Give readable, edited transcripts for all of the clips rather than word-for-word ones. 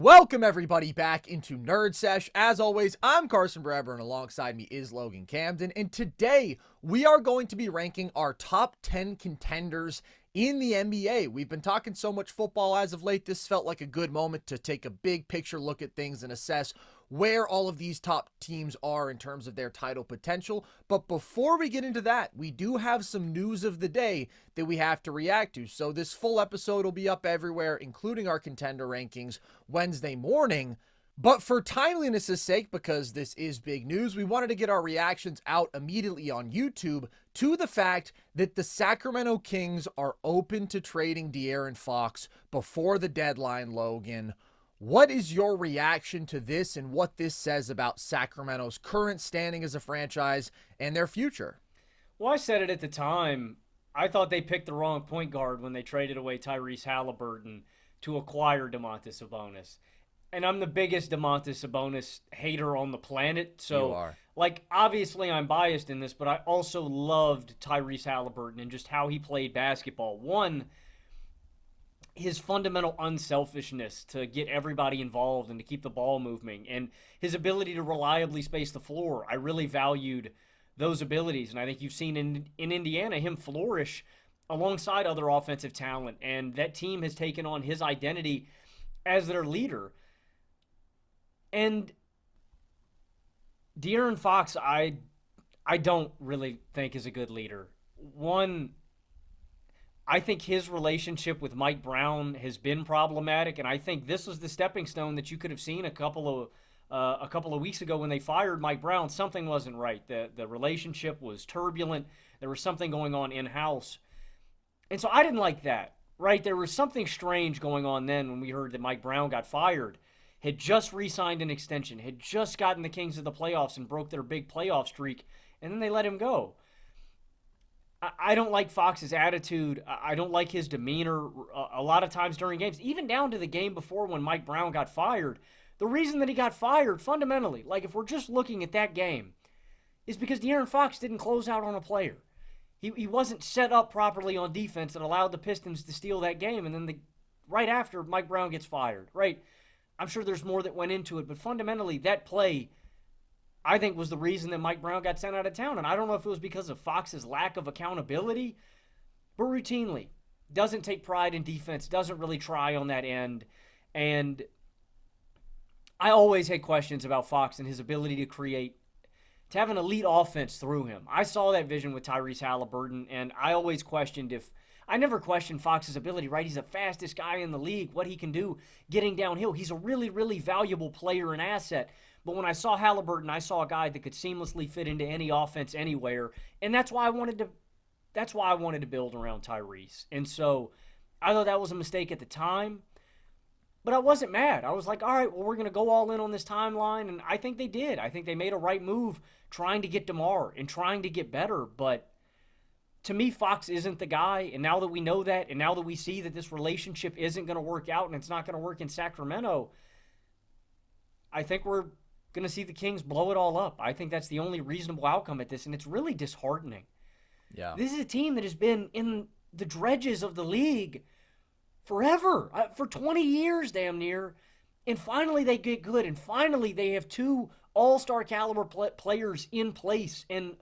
Welcome everybody back into NerdSesh. As always, I'm Carson Brever and alongside me is Logan Camden. And today we are going to be ranking our top 10 contenders in the NBA. We've been talking so much football as of late. This felt like a good moment to take a big picture look at things and assess where all of these top teams are in terms of their title potential. But before we get into that, we do have some news of the day that we have to react to. So this full episode will be up everywhere, including our contender rankings Wednesday morning. But for timeliness' sake, because this is big news, we wanted to get our reactions out immediately on YouTube to the fact that the Sacramento Kings are open to trading De'Aaron Fox before the deadline, Logan. What is your reaction to this and what this says about Sacramento's current standing as a franchise and their future? Well, I said it at the time. I thought they picked the wrong point guard when they traded away Tyrese Halliburton to acquire Domantas Sabonis. And I'm the biggest Domantas Sabonis hater on the planet. So, You are. obviously I'm biased in this, but I also loved Tyrese Halliburton and just how he played basketball. One, his fundamental unselfishness to get everybody involved and to keep the ball moving, and his ability to reliably space the floor. I really valued those abilities, and I think you've seen in Indiana him flourish alongside other offensive talent, and that team has taken on his identity as their leader. And De'Aaron Fox, I don't really think is a good leader. One, I think his relationship with Mike Brown has been problematic, and I think this was the stepping stone that you could have seen a couple of weeks ago when they fired Mike Brown. Something wasn't right. The relationship was turbulent. There was something going on in-house. And so I didn't like that, right? There was something strange going on then when we heard that Mike Brown got fired, had just re-signed an extension, had just gotten the Kings to the playoffs and broke their big playoff streak, and then they let him go. I don't like Fox's attitude. I don't like his demeanor a lot of times during games, even down to the game before when Mike Brown got fired. The reason that he got fired, fundamentally, like if we're just looking at that game, is because De'Aaron Fox didn't close out on a player. He wasn't set up properly on defense that allowed the Pistons to steal that game, and then right after, Mike Brown gets fired, right? I'm sure there's more that went into it, but fundamentally, that play, I think, was the reason that Mike Brown got sent out of town. And I don't know if it was because of Fox's lack of accountability, but routinely doesn't take pride in defense, doesn't really try on that end. And I always had questions about Fox and his ability to have an elite offense through him. I saw that vision with Tyrese Halliburton, and I always I never questioned Fox's ability, right? He's the fastest guy in the league, what he can do getting downhill. He's a really, really valuable player and asset. But when I saw Halliburton, I saw a guy that could seamlessly fit into any offense anywhere, and that's why I wanted to build around Tyrese. And so I thought that was a mistake at the time, but I wasn't mad. I was like, all right, well, we're going to go all in on this timeline, and I think they did. I think they made a right move trying to get DeMar and trying to get better, but to me, Fox isn't the guy, and now that we know that, and now that we see that this relationship isn't going to work out and it's not going to work in Sacramento, I think we're going to see the Kings blow it all up. I think that's the only reasonable outcome at this, and it's really disheartening. Yeah. This is a team that has been in the dredges of the league forever, for 20 years damn near, and finally they get good, and finally they have two all-star caliber players in place, and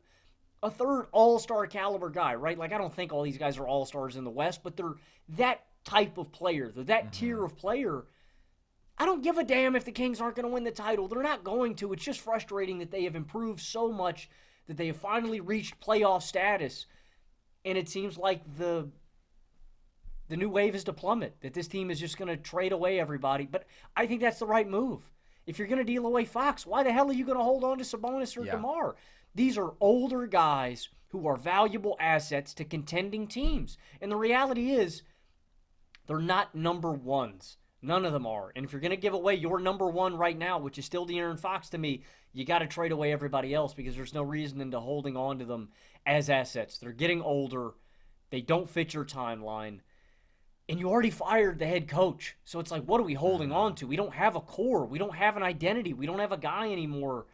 a third all-star caliber guy, right? Like, I don't think all these guys are all-stars in the West, but they're that type of player. They're that tier of player. I don't give a damn if the Kings aren't going to win the title. They're not going to. It's just frustrating that they have improved so much that they have finally reached playoff status, and it seems like the new wave is to plummet, that this team is just going to trade away everybody. But I think that's the right move. If you're going to deal away Fox, why the hell are you going to hold on to Sabonis or DeMar? These are older guys who are valuable assets to contending teams. And the reality is, they're not number ones. None of them are. And if you're going to give away your number one right now, which is still De'Aaron Fox to me, you got to trade away everybody else because there's no reason into holding on to them as assets. They're getting older. They don't fit your timeline. And you already fired the head coach. So it's like, what are we holding on to? We don't have a core. We don't have an identity. We don't have a guy anymore.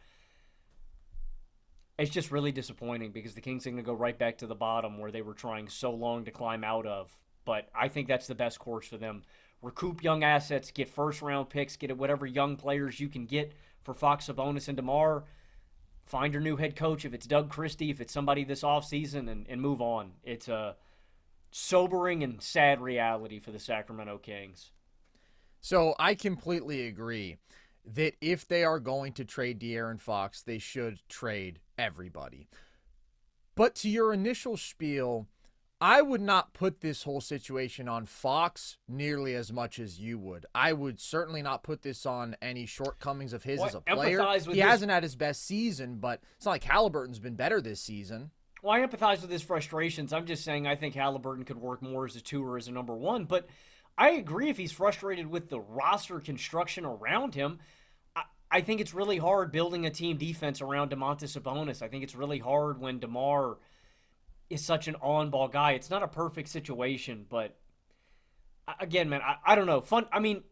It's just really disappointing because the Kings are going to go right back to the bottom where they were trying so long to climb out of. But I think that's the best course for them recoup young assets, get first-round picks, get whatever young players you can get for Fox, Sabonis, and DeMar. Find your new head coach, if it's Doug Christie, if it's somebody this offseason, and move on. It's a sobering and sad reality for the Sacramento Kings. So I completely agree that if they are going to trade De'Aaron Fox, they should trade everybody. But to your initial spiel, I would not put this whole situation on Fox nearly as much as you would. I would certainly not put this on any shortcomings of his as a player. He hasn't had his best season, but it's not like Halliburton's been better this season. Well, I empathize with his frustrations. I'm just saying I think Halliburton could work more as a 2 or as a number 1. But I agree if he's frustrated with the roster construction around him. I think it's really hard building a team defense around Domantas Sabonis. I think it's really hard when DeMar is such an on-ball guy. It's not a perfect situation, but again, man, I don't know. Fun. I mean,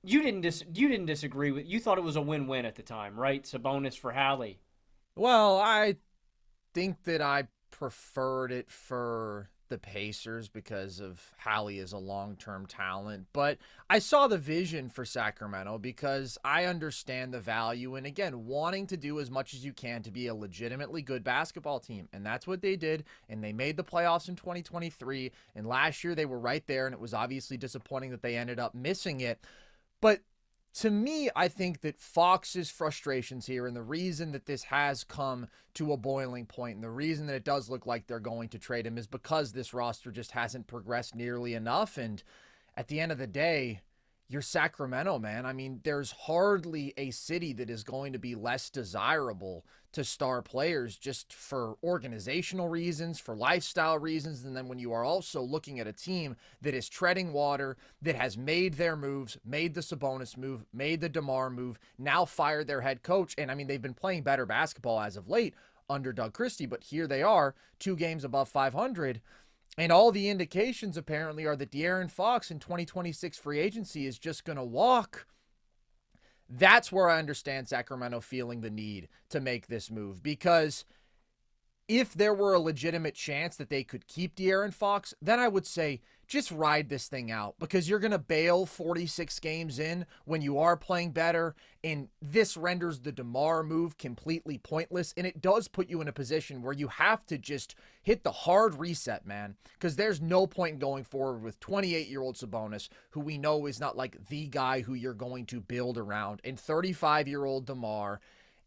you didn't disagree with. You thought it was a win-win at the time, right? Sabonis for Hallie. Well, I think that I preferred it for the Pacers because of Hallie as a long-term talent, but I saw the vision for Sacramento because I understand the value and, again, wanting to do as much as you can to be a legitimately good basketball team, and that's what they did, and they made the playoffs in 2023, and last year they were right there, and it was obviously disappointing that they ended up missing it, but to me, I think that Fox's frustrations here and the reason that this has come to a boiling point and the reason that it does look like they're going to trade him is because this roster just hasn't progressed nearly enough. And at the end of the day, you're Sacramento, man. I mean, there's hardly a city that is going to be less desirable to star players just for organizational reasons, for lifestyle reasons. And then when you are also looking at a team that is treading water, that has made their moves, made the Sabonis move, made the DeMar move, now fired their head coach. And I mean, they've been playing better basketball as of late under Doug Christie, but here they are, 2 games above 500. And all the indications apparently are that De'Aaron Fox in 2026 free agency is just going to walk. That's where I understand Sacramento feeling the need to make this move, because if there were a legitimate chance that they could keep De'Aaron Fox, then I would say just ride this thing out, because you're going to bail 46 games in when you are playing better, and this renders the DeMar move completely pointless, and it does put you in a position where you have to just hit the hard reset, man, because there's no point in going forward with 28-year-old Sabonis, who we know is not like the guy who you're going to build around, and 35-year-old DeMar.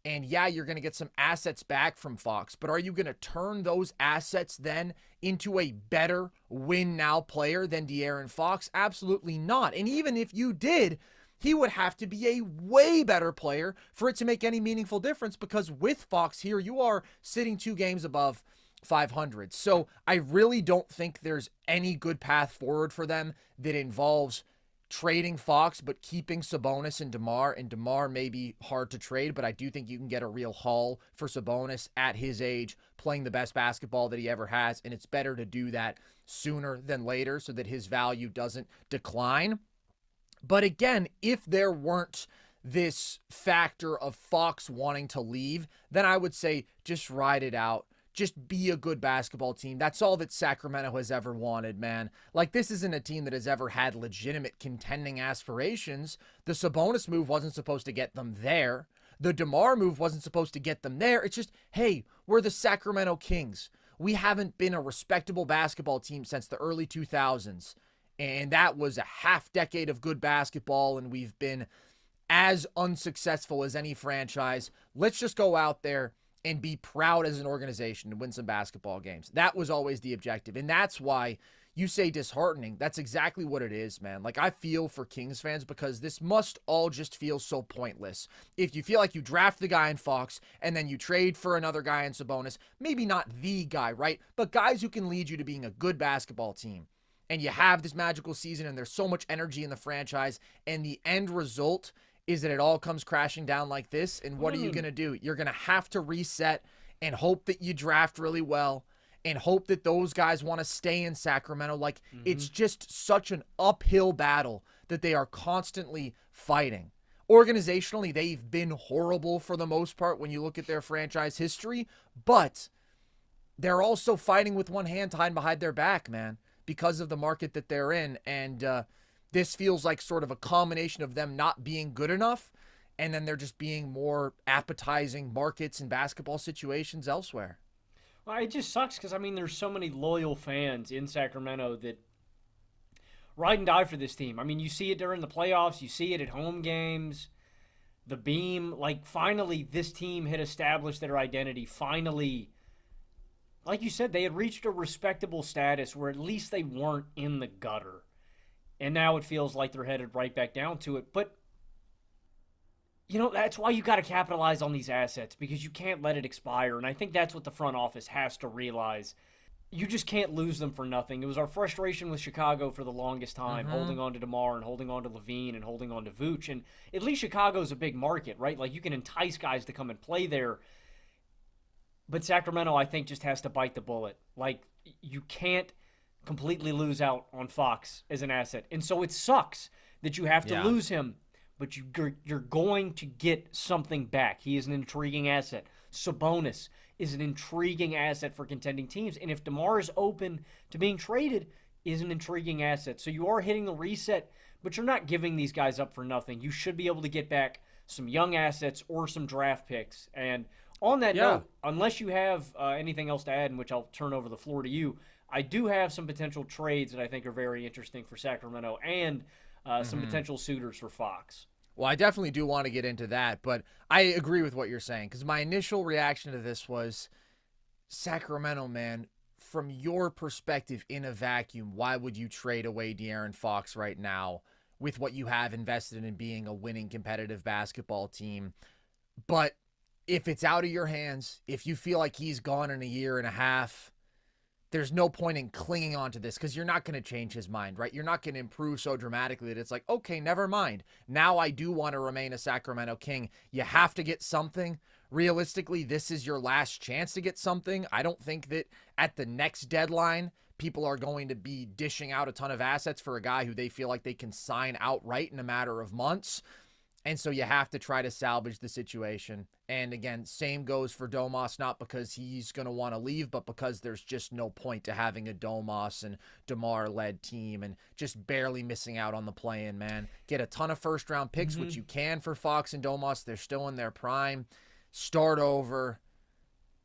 And yeah, you're going to get some assets back from Fox, but are you going to turn those assets then into a better win-now player than De'Aaron Fox? Absolutely not. And even if you did, he would have to be a way better player for it to make any meaningful difference, because with Fox here, you are sitting 2 games above 500. So I really don't think there's any good path forward for them that involves trading Fox but keeping Sabonis and DeMar may be hard to trade, but I do think you can get a real haul for Sabonis at his age, playing the best basketball that he ever has, and it's better to do that sooner than later so that his value doesn't decline. But again, if there weren't this factor of Fox wanting to leave, then I would say just ride it out. Just be a good basketball team. That's all that Sacramento has ever wanted, man. Like, this isn't a team that has ever had legitimate contending aspirations. The Sabonis move wasn't supposed to get them there. The DeMar move wasn't supposed to get them there. It's just, hey, we're the Sacramento Kings. We haven't been a respectable basketball team since the early 2000s. And that was a half decade of good basketball, and we've been as unsuccessful as any franchise. Let's just go out there and be proud as an organization to win some basketball games. That was always the objective. And that's why you say disheartening. That's exactly what it is, man. Like, I feel for Kings fans because this must all just feel so pointless. If you feel like you draft the guy in Fox and then you trade for another guy in Sabonis, maybe not the guy, right? But guys who can lead you to being a good basketball team. And you have this magical season and there's so much energy in the franchise, and the end result is that it all comes crashing down like this. And what are you going to do? You're going to have to reset and hope that you draft really well and hope that those guys want to stay in Sacramento. Like, it's just such an uphill battle that they are constantly fighting. Organizationally, they've been horrible for the most part when you look at their franchise history, but they're also fighting with one hand tied behind their back, man, because of the market that they're in. And this feels like sort of a combination of them not being good enough, and then they're just being more appetizing markets and basketball situations elsewhere. Well, it just sucks because, I mean, there's so many loyal fans in Sacramento that ride and die for this team. I mean, you see it during the playoffs. You see it at home games. The Beam, like, finally this team had established their identity. Finally, like you said, they had reached a respectable status where at least they weren't in the gutter. And now it feels like they're headed right back down to it. But, you know, that's why you got to capitalize on these assets, because you can't let it expire. And I think that's what the front office has to realize. You just can't lose them for nothing. It was our frustration with Chicago for the longest time, holding on to DeMar and holding on to Levine and holding on to Vooch. And at least Chicago's a big market, right? Like, you can entice guys to come and play there. But Sacramento, I think, just has to bite the bullet. Like, you can't completely lose out on Fox as an asset. And so it sucks that you have to lose him, but you're going to get something back. He is an intriguing asset. Sabonis is an intriguing asset for contending teams. And if DeMar is open to being traded, is an intriguing asset. So you are hitting the reset, but you're not giving these guys up for nothing. You should be able to get back some young assets or some draft picks. And on that note, unless you have anything else to add, in which I'll turn over the floor to you, I do have some potential trades that I think are very interesting for Sacramento and some potential suitors for Fox. Well, I definitely do want to get into that, but I agree with what you're saying, because my initial reaction to this was, Sacramento, man, from your perspective in a vacuum, why would you trade away De'Aaron Fox right now with what you have invested in being a winning competitive basketball team? But if it's out of your hands, if you feel like he's gone in a year and a half, there's no point in clinging on to this, because you're not going to change his mind, right? You're not going to improve so dramatically that it's like, okay, never mind. Now I do want to remain a Sacramento King. You have to get something. Realistically, this is your last chance to get something. I don't think that at the next deadline, people are going to be dishing out a ton of assets for a guy who they feel like they can sign outright in a matter of months. And so you have to try to salvage the situation. And again, same goes for Domas, not because he's going to want to leave, but because there's just no point to having a Domas and DeMar-led team and just barely missing out on the play-in, man. Get a ton of first-round picks, which you can for Fox and Domas. They're still in their prime. Start over.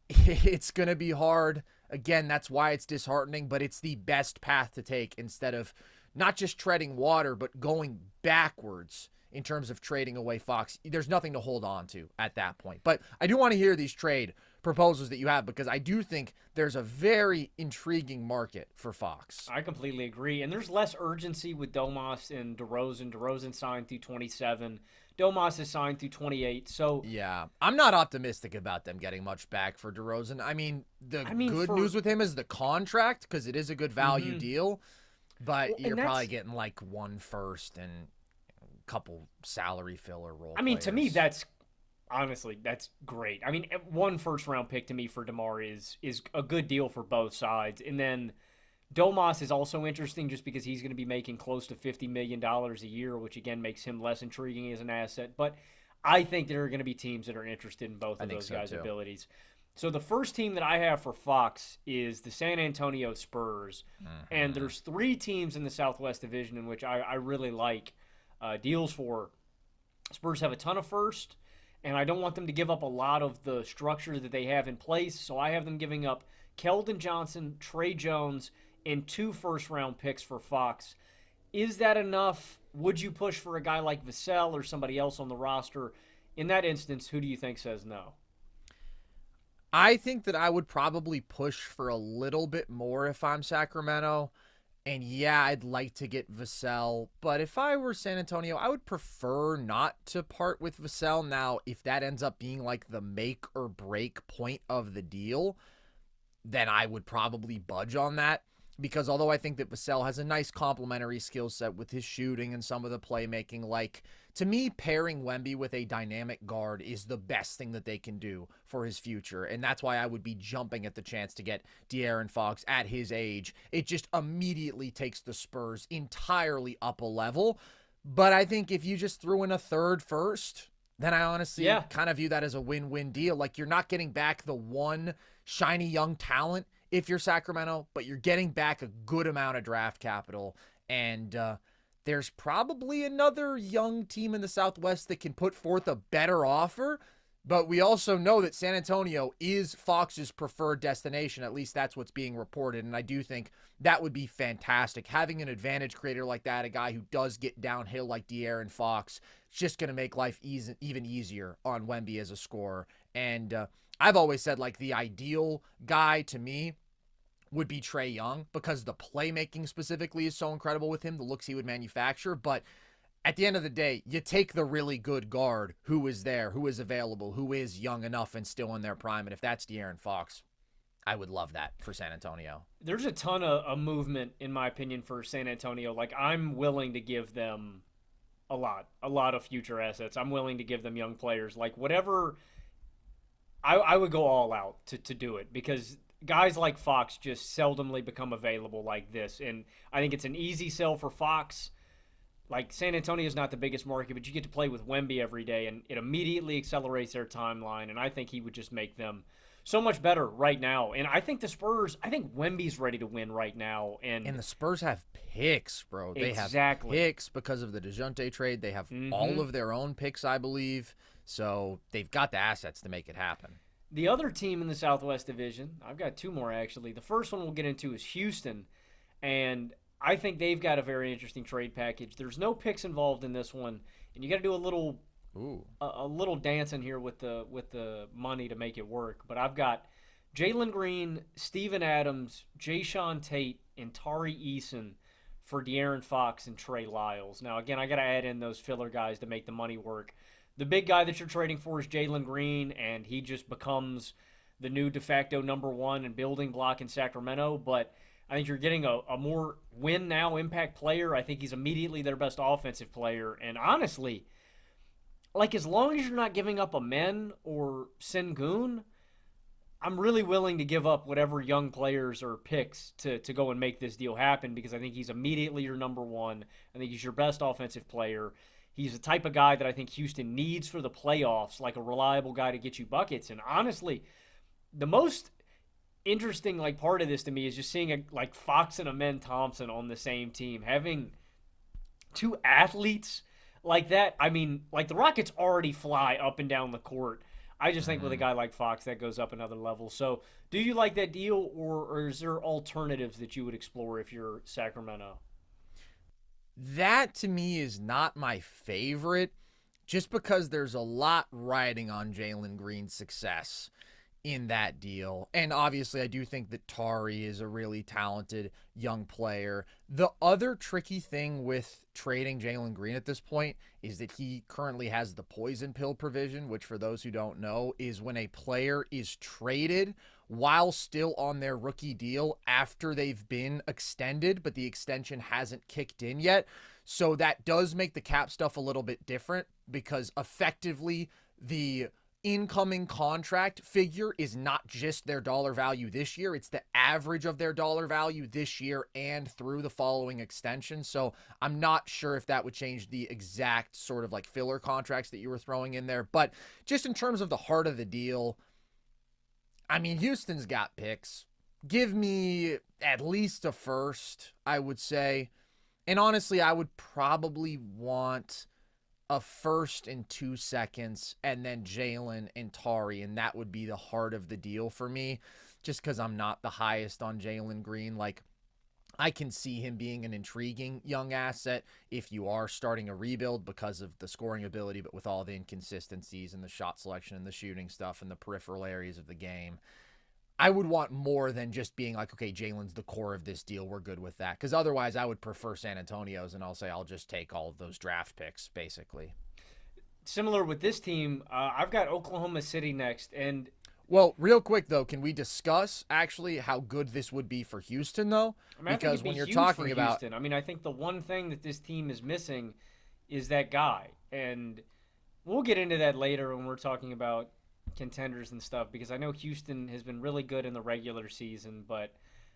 It's going to be hard. Again, that's why it's disheartening, but it's the best path to take instead of not just treading water, but going backwards in terms of trading away Fox. There's nothing to hold on to at that point. But I do want to hear these trade proposals that you have, because I do think there's a very intriguing market for Fox. I completely agree. And there's less urgency with Domas and DeRozan. DeRozan signed through 27. Domas is signed through 28. So yeah, I'm not optimistic about them getting much back for DeRozan. I mean, good news with him is the contract, because it is a good value deal. But you're probably getting like 1 first and couple salary filler role players. To me, that's great. I mean, 1 first-round pick to me for DeMar is a good deal for both sides. And then Domas is also interesting just because he's going to be making close to $50 million a year, which again makes him less intriguing as an asset. But I think there are going to be teams that are interested in both of those guys' abilities. So the first team that I have for Fox is the San Antonio Spurs. And there's 3 teams in the Southwest Division in which I really like deals for. Spurs have a ton of first, and I don't want them to give up a lot of the structure that they have in place, so I have them giving up Keldon Johnson, Trey Jones, and 2 first-round picks for Fox. Is that enough? Would you push for a guy like Vassell or somebody else on the roster? In that instance, who do you think says no? I think that I would probably push for a little bit more if I'm Sacramento. And yeah, I'd like to get Vassell, but if I were San Antonio, I would prefer not to part with Vassell. Now, if that ends up being like the make or break point of the deal, then I would probably budge on that. Because although I think that Vassell has a nice complementary skill set with his shooting and some of the playmaking, like, to me, pairing Wemby with a dynamic guard is the best thing that they can do for his future. And that's why I would be jumping at the chance to get De'Aaron Fox at his age. It just immediately takes the Spurs entirely up a level. But I think if you just threw in a 3rd first, then I honestly kind of view that as a win-win deal. Like, you're not getting back the one shiny young talent if you're Sacramento, but you're getting back a good amount of draft capital. And there's probably another young team in the Southwest that can put forth a better offer. But we also know that San Antonio is Fox's preferred destination. At least that's what's being reported. And I do think that would be fantastic. Having an advantage creator like that, a guy who does get downhill like De'Aaron Fox, it's just going to make life even easier on Wemby as a scorer. And I've always said, like, the ideal guy to me would be Trae Young, because the playmaking specifically is so incredible with him, the looks he would manufacture. But at the end of the day, you take the really good guard who is there, who is available, who is young enough and still in their prime. And if that's De'Aaron Fox, I would love that for San Antonio. There's a ton of movement, in my opinion, for San Antonio. Like, I'm willing to give them a lot of future assets. I'm willing to give them young players. Like, whatever, I would go all out to do it, because guys like Fox just seldomly become available like this. And I think it's an easy sell for Fox. Like, San Antonio is not the biggest market, but you get to play with Wemby every day, and it immediately accelerates their timeline, and I think he would just make them so much better right now. And I think the Spurs, I think Wemby's ready to win right now. And the Spurs have picks, bro. They have picks because of the DeJounte trade. They have all of their own picks, I believe. So they've got the assets to make it happen. The other team in the Southwest Division, I've got two more actually. The first one we'll get into is Houston, and I think they've got a very interesting trade package. There's no picks involved in this one, and you got to do a little dancing here with the money to make it work. But I've got Jalen Green, Steven Adams, Jayshawn Tate, and Tari Eason for De'Aaron Fox and Trey Lyles. Now, again, I got to add in those filler guys to make the money work. The big guy that you're trading for is Jalen Green, and he just becomes the new de facto number one and building block in Sacramento. But I think you're getting a more win-now impact player. I think he's immediately their best offensive player. And honestly, like, as long as you're not giving up Amen or Sengun, I'm really willing to give up whatever young players or picks to go and make this deal happen, because I think he's immediately your number one. I think he's your best offensive player. He's the type of guy that I think Houston needs for the playoffs, like a reliable guy to get you buckets. And honestly, the most interesting part of this to me is just seeing Fox and Amen Thompson on the same team, having two athletes like that. I mean, the Rockets already fly up and down the court. I just think with a guy like Fox, that goes up another level. So do you like that deal, or is there alternatives that you would explore if you're Sacramento? That to me is not my favorite, just because there's a lot riding on Jalen Green's success in that deal. And obviously I do think that Tari is a really talented young player. The other tricky thing with trading Jalen Green at this point is that he currently has the poison pill provision, which, for those who don't know, is when a player is traded while still on their rookie deal after they've been extended, but the extension hasn't kicked in yet. So that does make the cap stuff a little bit different, because effectively the incoming contract figure is not just their dollar value this year, it's the average of their dollar value this year and through the following extension. So I'm not sure if that would change the exact sort of filler contracts that you were throwing in there. But just in terms of the heart of the deal, I mean, Houston's got picks. Give me at least a first, I would say. And honestly, I would probably want a first and 2 seconds, and then Jalen and Tari, and that would be the heart of the deal for me, just because I'm not the highest on Jalen Green. I can see him being an intriguing young asset if you are starting a rebuild because of the scoring ability, but with all the inconsistencies and the shot selection and the shooting stuff and the peripheral areas of the game, I would want more than just being okay, Jalen's the core of this deal, we're good with that. Because otherwise, I would prefer San Antonio's, and I'll just take all of those draft picks, basically. Similar with this team, I've got Oklahoma City next. And well, real quick, though, can we discuss actually how good this would be for Houston, though? Because when you're talking about Houston, I think the one thing that this team is missing is that guy. And we'll get into that later when we're talking about contenders and stuff, because I know Houston has been really good in the regular season, but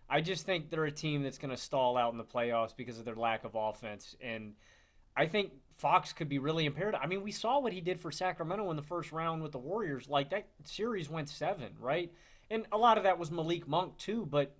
I just think they're a team that's going to stall out in the playoffs because of their lack of offense. And I think Fox could be really impaired. I mean, we saw what he did for Sacramento in the first round with the Warriors. That series went 7, right? And a lot of that was Malik Monk too, but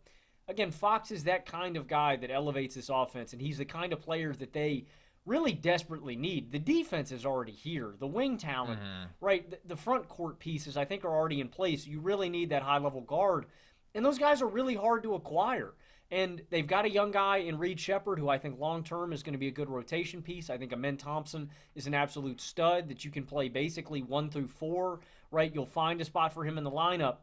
again, Fox is that kind of guy that elevates this offense, and he's the kind of player that they really desperately need. The defense is already here. The wing talent, right? The front court pieces, I think, are already in place. You really need that high-level guard. And those guys are really hard to acquire. And they've got a young guy in Reed Shepherd who I think long-term is going to be a good rotation piece. I think Amen Thompson is an absolute stud that you can play basically 1 through 4, right? You'll find a spot for him in the lineup.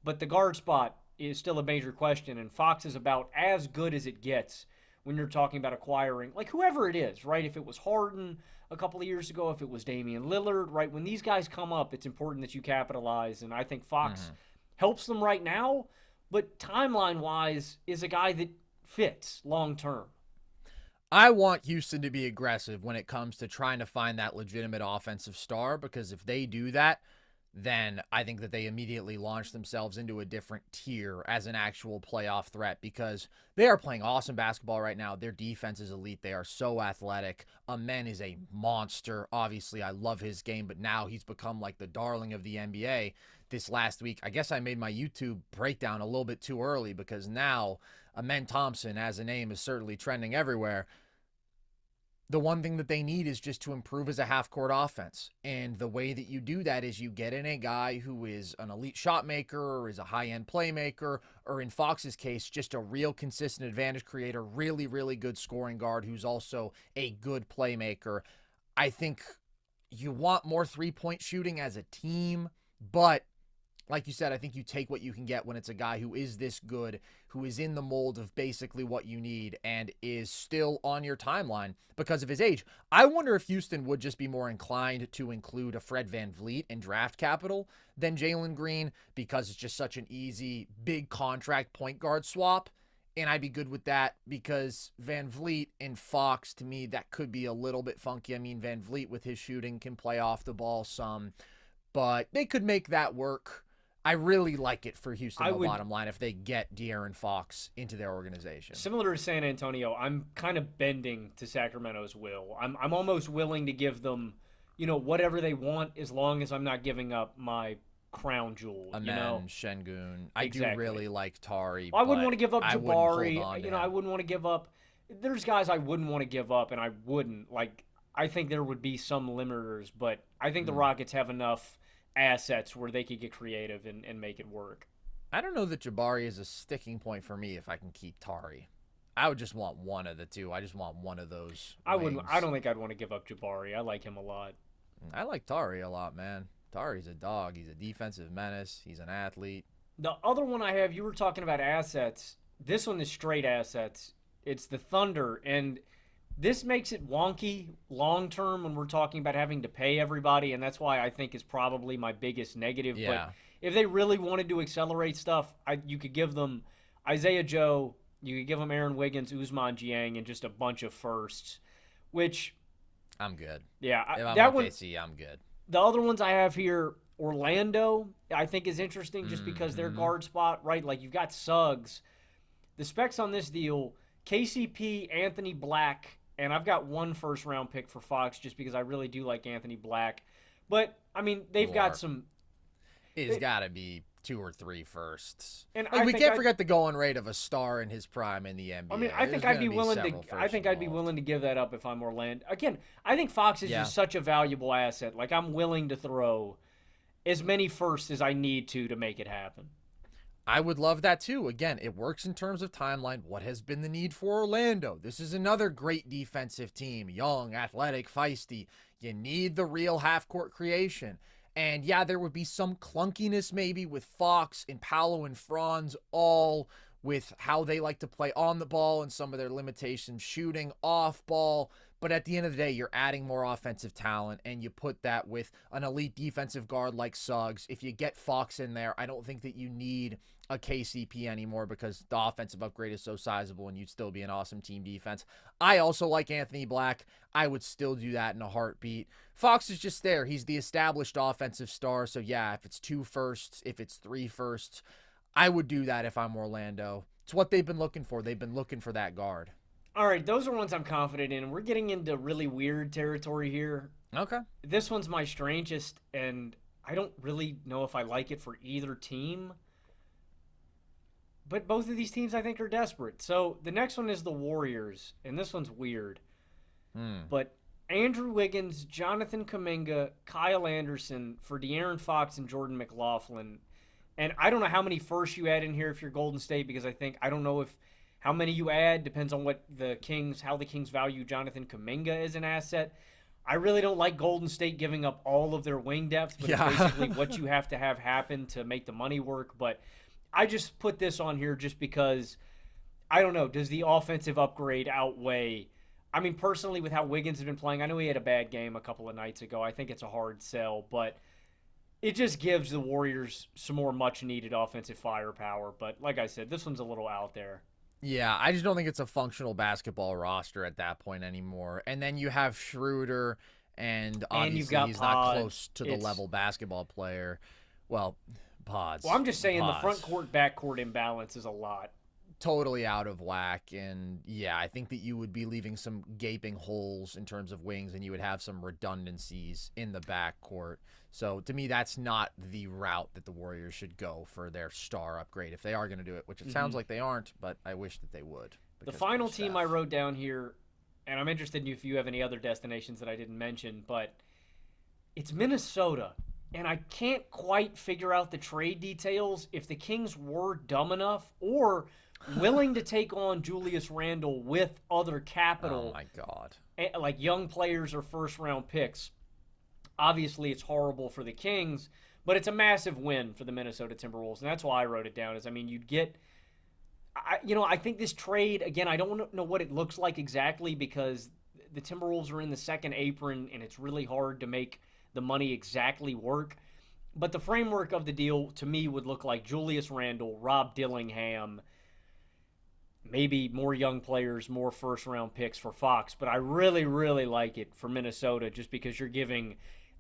But the guard spot is still a major question, and Fox is about as good as it gets when you're talking about acquiring, like whoever it is, right? If it was Harden a couple of years ago, if it was Damian Lillard, right? When these guys come up, it's important that you capitalize, and I think Fox helps them right now, but timeline-wise is a guy that fits long-term. I want Houston to be aggressive when it comes to trying to find that legitimate offensive star, because if they do that, then I think that they immediately launch themselves into a different tier as an actual playoff threat, because they are playing awesome basketball right now. Their defense is elite. They are so athletic. Amen is a monster. Obviously, I love his game, but now he's become like the darling of the NBA. This last week, I guess I made my YouTube breakdown a little bit too early, because now Amen Thompson as a name is certainly trending everywhere. The one thing that they need is just to improve as a half-court offense. And the way that you do that is you get in a guy who is an elite shot maker or is a high-end playmaker, or in Fox's case, just a real consistent advantage creator, really, really good scoring guard who's also a good playmaker. I think you want more three-point shooting as a team, but like you said, I think you take what you can get when it's a guy who is this good, who is in the mold of basically what you need and is still on your timeline because of his age. I wonder if Houston would just be more inclined to include a Fred VanVleet in draft capital than Jalen Green, because it's just such an easy, big contract point guard swap. And I'd be good with that, because VanVleet and Fox, to me, that could be a little bit funky. I mean, VanVleet with his shooting can play off the ball some, but they could make that work. I really like it for Houston, bottom line, if they get De'Aaron Fox into their organization. Similar to San Antonio, I'm kind of bending to Sacramento's will. I'm almost willing to give them, whatever they want, as long as I'm not giving up my crown jewel. Amen, Şengün. I do really like Tari. I wouldn't want to give up Jabari. I wouldn't want to give up. There's guys I wouldn't want to give up, and I wouldn't. I think there would be some limiters, but I think the Rockets have enough assets where they could get creative and make it work. I don't know that Jabari is a sticking point for me if I can keep Tari. I would just want one of the two. I just want one of those. I don't think I'd want to give up Jabari. I like him a lot. I like Tari a lot, man. Tari's a dog. He's a defensive menace. He's an athlete. The other one I have, you were talking about assets. This one is straight assets. It's the Thunder, and this makes it wonky long-term when we're talking about having to pay everybody, and that's why I think is probably my biggest negative. Yeah. But if they really wanted to accelerate stuff, you could give them Isaiah Joe, you could give them Aaron Wiggins, Ousmane Dieng, and just a bunch of firsts, which... I'm good. Yeah. If I'm that OKC, I'm good. The other ones I have here, Orlando, I think is interesting just because their guard spot, right? Like, you've got Suggs. The specs on this deal, KCP, Anthony Black, and I've got one first-round pick for Fox just because I really do like Anthony Black. But, I mean, they've got some... It's got to be 2 or 3 firsts. And we can't forget the going rate of a star in his prime in the NBA. I mean, I think I'd be willing to give that up if I'm Orlando. Again, I think Fox is just such a valuable asset. Like, I'm willing to throw as many firsts as I need to make it happen. I would love that too. Again, it works in terms of timeline. What has been the need for Orlando? This is another great defensive team. Young, athletic, feisty. You need the real half-court creation. And yeah, there would be some clunkiness maybe with Fox and Paolo and Franz, all with how they like to play on the ball and some of their limitations shooting off ball. But at the end of the day, you're adding more offensive talent, and you put that with an elite defensive guard like Suggs. If you get Fox in there, I don't think that you need a KCP anymore, because the offensive upgrade is so sizable and you'd still be an awesome team defense. I also like Anthony Black. I would still do that in a heartbeat. Fox is just there. He's the established offensive star. So yeah, if it's 2 firsts, if it's 3 firsts, I would do that if I'm Orlando. It's what they've been looking for. They've been looking for that guard. All right, those are ones I'm confident in. We're getting into really weird territory here. Okay. This one's my strangest, and I don't really know if I like it for either team. But both of these teams, I think, are desperate. So the next one is the Warriors, and this one's weird. But Andrew Wiggins, Jonathan Kuminga, Kyle Anderson for De'Aaron Fox and Jordan McLaughlin. And I don't know how many firsts you add in here if you're Golden State, because I don't know if how many you add depends on how the Kings value Jonathan Kuminga as an asset. I really don't like Golden State giving up all of their wing depth, but it's basically what you have to have happen to make the money work. But I just put this on here just because, I don't know, does the offensive upgrade outweigh? I mean, personally, with how Wiggins has been playing, I know he had a bad game a couple of nights ago. I think it's a hard sell, but it just gives the Warriors some more much-needed offensive firepower. But like I said, this one's a little out there. Yeah, I just don't think it's a functional basketball roster at that point anymore. And then you have Schroeder, and obviously he's not close to the level basketball player. Well, Pods. Well, I'm just saying the front court, back court imbalance is a lot. Totally out of whack. And yeah, I think that you would be leaving some gaping holes in terms of wings, and you would have some redundancies in the backcourt. So to me, that's not the route that the Warriors should go for their star upgrade if they are going to do it, which it sounds like they aren't, but I wish that they would. The final team I wrote down here, and I'm interested in if you have any other destinations that I didn't mention, but it's Minnesota. And I can't quite figure out the trade details if the Kings were dumb enough or willing to take on Julius Randle with other capital. Oh, my God. Like young players or first-round picks. Obviously, it's horrible for the Kings, but it's a massive win for the Minnesota Timberwolves, and that's why I wrote it down. You'd get, I think this trade, again, I don't know what it looks like exactly because the Timberwolves are in the second apron, and it's really hard to make the money exactly work. But the framework of the deal, to me, would look like Julius Randle, Rob Dillingham, maybe more young players, more first-round picks for Fox. But I really, really like it for Minnesota just because you're giving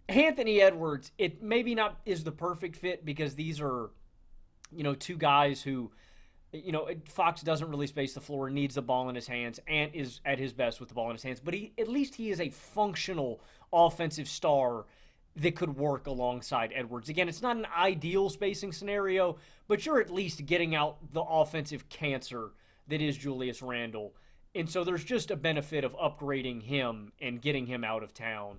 Anthony Edwards, it maybe not is the perfect fit because these are, two guys who, Fox doesn't really space the floor, needs the ball in his hands, and is at his best with the ball in his hands. But at least he is a functional offensive star that could work alongside Edwards. Again, it's not an ideal spacing scenario, but you're at least getting out the offensive cancer that is Julius Randle. And so there's just a benefit of upgrading him and getting him out of town.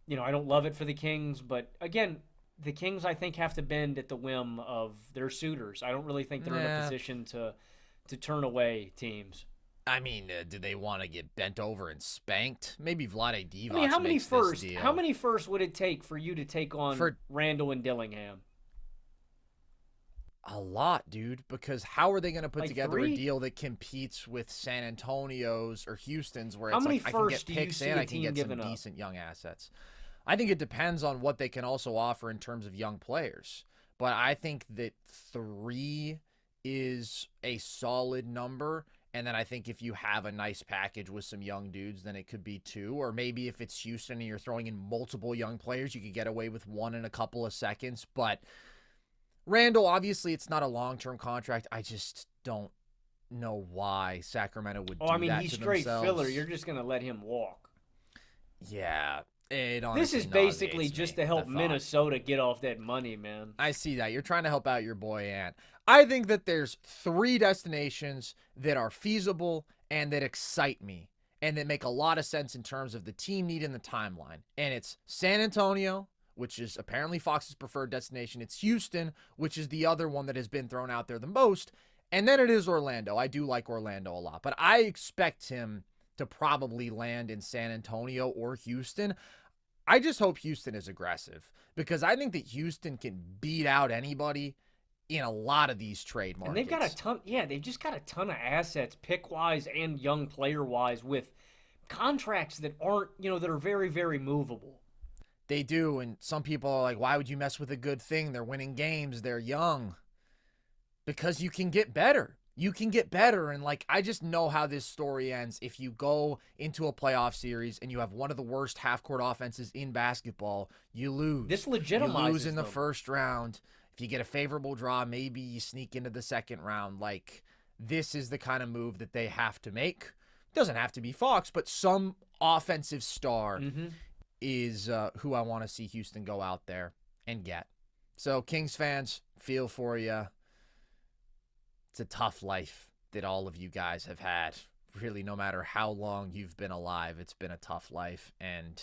I don't love it for the Kings, but again, the Kings, I think, have to bend at the whim of their suitors. I don't really think they're in a position to turn away teams. I mean, do they want to get bent over and spanked? Maybe Vlade Divac how many firsts would it take for you to take on Randle and Dillingham? A lot, dude, because how are they going to put together 3? a deal that competes with San Antonio's or Houston's where how it's many like I can get firsts picks and I can get some decent young assets? I think it depends on what they can also offer in terms of young players. But I think that 3 is a solid number. And then I think if you have a nice package with some young dudes, then it could be 2. Or maybe if it's Houston and you're throwing in multiple young players, you could get away with 1 in a couple of seconds. But Randall, obviously, it's not a long-term contract. I just don't know why Sacramento would do that to themselves. I mean, he's straight filler. You're just going to let him walk. Yeah. This is basically just to help Minnesota get off that money, man. I see that. You're trying to help out your boy Ant. I think that there's 3 destinations that are feasible and that excite me and that make a lot of sense in terms of the team need and the timeline. And it's San Antonio, which is apparently Fox's preferred destination. It's Houston, which is the other one that has been thrown out there the most. And then it is Orlando. I do like Orlando a lot, but I expect him to probably land in San Antonio or Houston. I just hope Houston is aggressive because I think that Houston can beat out anybody in a lot of these trade markets. And they've got a ton. Yeah, they've just got a ton of assets, pick-wise and young player-wise, with contracts that aren't, that are very, very movable. They do, and some people are like, why would you mess with a good thing? They're winning games. They're young. Because you can get better. You can get better, and I just know how this story ends. If you go into a playoff series and you have one of the worst half-court offenses in basketball, you lose. This legitimizes You lose in the them. first round. If you get a favorable draw, maybe you sneak into the second round. This is the kind of move that they have to make. It doesn't have to be Fox, but some offensive star is who I want to see Houston go out there and get. So, Kings fans, feel for you. It's a tough life that all of you guys have had really, no matter how long you've been alive, it's been a tough life, and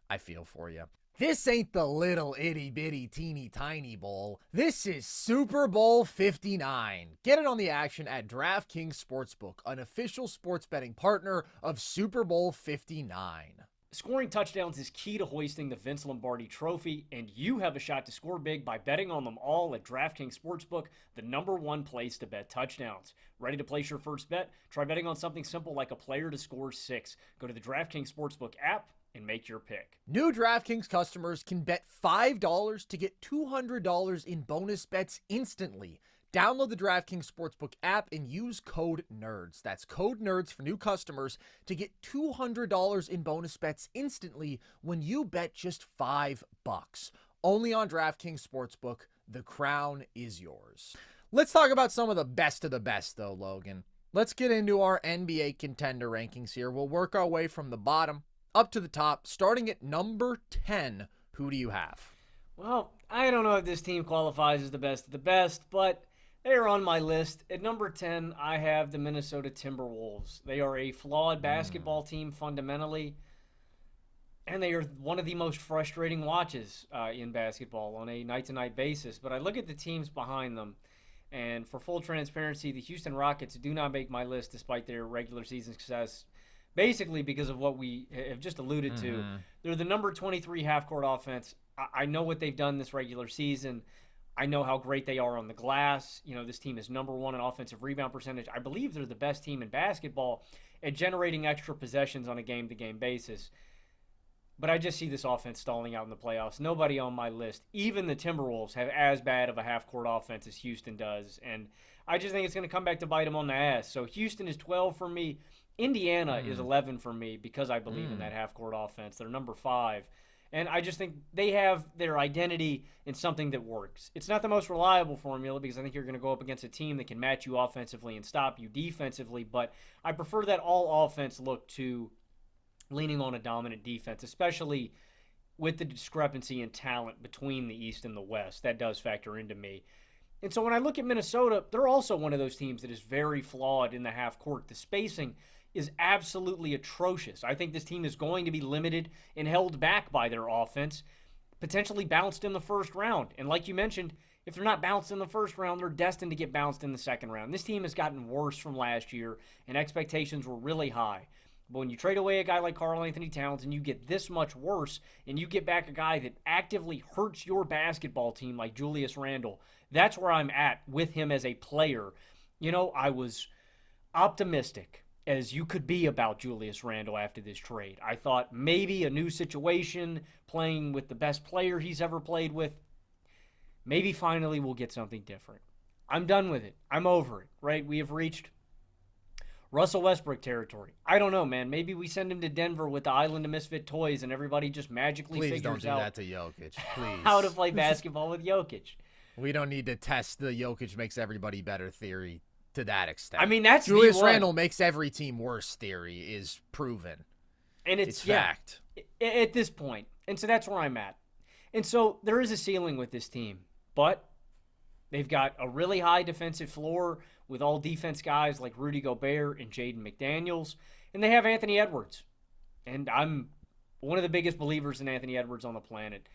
I feel for you. This ain't the little itty bitty teeny tiny bowl. This is Super Bowl 59. Get it on the action at DraftKings Sportsbook, an official sports betting partner of Super Bowl 59. Scoring touchdowns is key to hoisting the Vince Lombardi Trophy, and you have a shot to score big by betting on them all at DraftKings Sportsbook, the #1 place to bet touchdowns. Ready to place your first bet? Try betting on something simple like a player to score 6. Go to the DraftKings Sportsbook app and make your pick. New DraftKings customers can bet $5 to get $200 in bonus bets instantly. Download the DraftKings Sportsbook app and use code NERDS. That's code NERDS for new customers to get $200 in bonus bets instantly when you bet just $5. Only on DraftKings Sportsbook. The crown is yours. Let's talk about some of the best, though, Logan. Let's get into our NBA Contender Rankings here. We'll work our way from the bottom up to the top, starting at number 10. Who do you have? Well, I don't know if this team qualifies as the best of the best, but they are on my list. At number 10, I have the Minnesota Timberwolves. They are a flawed basketball team fundamentally, and they are one of the most frustrating watches in basketball on a night-to-night basis. But I look at the teams behind them, and for full transparency, the Houston Rockets do not make my list despite their regular season success, basically because of what we have just alluded to. They're the number 23 half-court offense. I know what they've done this regular season. I know how great they are on the glass. You know, this team is #1 in offensive rebound percentage. I believe they're the best team in basketball at generating extra possessions on a game-to-game basis. But I just see this offense stalling out in the playoffs. Nobody on my list, even the Timberwolves, have as bad of a half-court offense as Houston does. And I just think it's going to come back to bite them on the ass. So Houston is 12 for me. Indiana is 11 for me because I believe in that half-court offense. They're number 5. And I just think they have their identity in something that works. It's not the most reliable formula because I think you're going to go up against a team that can match you offensively and stop you defensively. But I prefer that all offense look to leaning on a dominant defense, especially with the discrepancy in talent between the East and the West. That does factor into me. And so when I look at Minnesota, they're also one of those teams that is very flawed in the half court. The spacing is absolutely atrocious. I think this team is going to be limited and held back by their offense, potentially bounced in the first round. And like you mentioned, if they're not bounced in the first round, they're destined to get bounced in the second round. This team has gotten worse from last year, and expectations were really high. But when you trade away a guy like Karl Anthony Towns and you get this much worse, and you get back a guy that actively hurts your basketball team like Julius Randle, that's where I'm at with him as a player. You know, I was optimistic as you could be about Julius Randle after this trade. I thought maybe a new situation, playing with the best player he's ever played with, maybe finally we'll get something different. I'm done with it. I'm over it, right? We have reached Russell Westbrook territory. I don't know, man. Maybe we send him to Denver with the Island of Misfit Toys and everybody just magically Please figures don't do out that to Jokic. Please. how to play basketball with Jokic. We don't need to test the Jokic makes everybody better theory to that extent. I mean, that's Julius V1. Randle makes every team worse theory is proven. And it's fact. At this point. And so that's where I'm at. And so there is a ceiling with this team, but they've got a really high defensive floor with all defense guys like Rudy Gobert and Jaden McDaniels, and they have Anthony Edwards. And I'm one of the biggest believers in Anthony Edwards on the planet.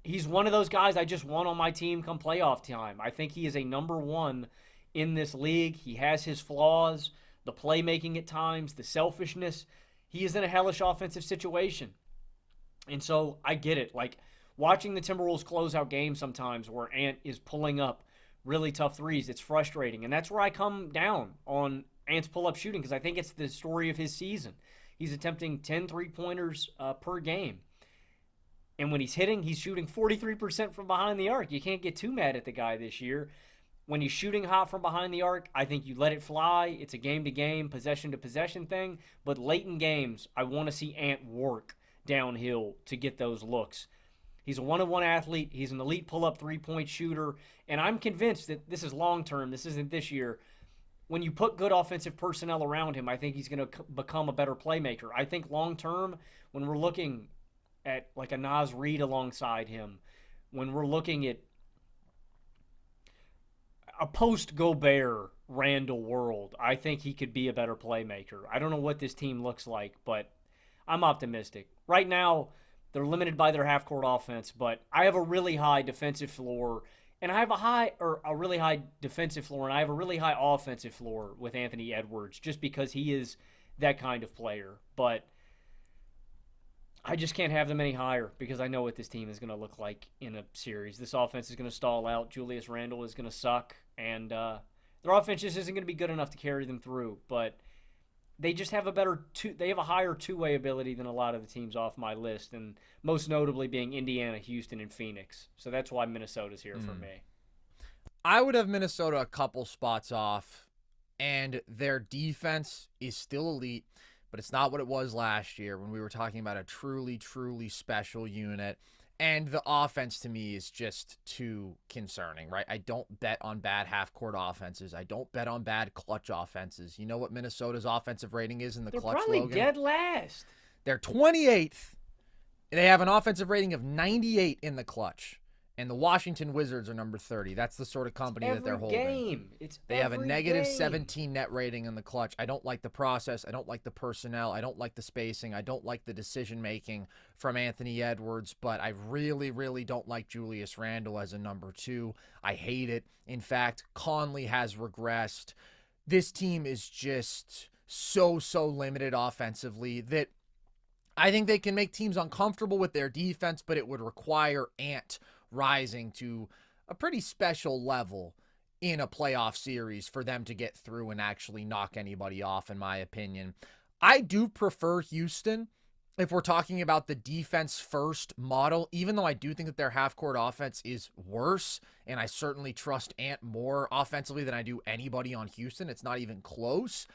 He's one of those guys I just want on my team come playoff time. I think he is a #1 in this league. He has his flaws, the playmaking at times, the selfishness. He is in a hellish offensive situation. And so I get it. Like watching the Timberwolves close out games sometimes where Ant is pulling up really tough threes, it's frustrating. And that's where I come down on Ant's pull-up shooting because I think it's the story of his season. He's attempting 10 three-pointers per game. And when he's hitting, he's shooting 43% from behind the arc. You can't get too mad at the guy this year. When he's shooting hot from behind the arc, I think you let it fly. It's a game-to-game, possession-to-possession thing. But late in games, I want to see Ant work downhill to get those looks. He's a one-on-one athlete. He's an elite pull-up three-point shooter. And I'm convinced that this is long-term. This isn't this year. When you put good offensive personnel around him, I think he's going to become a better playmaker. I think long-term, when we're looking at like a Naz Reid alongside him, when we're looking at a post-Gobert Randle world, I think he could be a better playmaker. I don't know what this team looks like, but I'm optimistic. Right now, they're limited by their half-court offense, but I have a really high defensive floor, and I have a really high defensive floor, and I have a really high offensive floor with Anthony Edwards, just because he is that kind of player. But I just can't have them any higher because I know what this team is going to look like in a series. This offense is going to stall out. Julius Randle is going to suck, and their offense just isn't going to be good enough to carry them through. But they just have they have a higher two-way ability than a lot of the teams off my list, and most notably being Indiana, Houston, and Phoenix. So that's why Minnesota's here for me. I would have Minnesota a couple spots off, and their defense is still elite, but it's not what it was last year when we were talking about a truly, truly special unit. And the offense to me is just too concerning, right? I don't bet on bad half-court offenses. I don't bet on bad clutch offenses. You know what Minnesota's offensive rating is in the clutch, They're probably Logan? dead last. They're 28th. They have an offensive rating of 98 in the clutch. And the Washington Wizards are number 30. That's the sort of company that they're holding. They have a negative 17 net rating in the clutch. I don't like the process. I don't like the personnel. I don't like the spacing. I don't like the decision-making from Anthony Edwards. But I really, really don't like Julius Randle as a number 2. I hate it. In fact, Conley has regressed. This team is just so limited offensively that I think they can make teams uncomfortable with their defense, but it would require Ant rising to a pretty special level in a playoff series for them to get through and actually knock anybody off, in my opinion. I do prefer Houston if we're talking about the defense first model, even though I do think that their half-court offense is worse, and I certainly trust Ant more offensively than I do anybody on Houston. It's not even close.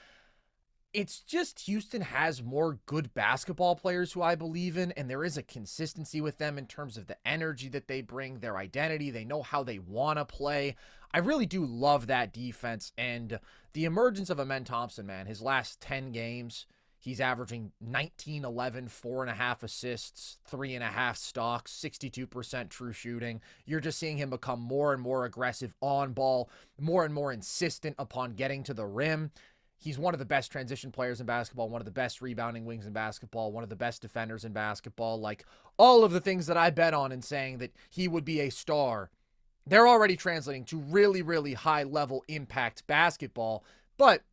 It's just Houston has more good basketball players who I believe in, and there is a consistency with them in terms of the energy that they bring, their identity. They know how they want to play. I really do love that defense, and the emergence of Amen Thompson, man, his last 10 games, he's averaging 19, 11, 4.5 assists, 3.5 stocks, 62% true shooting. You're just seeing him become more and more aggressive on ball, more and more insistent upon getting to the rim. He's one of the best transition players in basketball, one of the best rebounding wings in basketball, one of the best defenders in basketball. Like, all of the things that I bet on in saying that he would be a star, they're already translating to really, really high-level impact basketball. But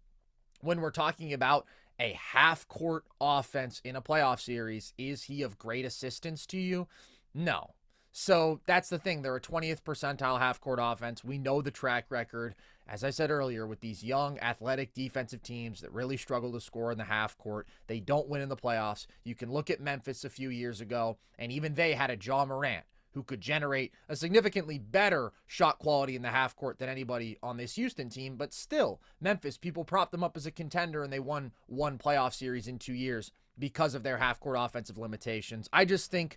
when we're talking about a half-court offense in a playoff series, is he of great assistance to you? No. So that's the thing. They're a 20th percentile half-court offense. We know the track record. As I said earlier, with these young, athletic defensive teams that really struggle to score in the half court, they don't win in the playoffs. You can look at Memphis a few years ago, and even they had a Ja Morant who could generate a significantly better shot quality in the half court than anybody on this Houston team. But still, Memphis, people propped them up as a contender, and they won one playoff series in 2 years because of their half court offensive limitations. I just think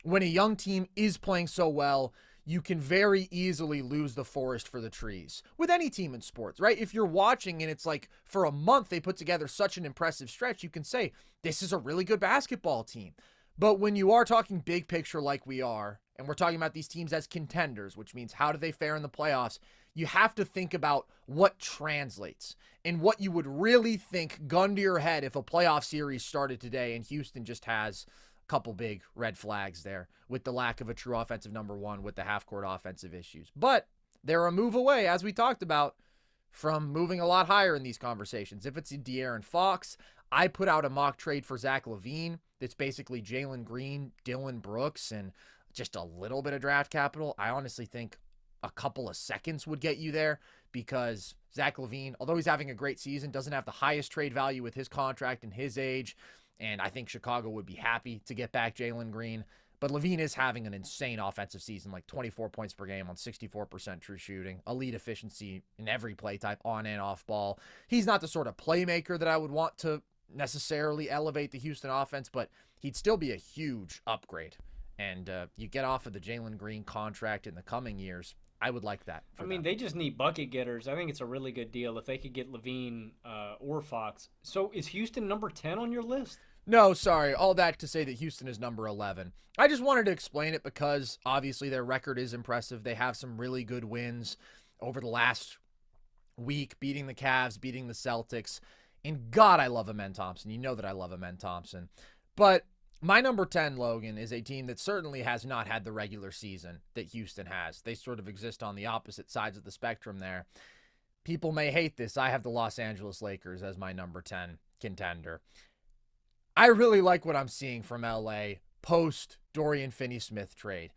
when a young team is playing so well, you can very easily lose the forest for the trees with any team in sports, right? If you're watching and it's like for a month they put together such an impressive stretch, you can say this is a really good basketball team. But when you are talking big picture like we are, and we're talking about these teams as contenders, which means how do they fare in the playoffs, you have to think about what translates and what you would really think, gun to your head, if a playoff series started today and Houston just has couple big red flags there with the lack of a true offensive number 1 with the half-court offensive issues. But they're a move away, as we talked about, from moving a lot higher in these conversations. If it's De'Aaron Fox, I put out a mock trade for Zach LaVine that's basically Jalen Green, Dylan Brooks, and just a little bit of draft capital. I honestly think a couple of seconds would get you there because Zach LaVine, although he's having a great season, doesn't have the highest trade value with his contract and his age. And I think Chicago would be happy to get back Jalen Green. But LaVine is having an insane offensive season, like 24 points per game on 64% true shooting, elite efficiency in every play type, on and off ball. He's not the sort of playmaker that I would want to necessarily elevate the Houston offense, but he'd still be a huge upgrade. And you get off of the Jalen Green contract in the coming years, I would like that. I mean, they just need bucket getters. I think it's a really good deal if they could get LaVine or Fox. So is Houston number 10 on your list? No, sorry. All that to say that Houston is number 11. I just wanted to explain it because obviously their record is impressive. They have some really good wins over the last week, beating the Cavs, beating the Celtics. And God, I love Amen Thompson. You know that I love Amen Thompson. But my number 10, Logan, is a team that certainly has not had the regular season that Houston has. They sort of exist on the opposite sides of the spectrum there. People may hate this. I have the Los Angeles Lakers as my number 10 contender. I really like what I'm seeing from LA post Dorian Finney-Smith trade,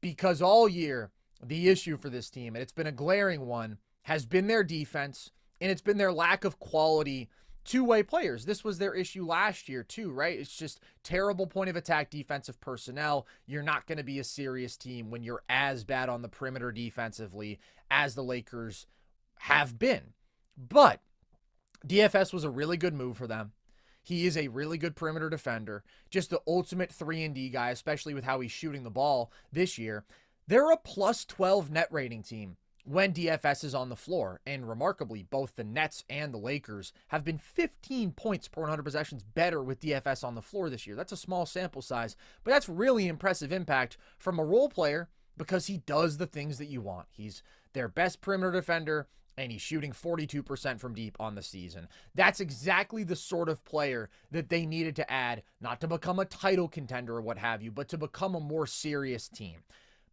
because all year the issue for this team, and it's been a glaring one, has been their defense, and it's been their lack of quality two-way players. This was their issue last year too, right? It's just terrible point of attack defensive personnel. You're not going to be a serious team when you're as bad on the perimeter defensively as the Lakers have been. But DFS was a really good move for them. He is a really good perimeter defender, just the ultimate 3-and-D guy, especially with how he's shooting the ball this year. They're a plus 12 net rating team when DFS is on the floor. And remarkably, both the Nets and the Lakers have been 15 points per 100 possessions better with DFS on the floor this year. That's a small sample size, but that's really impressive impact from a role player because he does the things that you want. He's their best perimeter defender, and he's shooting 42% from deep on the season. That's exactly the sort of player that they needed to add, not to become a title contender or what have you, but to become a more serious team.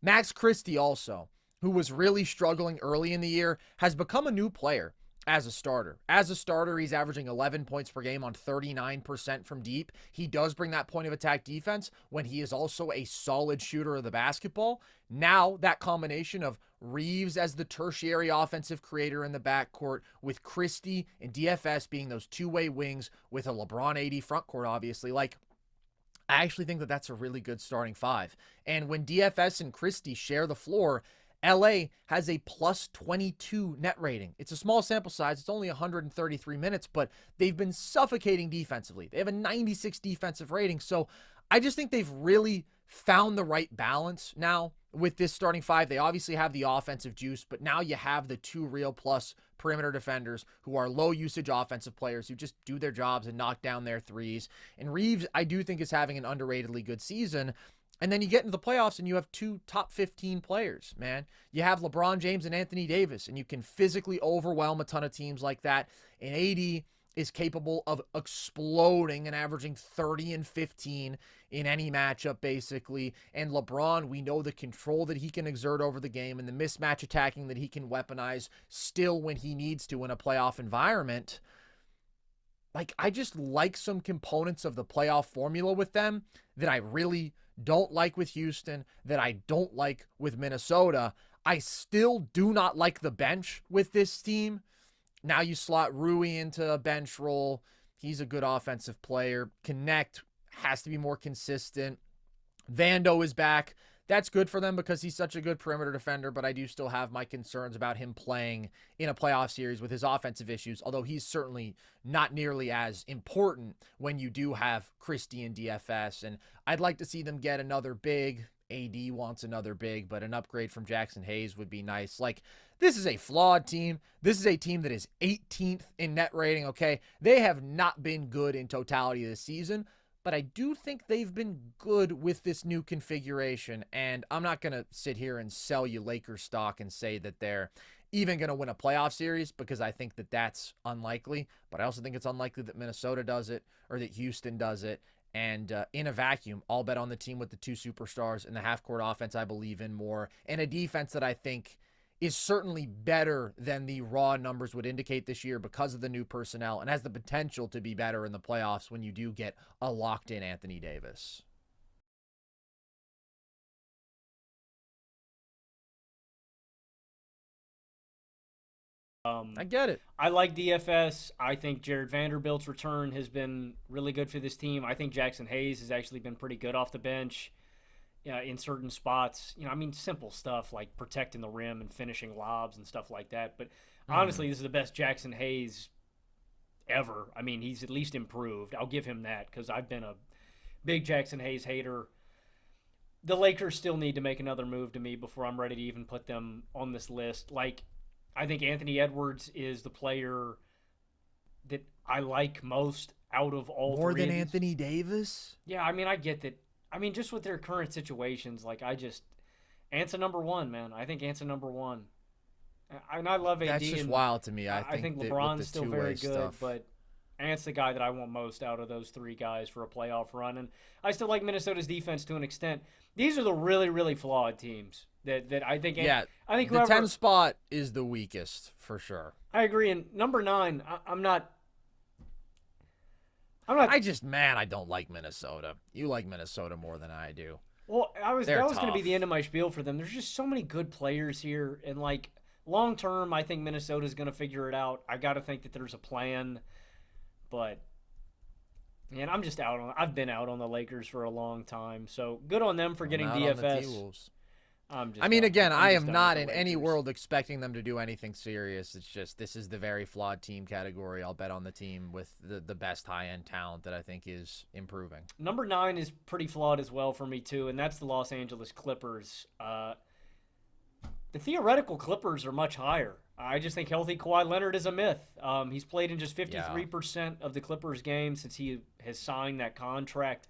Max Christie also, who was really struggling early in the year, has become a new player as a starter. As a starter, he's averaging 11 points per game on 39% from deep. He does bring that point of attack defense when he is also a solid shooter of the basketball. Now, that combination of Reeves as the tertiary offensive creator in the backcourt, with Christie and DFS being those two-way wings with a LeBron AD frontcourt, obviously, I actually think that that's a really good starting five. And when DFS and Christie share the floor, LA has a plus 22 net rating. It's a small sample size. It's only 133 minutes, but they've been suffocating defensively. They have a 96 defensive rating. So I just think they've really found the right balance now with this starting five. They obviously have the offensive juice, but now you have the two real plus perimeter defenders who are low usage offensive players who just do their jobs and knock down their threes. And Reeves, I do think, is having an underratedly good season. And then you get into the playoffs and you have two top 15 players, man. You have LeBron James and Anthony Davis, and you can physically overwhelm a ton of teams like that. And AD is capable of exploding and averaging 30 and 15 in any matchup, basically. And LeBron, we know the control that he can exert over the game and the mismatch attacking that he can weaponize still when he needs to in a playoff environment. I just like some components of the playoff formula with them that I really don't like with Houston, that I don't like with Minnesota. I still do not like the bench with this team. Now you slot Rui into a bench role. He's a good offensive player. Connect has to be more consistent. Vando is back. That's good for them because he's such a good perimeter defender, but I do still have my concerns about him playing in a playoff series with his offensive issues, although he's certainly not nearly as important when you do have Christie and DFS. And I'd like to see them get another big. AD wants another big, but an upgrade from Jackson Hayes would be nice. This is a flawed team. This is a team that is 18th in net rating, okay? They have not been good in totality this season, but I do think they've been good with this new configuration. And I'm not going to sit here and sell you Lakers stock and say that they're even going to win a playoff series, because I think that that's unlikely. But I also think it's unlikely that Minnesota does it or that Houston does it. And in a vacuum, I'll bet on the team with the two superstars and the half-court offense I believe in more, and a defense that I think is certainly better than the raw numbers would indicate this year because of the new personnel, and has the potential to be better in the playoffs when you do get a locked-in Anthony Davis. I get it. I like DFS. I think Jared Vanderbilt's return has been really good for this team. I think Jackson Hayes has actually been pretty good off the bench in certain spots. Simple stuff like protecting the rim and finishing lobs and stuff like that. But honestly, this is the best Jackson Hayes ever. He's at least improved. I'll give him that because I've been a big Jackson Hayes hater. The Lakers still need to make another move to me before I'm ready to even put them on this list. I think Anthony Edwards is the player that I like most out of all More three than of these. Anthony Davis? Yeah, I get that. Just with their current situations, Ant's a number one, man. I think Ant's a number one. And I love AD. That's just and wild to me. I think that LeBron's with the still two-way very good, stuff, but Ant's the guy that I want most out of those three guys for a playoff run. And I still like Minnesota's defense to an extent. These are the really, really flawed teams that I think. yeah, I think the whoever, 10 spot is the weakest for sure. I agree. And number 9, I'm not. I don't like Minnesota. You like Minnesota more than I do. Well, that was going to be tough. the end of my spiel for them. There's just so many good players here, and like long term, I think Minnesota's going to figure it out. I got to think that there's a plan, but man, I'm just out on. I've been out on the Lakers for a long time, so good on them for getting DFS. Again, I am not in any Lakers. world expecting them to do anything serious. It's just this is the very flawed team category. I'll bet on the team with the best high-end talent that I think is improving. Number 9 is pretty flawed as well for me too, and that's the Los Angeles Clippers. The theoretical Clippers are much higher. I just think healthy Kawhi Leonard is a myth. He's played in just 53% of the Clippers games since he has signed that contract.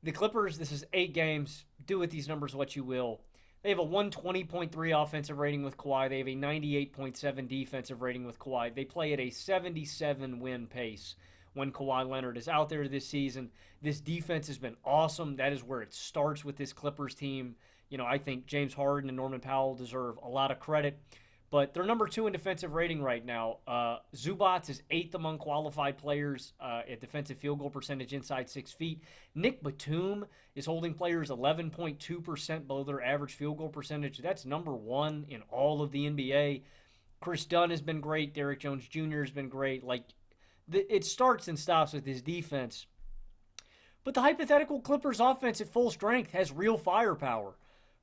The Clippers, this is 8 games. Do with these numbers what you will. They have a 120.3 offensive rating with Kawhi. They have a 98.7 defensive rating with Kawhi. They play at a 77 win pace when Kawhi Leonard is out there this season. This defense has been awesome. That is where it starts with this Clippers team. I think James Harden and Norman Powell deserve a lot of credit. But they're number 2 in defensive rating right now. Zubac is 8th among qualified players at defensive field goal percentage inside 6 feet. Nick Batum is holding players 11.2% below their average field goal percentage. That's number 1 in all of the NBA. Chris Dunn has been great. Derrick Jones Jr. has been great. It starts and stops with his defense. But the hypothetical Clippers offense at full strength has real firepower.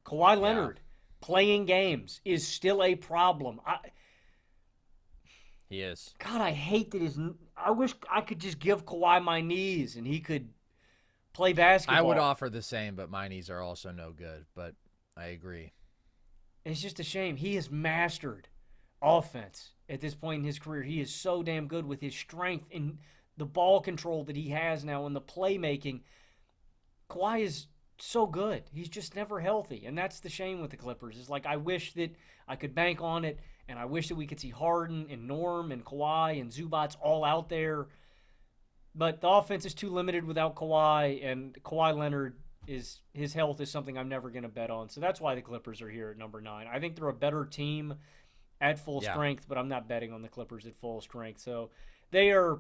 Kawhi Leonard. Playing games is still a problem. He is. God, I hate that I wish I could just give Kawhi my knees and he could play basketball. I would offer the same, but my knees are also no good. But I agree. It's just a shame. He has mastered offense at this point in his career. He is so damn good with his strength and the ball control that he has now and the playmaking. Kawhi is so good. He's just never healthy, and that's the shame with the Clippers. It's like I wish that I could bank on it, and I wish that we could see Harden and Norm and Kawhi and Zubac all out there. But the offense is too limited without Kawhi, and Kawhi Leonard his health is something I'm never going to bet on. So that's why the Clippers are here at number 9. I think they're a better team at full strength, but I'm not betting on the Clippers at full strength. So they are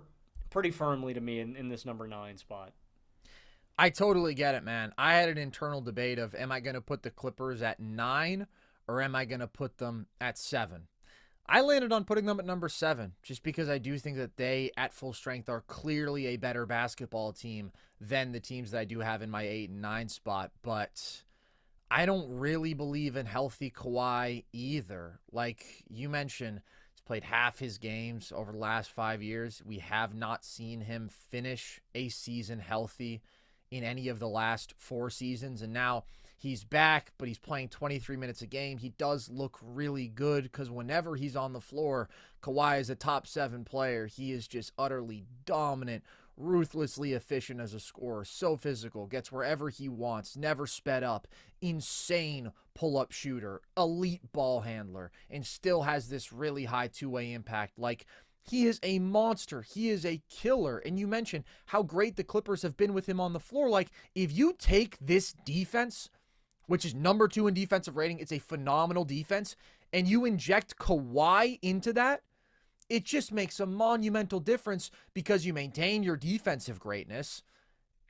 pretty firmly to me in this number 9 spot. I totally get it, man. I had an internal debate of am I going to put the Clippers at 9 or am I going to put them at 7? I landed on putting them at number 7 just because I do think that they, at full strength, are clearly a better basketball team than the teams that I do have in my 8 and 9 spot. But I don't really believe in healthy Kawhi either. Like you mentioned, he's played half his games over the last 5 years. We have not seen him finish a season healthy in any of the last 4 seasons, and now he's back, but he's playing 23 minutes a game. He does look really good because whenever he's on the floor, Kawhi is a top 7 player. He is just utterly dominant, ruthlessly efficient as a scorer, so physical, gets wherever he wants, never sped up, insane pull-up shooter, elite ball handler, and still has this really high two-way impact. He is a monster. He is a killer. And you mentioned how great the Clippers have been with him on the floor. If you take this defense, which is number 2 in defensive rating, it's a phenomenal defense, and you inject Kawhi into that, it just makes a monumental difference because you maintain your defensive greatness.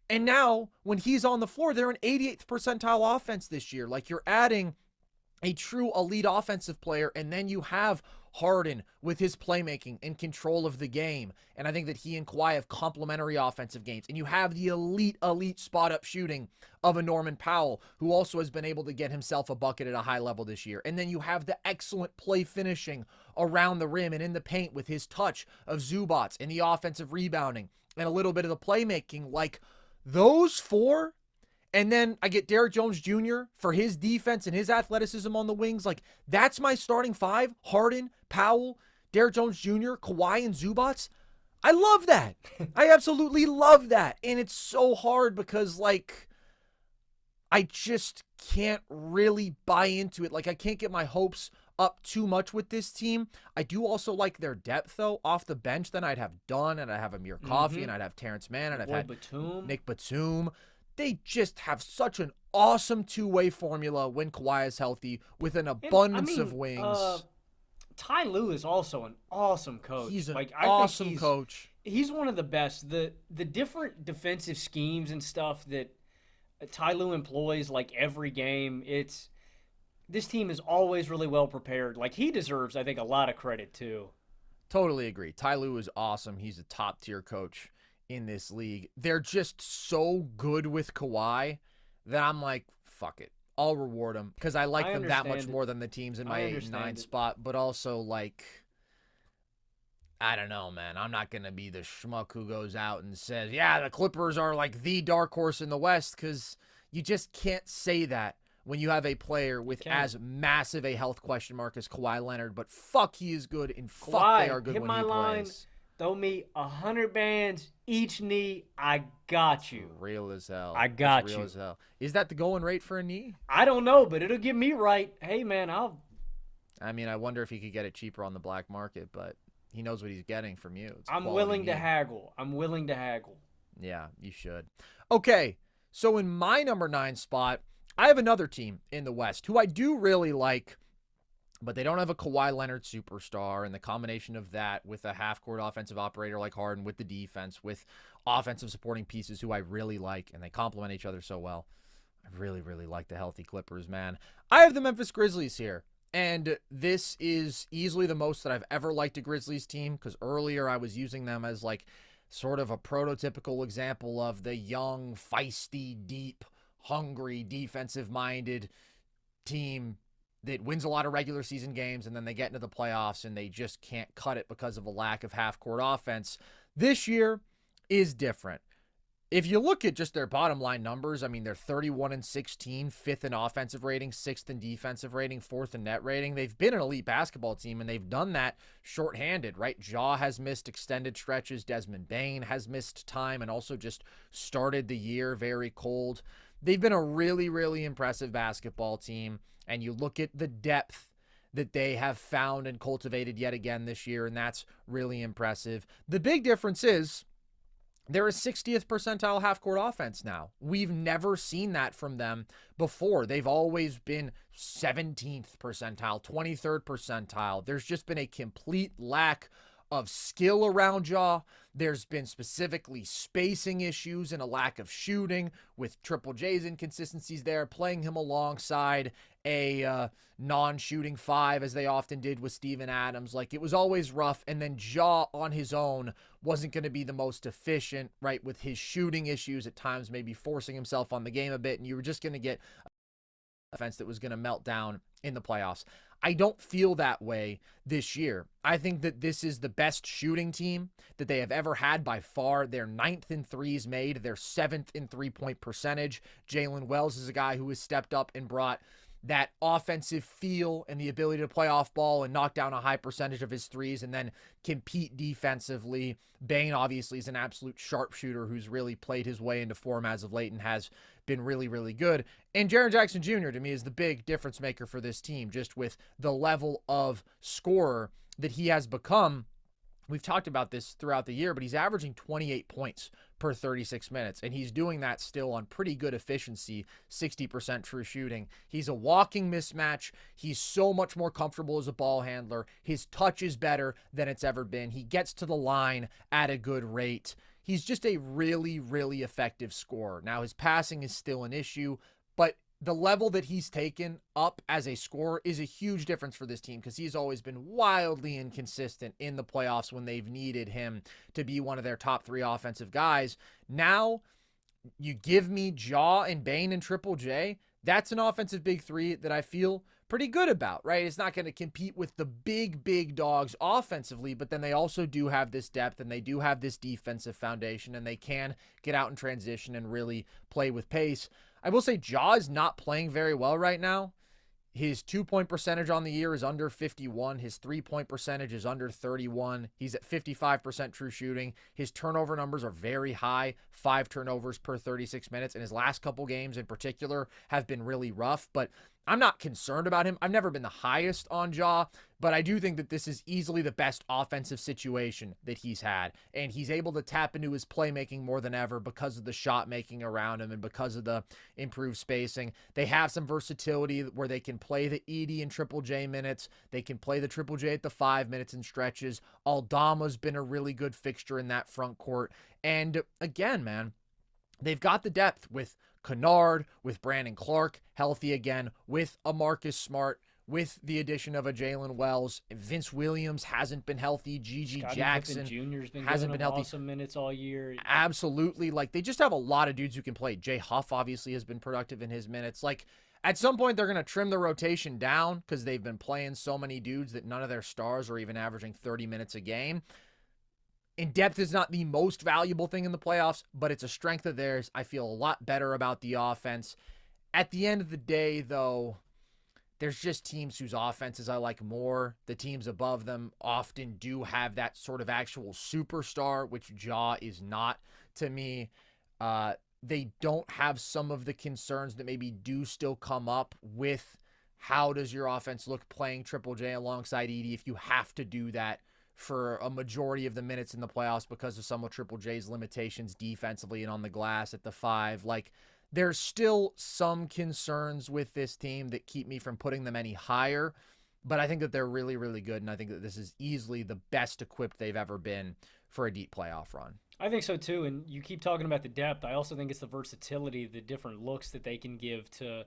And now, when he's on the floor, they're an 88th percentile offense this year. You're adding a true elite offensive player, and then you have Harden with his playmaking and control of the game. And I think that he and Kawhi have complementary offensive games. And you have the elite spot-up shooting of a Norman Powell, who also has been able to get himself a bucket at a high level this year. And then you have the excellent play finishing around the rim and in the paint with his touch of Zubac and the offensive rebounding and a little bit of the playmaking. Those 4. And then I get Derrick Jones Jr. for his defense and his athleticism on the wings. That's my starting 5. Harden, Powell, Derrick Jones Jr., Kawhi, and Zubac. I love that. I absolutely love that. And it's so hard because, I just can't really buy into it. I can't get my hopes up too much with this team. I do also like their depth, though. Off the bench, then I'd have Dunn, and I'd have Amir Coffey, and I'd have Terrence Mann, and I've had Nick Batum. They just have such an awesome two-way formula when Kawhi is healthy with an abundance of wings. Ty Lue is also an awesome coach. He's an awesome coach. He's one of the best. The different defensive schemes and stuff that Ty Lue employs, like every game, this team is always really well prepared. Like, he deserves, I think, a lot of credit too. Totally agree. Ty Lue is awesome. He's a top-tier coach in this league. They're just so good with Kawhi that I'm like, fuck it. I'll reward them because I like them that much more than the teams in my 8 and 9 spot. But also, like, I don't know, man. I'm not going to be the schmuck who goes out and says, yeah, the Clippers are like the dark horse in the West, because you just can't say that when you have a player with as massive a health question mark as Kawhi Leonard. But fuck, he is good, and fuck, they are good when he plays. Throw me 100 bands, each knee. I got you. Real as hell. I got you. Real as hell. Is that the going rate for a knee? I don't know, but it'll get me right. Hey, man, I mean, I wonder if he could get it cheaper on the black market, but he knows what he's getting from you. I'm willing to haggle. Yeah, you should. Okay, so in my number 9 spot, I have another team in the West who I do really like, but they don't have a Kawhi Leonard superstar, and the combination of that with a half-court offensive operator like Harden, with the defense, with offensive supporting pieces who I really like, and they complement each other so well. I really, really like the healthy Clippers, man. I have the Memphis Grizzlies here, and this is easily the most that I've ever liked a Grizzlies team, because earlier I was using them as like sort of a prototypical example of the young, feisty, deep, hungry, defensive-minded team that wins a lot of regular season games, and then they get into the playoffs and they just can't cut it because of a lack of half-court offense. This year is different. If you look at just their bottom line numbers, I mean, they're 31-16, 5th in offensive rating, 6th in defensive rating, 4th in net rating. They've been an elite basketball team, and they've done that shorthanded, right? Ja has missed extended stretches. Desmond Bane has missed time and also just started the year very cold. They've been a really, really impressive basketball team, and you look at the depth that they have found and cultivated yet again this year, and that's really impressive. The big difference is they're a 60th percentile half-court offense now. We've never seen that from them before. They've always been 17th percentile, 23rd percentile. There's just been a complete lack of skill around Ja. There's been specifically spacing issues and a lack of shooting, with Triple J's inconsistencies there, playing him alongside a non-shooting 5, as they often did with Steven Adams. Like, it was always rough, and then Ja on his own wasn't going to be the most efficient, right, with his shooting issues at times, maybe forcing himself on the game a bit, and you were just going to get a offense that was going to melt down in the playoffs. I don't feel that way this year. I think that this is the best shooting team that they have ever had by far. They're 9th in threes made. They're 7th in three-point percentage. Jalen Wells is a guy who has stepped up and brought that offensive feel and the ability to play off ball and knock down a high percentage of his threes and then compete defensively. Bane obviously is an absolute sharpshooter who's really played his way into form as of late and has been really, really good. And Jaren Jackson Jr. to me is the big difference maker for this team, just with the level of scorer that he has become. We've talked about this throughout the year, but he's averaging 28 points per 36 minutes, and he's doing that still on pretty good efficiency, 60% true shooting. He's a walking mismatch. He's so much more comfortable as a ball handler. His touch is better than it's ever been. He gets to the line at a good rate. He's just a really, really effective scorer. Now, his passing is still an issue, but the level that he's taken up as a scorer is a huge difference for this team, because he's always been wildly inconsistent in the playoffs when they've needed him to be one of their top 3 offensive guys. Now, you give me Ja and Bane and Triple J, that's an offensive big 3 that I feel pretty good about, right? It's not going to compete with the big dogs offensively, but then they also do have this depth and they do have this defensive foundation, and they can get out in transition and really play with pace. I will say Ja is not playing very well right now. His 2-point percentage on the year is under 51. His 3-point percentage is under 31. He's at 55% true shooting. His turnover numbers are very high, 5 turnovers per 36 minutes. And his last couple games in particular have been really rough. But I'm not concerned about him. I've never been the highest on Ja, but I do think that this is easily the best offensive situation that he's had. And he's able to tap into his playmaking more than ever because of the shot making around him and because of the improved spacing. They have some versatility where they can play the Edie and Triple J minutes. They can play the Triple J at the 5 minutes in stretches. Aldama's been a really good fixture in that front court. And again, man, they've got the depth with Kennard, with Brandon Clark, healthy again, with a Marcus Smart, with the addition of a Jalen Wells. Vince Williams hasn't been healthy. Gigi Scottie Jackson Jr.'s been hasn't been healthy. Awesome minutes all year. Absolutely. Like, they just have a lot of dudes who can play. Jay Huff obviously has been productive in his minutes. Like, at some point, they're going to trim the rotation down because they've been playing so many dudes that none of their stars are even averaging 30 minutes a game. And depth is not the most valuable thing in the playoffs, but it's a strength of theirs. I feel a lot better about the offense. At the end of the day, though, there's just teams whose offenses I like more. The teams above them often do have that sort of actual superstar, which Ja is not to me. They don't have some of the concerns that maybe do still come up with how does your offense look playing Triple J alongside Edie if you have to do that for a majority of the minutes in the playoffs because of some of Triple J's limitations defensively and on the glass at the 5. Like, there's still some concerns with this team that keep me from putting them any higher, but I think that they're really, really good, and I think that this is easily the best equipped they've ever been for a deep playoff run. I think so too, and you keep talking about the depth. I also think it's the versatility, the different looks that they can give to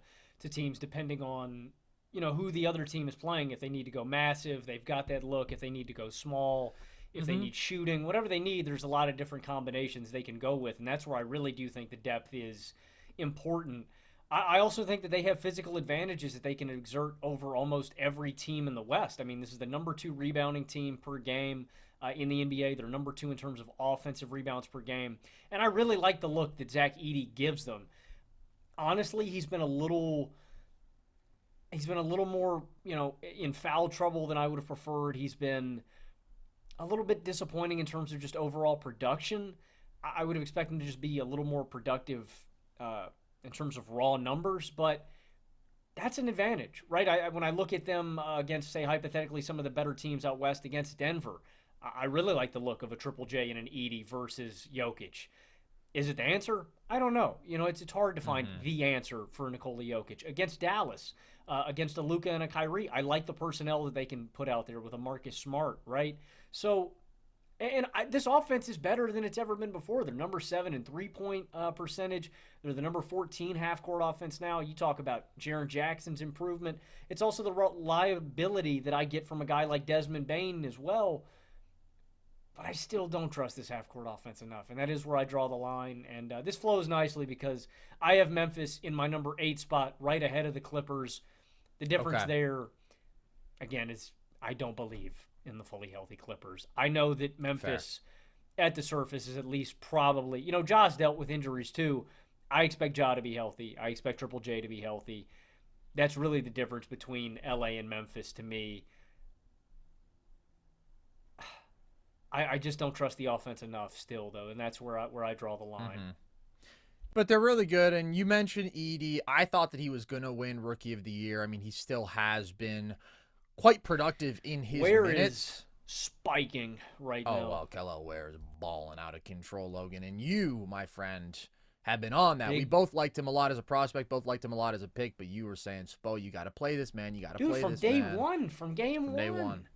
teams depending on who the other team is playing. If they need to go massive, they've got that look. If they need to go small, if they need shooting, whatever they need, there's a lot of different combinations they can go with, and that's where I really do think the depth is important. I also think that they have physical advantages that they can exert over almost every team in the West. I mean, this is the number 2 rebounding team per game in the NBA. They're number 2 in terms of offensive rebounds per game, and I really like the look that Zach Edey gives them. Honestly, he's been a little more, in foul trouble than I would have preferred. He's been a little bit disappointing in terms of just overall production. I would have expected him to just be a little more productive in terms of raw numbers, but that's an advantage, right? When I look at them against, say, hypothetically, some of the better teams out west against Denver, I really like the look of a Triple J and an Edey versus Jokic. Is it the answer? I don't know. It's hard to find the answer for Nikola Jokic. Against Dallas, against a Luka and a Kyrie, I like the personnel that they can put out there with a Marcus Smart, right? So, this offense is better than it's ever been before. They're number 7 in three-point percentage. They're the number 14 half-court offense now. You talk about Jaren Jackson's improvement. It's also the reliability that I get from a guy like Desmond Bane as well. But I still don't trust this half-court offense enough, and that is where I draw the line. And this flows nicely because I have Memphis in my number 8 spot right ahead of the Clippers. The difference there, again, is I don't believe in the fully healthy Clippers. I know that Memphis at the surface is at least probably, Ja's dealt with injuries too. I expect Ja to be healthy. I expect Triple J to be healthy. That's really the difference between LA and Memphis to me. I just don't trust the offense enough still, though, and that's where I draw the line. But they're really good, and you mentioned Edey. I thought that he was going to win Rookie of the Year. I mean, he still has been quite productive in his minutes. Where is spiking right now? Oh, well, Kello Ware is balling out of control, Logan, and you, my friend, have been on that. We both liked him a lot as a prospect, both liked him a lot as a pick, but you were saying, Spo, you got to play this, man. You got to play this, man. From game day one.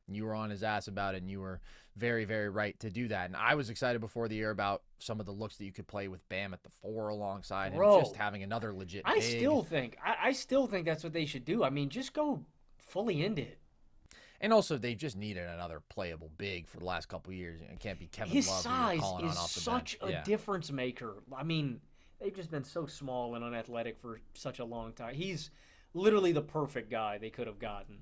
You were on his ass about it, and you were very, very right to do that. And I was excited before the year about some of the looks that you could play with Bam at the 4 alongside him, just having another legit big. I still think that's what they should do. I mean, just go fully into it. And also, they just needed another playable big for the last couple of years. It can't be Kevin His Love. His size is such a difference maker. I mean, they've just been so small and unathletic for such a long time. He's literally the perfect guy they could have gotten.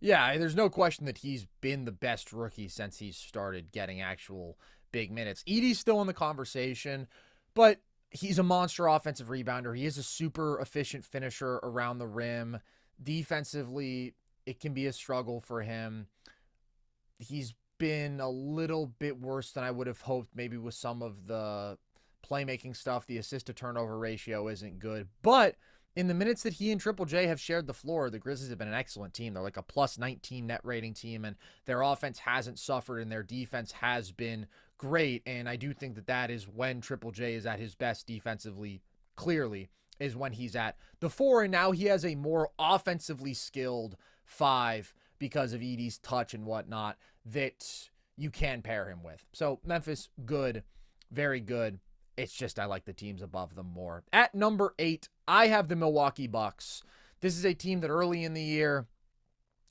Yeah, there's no question that he's been the best rookie since he's started getting actual big minutes. Edey's still in the conversation, but he's a monster offensive rebounder. He is a super efficient finisher around the rim. Defensively, it can be a struggle for him. He's been a little bit worse than I would have hoped, maybe with some of the playmaking stuff. The assist to turnover ratio isn't good, but in the minutes that he and Triple J have shared the floor, the Grizzlies have been an excellent team. They're like a plus 19 net rating team, and their offense hasn't suffered and their defense has been great. And I do think that that is when Triple J is at his best defensively, clearly, is when he's at the 4. And now he has a more offensively skilled 5 because of Edey's touch and whatnot that you can pair him with. So Memphis, good, very good. It's just I like the teams above them more. At number 8, I have the Milwaukee Bucks. This is a team that early in the year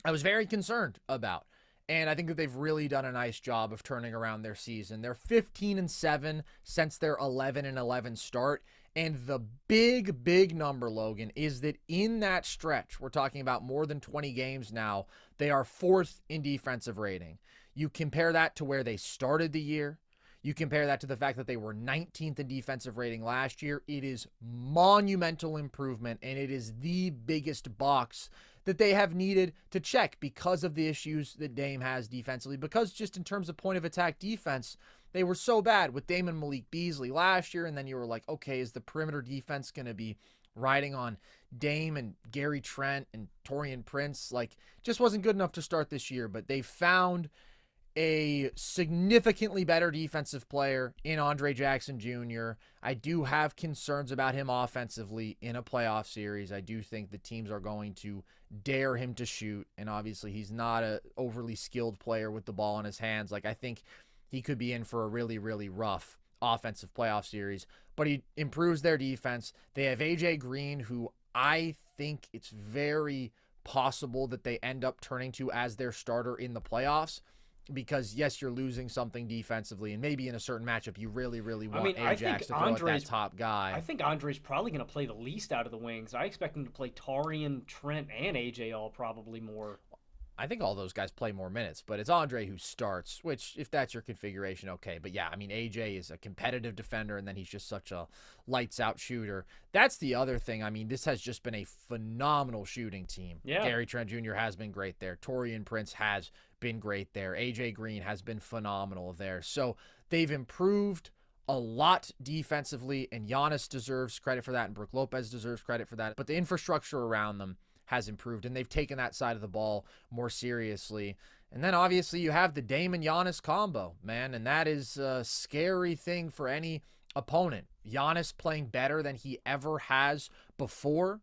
I was very concerned about. And I think that they've really done a nice job of turning around their season. They're 15-7 since their 11-11 start. And the big number, Logan, is that in that stretch, we're talking about more than 20 games now, they are 4th in defensive rating. You compare that to where they started the year. You compare that to the fact that they were 19th in defensive rating last year. It is monumental improvement, and it is the biggest box that they have needed to check because of the issues that Dame has defensively. Because just in terms of point of attack defense, they were so bad with Dame and Malik Beasley last year, and then you were like, okay, is the perimeter defense going to be riding on Dame and Gary Trent and Taurean Prince? Like, just wasn't good enough to start this year, but they found a significantly better defensive player in Andre Jackson Jr. I do have concerns about him offensively in a playoff series. I do think the teams are going to dare him to shoot, and obviously he's not a overly skilled player with the ball in his hands. Like, I think he could be in for a really rough offensive playoff series, but he improves their defense. They have AJ Green, who I think it's very possible that they end up turning to as their starter in the playoffs. Because, yes, you're losing something defensively, and maybe in a certain matchup you really want Ajax to throw at that top guy. I think Andre's probably going to play the least out of the wings. I expect him to play Taurean, Trent, and AJ all probably more. I think all those guys play more minutes, but it's Andre who starts, which, if that's your configuration, okay. But, yeah, I mean, AJ is a competitive defender, and then he's just such a lights-out shooter. That's the other thing. I mean, this has just been a phenomenal shooting team. Yeah. Gary Trent Jr. has been great there. Taurean Prince has been great there. AJ Green has been phenomenal there. So they've improved a lot defensively, and Giannis deserves credit for that, and Brook Lopez deserves credit for that. But the infrastructure around them has improved, and they've taken that side of the ball more seriously. And then obviously you have the Dame and Giannis combo, man, and that is a scary thing for any opponent. Giannis playing better than he ever has before,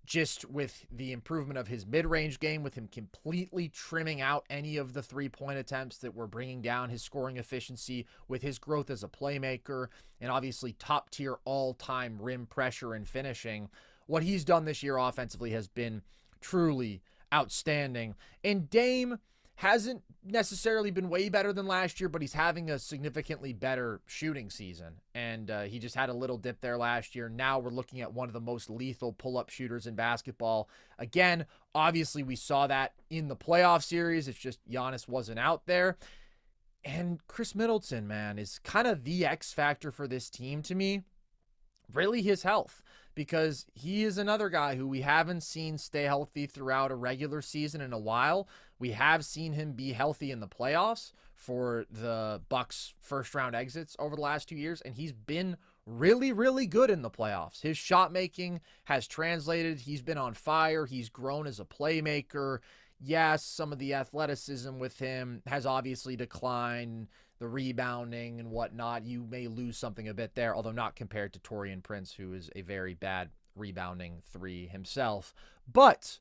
just with the improvement of his mid-range game, with him completely trimming out any of the three-point attempts that were bringing down his scoring efficiency, with his growth as a playmaker, and obviously top-tier all-time rim pressure and finishing. What he's done this year offensively has been truly outstanding. And Dame hasn't necessarily been way better than last year, but he's having a significantly better shooting season. And he just had a little dip there last year. Now we're looking at one of the most lethal pull-up shooters in basketball. Again, obviously we saw that in the playoff series. It's just Giannis wasn't out there. And Chris Middleton, man, is kind of the X factor for this team to me. Really his health, because he is another guy who we haven't seen stay healthy throughout a regular season in a while. We have seen him be healthy in the playoffs for the Bucks' first-round exits over the last 2 years, and he's been really good in the playoffs. His shot making has translated. He's been on fire. He's grown as a playmaker. Yes, some of the athleticism with him has obviously declined. The rebounding and whatnot, you may lose something a bit there, although not compared to Taurean Prince, who is a very bad rebounding three himself. But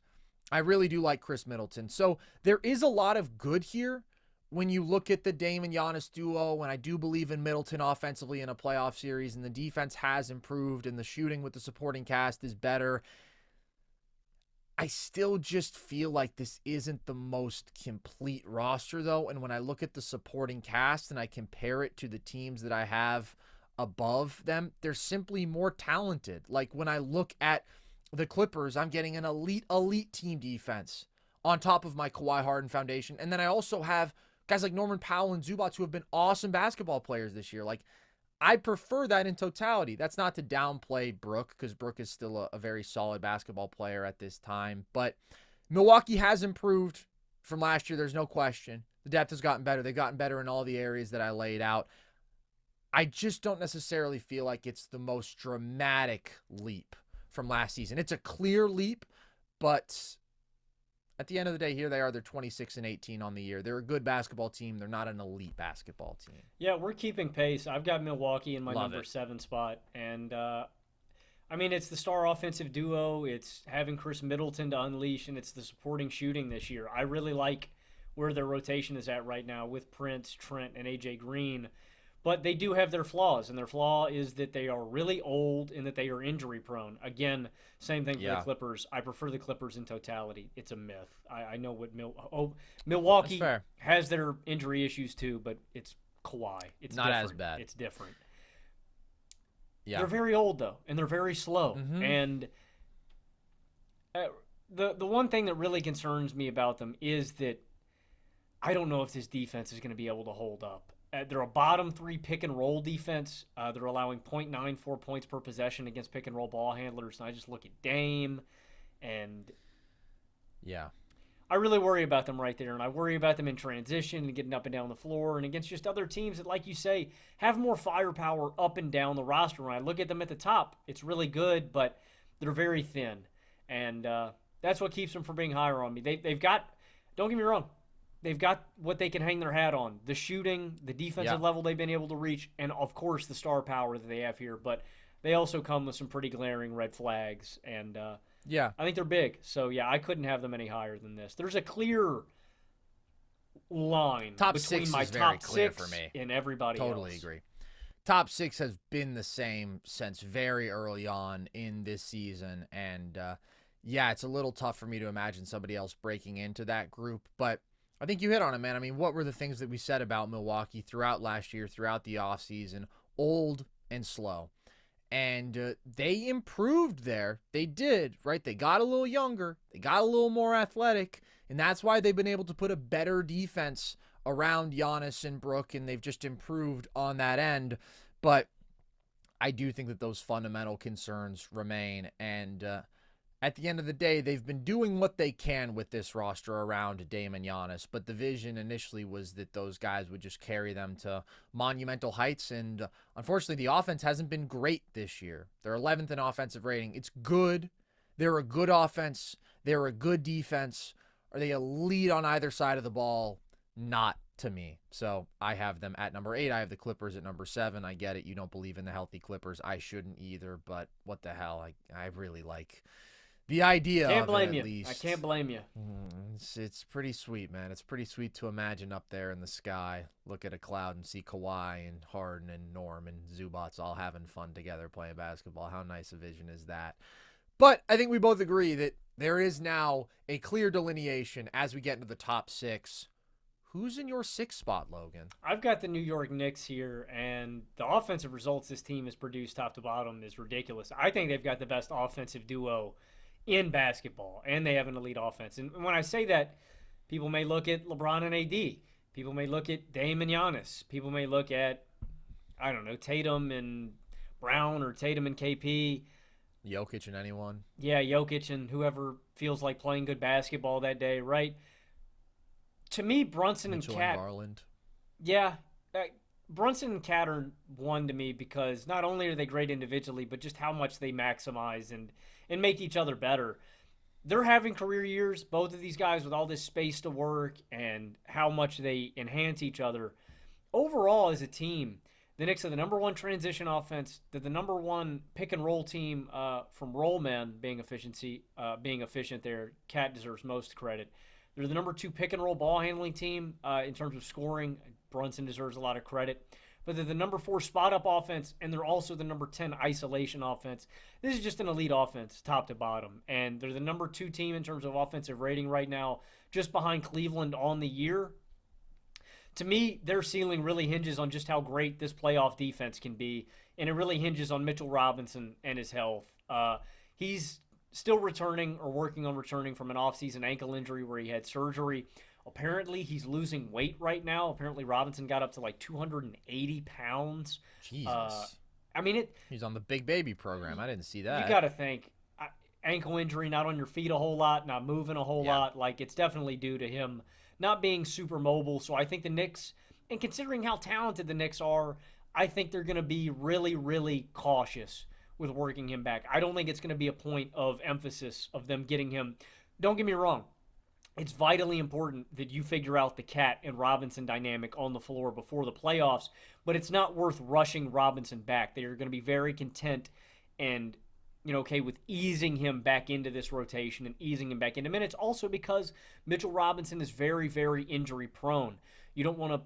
I really do like Chris Middleton. So there is a lot of good here when you look at the Dame and Giannis duo, and I do believe in Middleton offensively in a playoff series, and the defense has improved, and the shooting with the supporting cast is better. I still just feel like this isn't the most complete roster, though. And when I look at the supporting cast and I compare it to the teams that I have above them, they're simply more talented. Like when I look at the Clippers, I'm getting an elite team defense on top of my Kawhi Harden foundation. And then I also have guys like Norman Powell and Zubac who have been awesome basketball players this year. Like, I prefer that in totality. That's not to downplay Brook, because Brook is still a very solid basketball player at this time. But Milwaukee has improved from last year. There's no question. The depth has gotten better. They've gotten better in all the areas that I laid out. I just don't necessarily feel like it's the most dramatic leap from last season. It's a clear leap, but at the end of the day, here they are. They're 26-18 on the year. They're a good basketball team. They're not an elite basketball team. Yeah, we're keeping pace. I've got Milwaukee in my Love number it. 7 spot. And, I mean, it's the star offensive duo. It's having Chris Middleton to unleash, and it's the supporting shooting this year. I really like where their rotation is at right now with Prince, Trent, and A.J. Green. But they do have their flaws, and their flaw is that they are really old and that they are injury-prone. Again, same thing for the Clippers. I prefer the Clippers in totality. It's a myth. I know what Milwaukee has their injury issues too, but it's Kawhi. It's not different. as bad. It's different. Yeah. They're very old, though, and they're very slow. Mm-hmm. And the one thing that really concerns me about them is that I don't know if this defense is going to be able to hold up. They're a bottom 3 pick and roll defense. They're allowing 0.94 points per possession against pick and roll ball handlers. And I just look at Dame, and I really worry about them right there. And I worry about them in transition and getting up and down the floor and against just other teams that, like you say, have more firepower up and down the roster. When I look at them at the top, it's really good, but they're very thin. And that's what keeps them from being higher on me. They've got, don't get me wrong, they've got what they can hang their hat on. The shooting, the defensive level they've been able to reach, and, of course, the star power that they have here. But they also come with some pretty glaring red flags. And I think they're big. So, I couldn't have them any higher than this. There's a clear line between my top 6 for me. And everybody else. Totally agree. Top 6 has been the same since very early on in this season. And, it's a little tough for me to imagine somebody else breaking into that group. But I think you hit on it, man. I mean, what were the things that we said about Milwaukee throughout last year, throughout the offseason? Old and slow. And they improved there. They did, right? They got a little younger. They got a little more athletic. And that's why they've been able to put a better defense around Giannis and Brook, and they've just improved on that end. But I do think that those fundamental concerns remain. And at the end of the day, they've been doing what they can with this roster around Dame and Giannis, but the vision initially was that those guys would just carry them to monumental heights, and unfortunately, the offense hasn't been great this year. They're 11th in offensive rating. It's good. They're a good offense. They're a good defense. Are they elite on either side of the ball? Not to me. So I have them at number 8. I have the Clippers at number 7. I get it. You don't believe in the healthy Clippers. I shouldn't either, but what the hell? I really like the idea can't of blame it, you. at least. I can't blame you. It's pretty sweet, man. It's pretty sweet to imagine up there in the sky, look at a cloud and see Kawhi and Harden and Norm and Zubats all having fun together playing basketball. How nice a vision is that? But I think we both agree that there is now a clear delineation as we get into the top 6. Who's in your 6th spot, Logan? I've got the New York Knicks here, and the offensive results this team has produced top to bottom is ridiculous. I think they've got the best offensive duo in basketball, and they have an elite offense. And when I say that, people may look at LeBron and AD. People may look at Dame and Giannis. People may look at, I don't know, Tatum and Brown or Tatum and KP. Jokic and anyone. Yeah, Jokic and whoever feels like playing good basketball that day, right? To me, Brunson Mitchell and Cat. And Garland. Yeah. Brunson and Cat are one to me because not only are they great individually, but just how much they maximize and make each other better. They're having career years, both of these guys, with all this space to work and how much they enhance each other. Overall, as a team, the Knicks are the number 1 transition offense. They're the number 1 pick and roll team from roll men being efficient there. Cat deserves most credit. They're the number 2 pick and roll ball handling team in terms of scoring. Brunson deserves a lot of credit. But they're the number 4 spot up offense, and they're also the number 10 isolation offense. This is just an elite offense, top to bottom. And they're the number 2 team in terms of offensive rating right now, just behind Cleveland on the year. To me, their ceiling really hinges on just how great this playoff defense can be, and it really hinges on Mitchell Robinson and his health. He's still returning or working on returning from an offseason ankle injury where he had surgery. Apparently, he's losing weight right now. Apparently, Robinson got up to like 280 pounds. Jesus. I mean, he's on the Big Baby program. I didn't see that. You got to think, ankle injury, not on your feet a whole lot, not moving a whole lot. Like, it's definitely due to him not being super mobile. So I think the Knicks, and considering how talented the Knicks are, I think they're going to be really, really cautious with working him back. I don't think it's going to be a point of emphasis of them getting him. Don't get me wrong. It's vitally important that you figure out the Cat and Robinson dynamic on the floor before the playoffs, but it's not worth rushing Robinson back. They are going to be very content and okay with easing him back into this rotation and easing him back into minutes. Also because Mitchell Robinson is very, very injury prone. You don't want to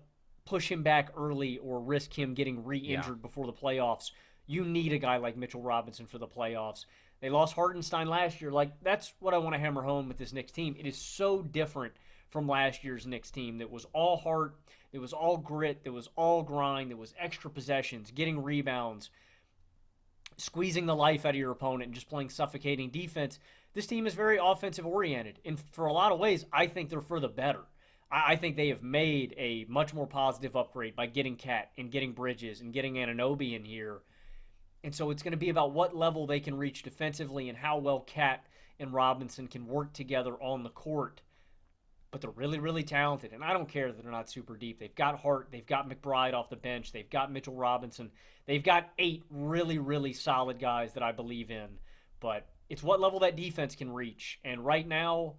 push him back early or risk him getting re-injured before the playoffs. You need a guy like Mitchell Robinson for the playoffs. They lost Hartenstein last year. That's what I want to hammer home with this Knicks team. It is so different from last year's Knicks team that was all heart, it was all grit, it was all grind, it was extra possessions, getting rebounds, squeezing the life out of your opponent, and just playing suffocating defense. This team is very offensive-oriented. And for a lot of ways, I think they're for the better. I think they have made a much more positive upgrade by getting Cat and getting Bridges and getting Anunoby in here. And so it's going to be about what level they can reach defensively and how well Cat and Robinson can work together on the court. But they're really, really talented. And I don't care that they're not super deep. They've got Hart. They've got McBride off the bench. They've got Mitchell Robinson. They've got 8 really, really solid guys that I believe in. But it's what level that defense can reach. And right now,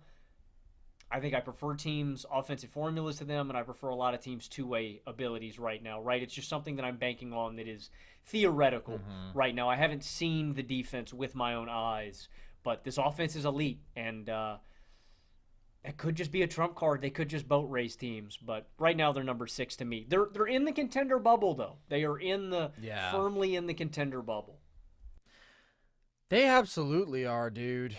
I think I prefer teams' offensive formulas to them, and I prefer a lot of teams' two-way abilities right now, right? It's just something that I'm banking on that is theoretical right now. I haven't seen the defense with my own eyes, but this offense is elite, and it could just be a trump card. They could just boat race teams, but right now they're number 6 to me. They're in the contender bubble, though. They are firmly in the contender bubble. They absolutely are, dude.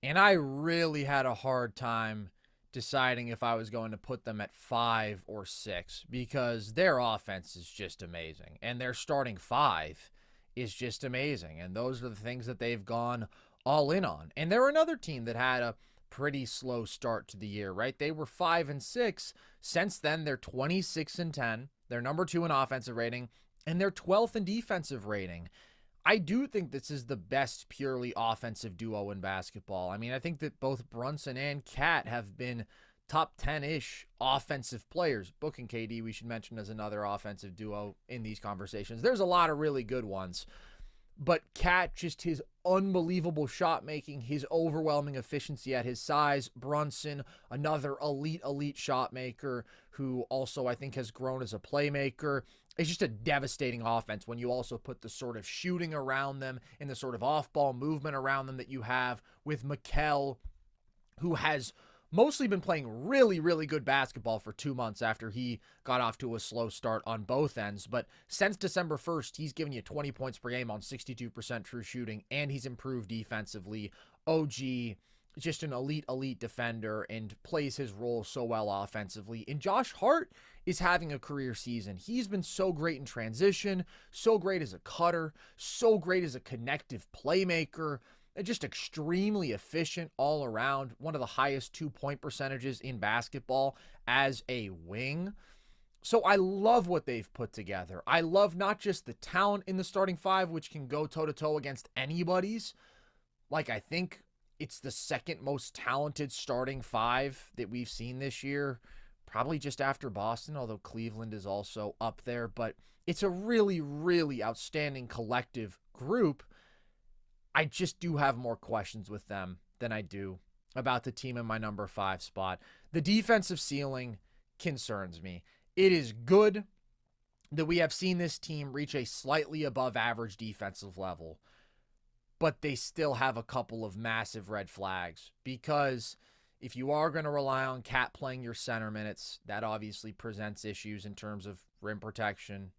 And I really had a hard time deciding if I was going to put them at 5 or 6 because their offense is just amazing. And their starting 5 is just amazing. And those are the things that they've gone all in on. And they're another team that had a pretty slow start to the year, right? They were 5-6. Since then, they're 26-10. They're number 2 in offensive rating, and they're 12th in defensive rating. I do think this is the best purely offensive duo in basketball. I mean, I think that both Brunson and Cat have been top 10-ish offensive players. Book and KD, we should mention, as another offensive duo in these conversations. There's a lot of really good ones. But Cat, just his unbelievable shot making, his overwhelming efficiency at his size. Brunson, another elite shot maker who also I think has grown as a playmaker. It's just a devastating offense when you also put the sort of shooting around them and the sort of off-ball movement around them that you have with Mikal, who has mostly been playing really, really good basketball for 2 months after he got off to a slow start on both ends. But since December 1st, he's given you 20 points per game on 62% true shooting, and he's improved defensively. OG, just an elite defender and plays his role so well offensively. And Josh Hart is having a career season. He's been so great in transition, so great as a cutter, so great as a connective playmaker, and just extremely efficient all around. One of the highest 2-point percentages in basketball as a wing. So I love what they've put together. I love not just the talent in the starting 5, which can go toe-to-toe against anybody's. I think it's the second most talented starting 5 that we've seen this year, probably just after Boston, although Cleveland is also up there. But it's a really, really outstanding collective group. I just do have more questions with them than I do about the team in my number 5 spot. The defensive ceiling concerns me. It is good that we have seen this team reach a slightly above average defensive level, but they still have a couple of massive red flags, because if you are going to rely on Cat playing your center minutes, that obviously presents issues in terms of rim protection,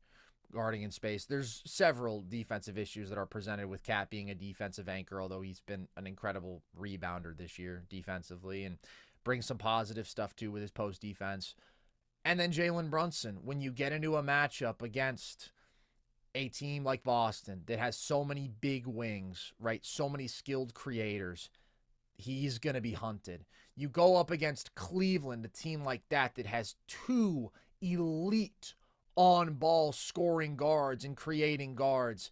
guarding in space. There's several defensive issues that are presented with Cat being a defensive anchor, although he's been an incredible rebounder this year defensively and brings some positive stuff too with his post defense. And then Jalen Brunson, when you get into a matchup against a team like Boston that has so many big wings, right? So many skilled creators, he's going to be hunted. You go up against Cleveland, a team like that has 2 elite on-ball scoring guards and creating guards.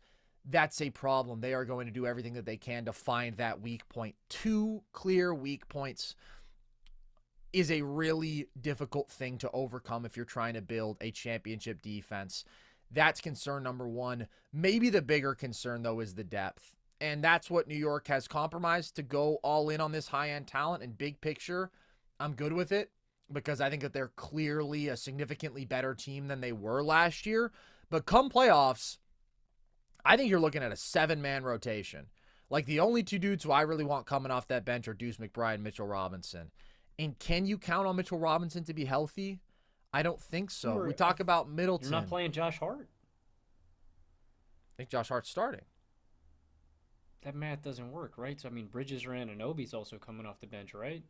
That's a problem. They are going to do everything that they can to find that weak point. 2 clear weak points is a really difficult thing to overcome if you're trying to build a championship defense. That's concern number one. Maybe the bigger concern, though, is the depth. And that's what New York has compromised to go all in on this high-end talent. And big picture, I'm good with it because I think that they're clearly a significantly better team than they were last year. But come playoffs, I think you're looking at a 7-man rotation. Like, the only two dudes who I really want coming off that bench are Deuce McBride and Mitchell Robinson. And can you count on Mitchell Robinson to be healthy? I don't think so. We talk about Middleton. You're not playing Josh Hart. I think Josh Hart's starting. That math doesn't work, right? So, I mean, Bridges or Anunoby's also coming off the bench, right?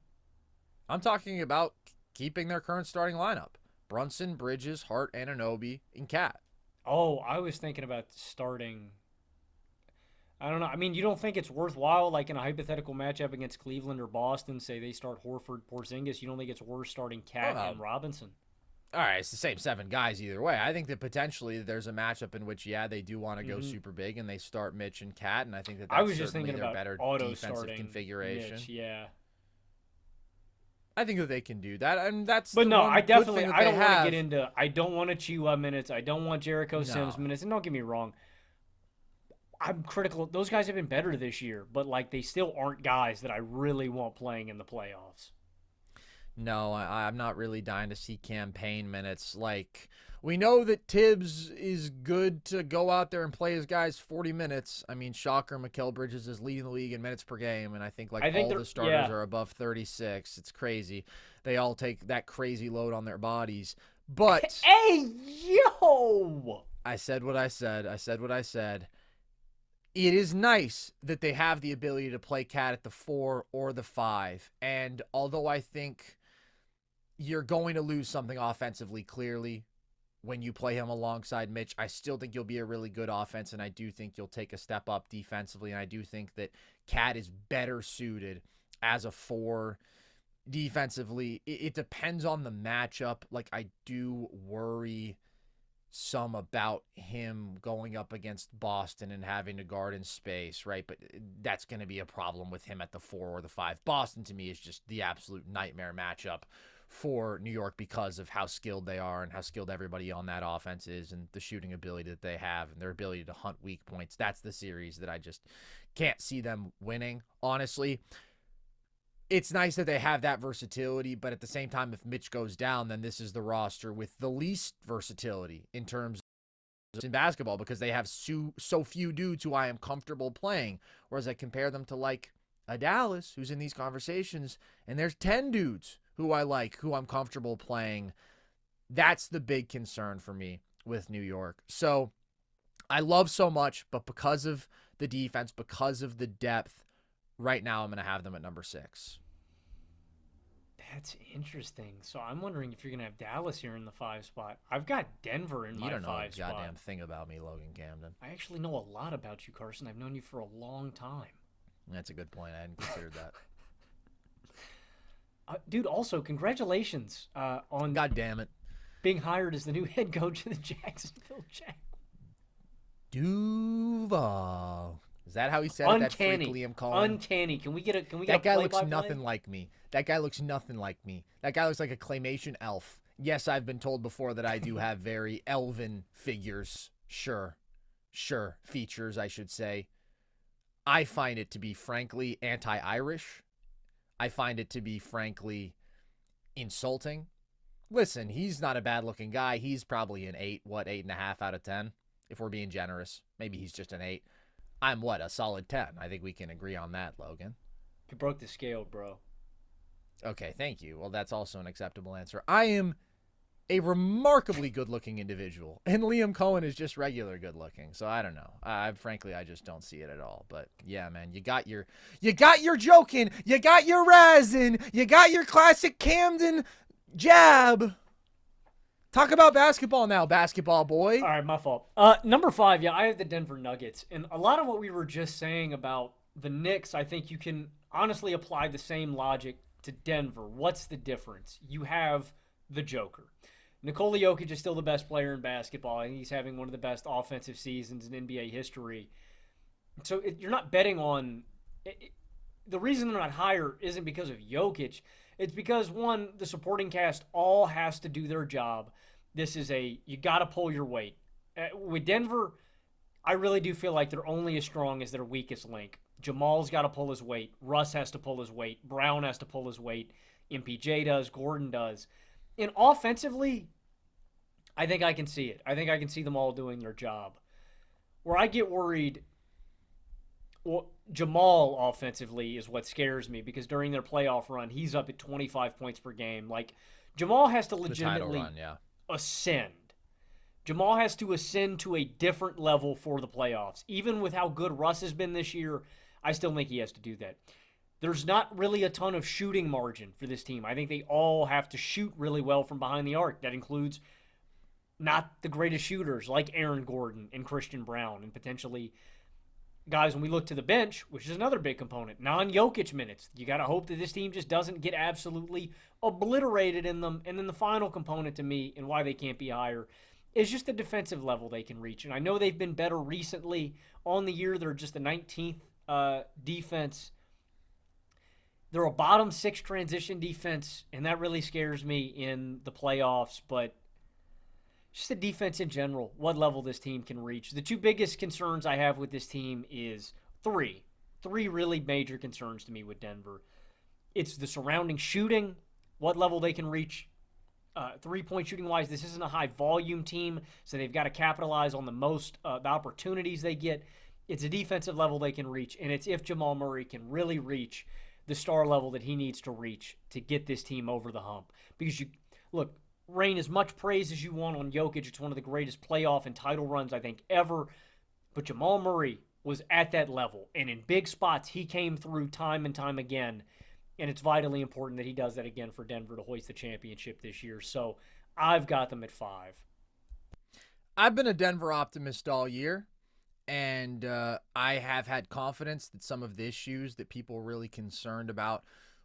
I'm talking about keeping their current starting lineup. Brunson, Bridges, Hart, Anunoby, and Cat. Oh, I was thinking about starting. I don't know. I mean, you don't think it's worthwhile, like in a hypothetical matchup against Cleveland or Boston, say they start Horford, Porzingis. You don't think it's worth starting Cat and Robinson? All right, it's the same 7 guys either way. I think that potentially there's a matchup in which, they do want to go super big and they start Mitch and Cat, and I think that's I was just thinking about better auto defensive starting configuration. Mitch, yeah. I think that they can do that, and that's. But no, I don't want to get into. I don't want Chiwa minutes. I don't want Jericho Sims minutes. And don't get me wrong, I'm critical. Those guys have been better this year, but like they still aren't guys that I really want playing in the playoffs. No, I'm not really dying to see campaign minutes. Like, we know that Tibbs is good to go out there and play his guys 40 minutes. I mean, shocker, Mikal Bridges is leading the league in minutes per game, and I think all the starters are above 36. It's crazy. They all take that crazy load on their bodies. But hey, yo! I said what I said. It is nice that they have the ability to play Cat at the 4 or the 5. And although I think you're going to lose something offensively, clearly, when you play him alongside Mitch, I still think you'll be a really good offense, and I do think you'll take a step up defensively, and I do think that Cat is better suited as a 4 defensively. It depends on the matchup. Like, I do worry some about him going up against Boston and having to guard in space, right? But that's going to be a problem with him at the 4 or the 5. Boston, to me, is just the absolute nightmare matchup for New York because of how skilled they are and how skilled everybody on that offense is and the shooting ability that they have and their ability to hunt weak points. That's the series that I just can't see them winning, honestly. It's nice that they have that versatility, but at the same time, if Mitch goes down, then this is the roster with the least versatility in terms of in basketball because they have so few dudes who I am comfortable playing, whereas I compare them to like a Dallas who's in these conversations, and there's 10 dudes who I like, who I'm comfortable playing. That's the big concern for me with New York. So I love so much, but because of the defense, because of the depth, right now I'm going to have them at number 6. That's interesting. So I'm wondering if you're going to have Dallas here in the 5 spot. I've got Denver in my 5 spot. You don't know a goddamn thing about me, Logan Camden. I actually know a lot about you, Carson. I've known you for a long time. That's a good point. I hadn't considered that. Dude, also, congratulations on God damn it. Being hired as the new head coach of the Jacksonville Jaguars. Duval. Is that how he said it? That freak Liam Cohen? Uncanny. Can we get that guy looks nothing like me. That guy looks nothing like me. That guy looks like a claymation elf. Yes, I've been told before that I do have very elven figures. Sure. Features, I should say. I find it to be, frankly, anti-Irish. I find it to be, frankly, insulting. Listen, he's not a bad-looking guy. He's probably an 8.5 out of 10, if we're being generous. Maybe he's just an 8. I'm a solid 10. I think we can agree on that, Logan. You broke the scale, bro. Okay, thank you. Well, that's also an acceptable answer. I am a remarkably good-looking individual, and Liam Cohen is just regular good-looking. So I don't know. Frankly, I just don't see it at all. But yeah, man, you got your joking, you got your razzing, you got your classic Camden jab. Talk about basketball now, basketball boy. All right, my fault. Number 5, I have the Denver Nuggets. And a lot of what we were just saying about the Knicks, I think you can honestly apply the same logic to Denver. What's the difference? You have the Joker. Nikola Jokic is still the best player in basketball. I think he's having one of the best offensive seasons in NBA history. So you're not betting on the reason they're not higher isn't because of Jokic. It's because, one, the supporting cast all has to do their job. This is you got to pull your weight. With Denver, I really do feel like they're only as strong as their weakest link. Jamal's got to pull his weight. Russ has to pull his weight. Brown has to pull his weight. MPJ does. Gordon does. And offensively, I think I can see it. I think I can see them all doing their job. Where I get worried, well, Jamal offensively is what scares me because during their playoff run, he's up at 25 points per game. Like, Jamal has to legitimately ascend. Jamal has to ascend to a different level for the playoffs. Even with how good Russ has been this year, I still think he has to do that. There's not really a ton of shooting margin for this team. I think they all have to shoot really well from behind the arc. That includes not the greatest shooters like Aaron Gordon and Christian Brown and potentially guys when we look to the bench, which is another big component, non-Jokic minutes. You got to hope that this team just doesn't get absolutely obliterated in them. And then the final component to me and why they can't be higher is just the defensive level they can reach. And I know they've been better recently. On the year, they're just the 19th defense. They're a bottom 6 transition defense, and that really scares me in the playoffs. But just the defense in general, what level this team can reach. The two biggest concerns I have with this team is three really major concerns to me with Denver. It's the surrounding shooting, what level they can reach. 3-point shooting wise, this isn't a high volume team, so they've got to capitalize on the most the opportunities they get. It's a defensive level they can reach, and it's if Jamal Murray can really reach the star level that he needs to reach to get this team over the hump. Because look, rain as much praise as you want on Jokic. It's one of the greatest playoff and title runs I think ever. But Jamal Murray was at that level, and in big spots he came through time and time again. And it's vitally important that he does that again for Denver to hoist the championship this year. So I've got them at 5. I've been a Denver optimist all year, and I have had confidence that some of the issues that people were really concerned about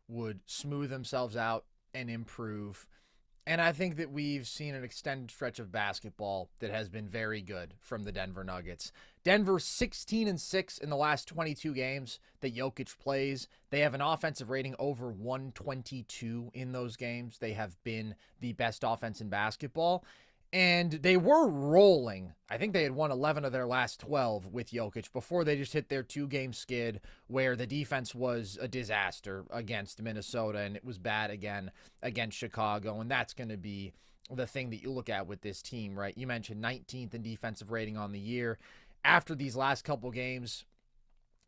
would smooth themselves out and improve. And I think that we've seen an extended stretch of basketball that has been very good from the Denver Nuggets. Denver 16-6 in the last 22 games that Jokic plays. They have an offensive rating over 122 in those games. They have been the best offense in basketball. And they were rolling. I think they had won 11 of their last 12 with Jokic before they just hit their 2-game skid where the defense was a disaster against Minnesota and it was bad again against Chicago. And that's going to be the thing that you look at with this team, right? You mentioned 19th in defensive rating on the year. After these last couple games,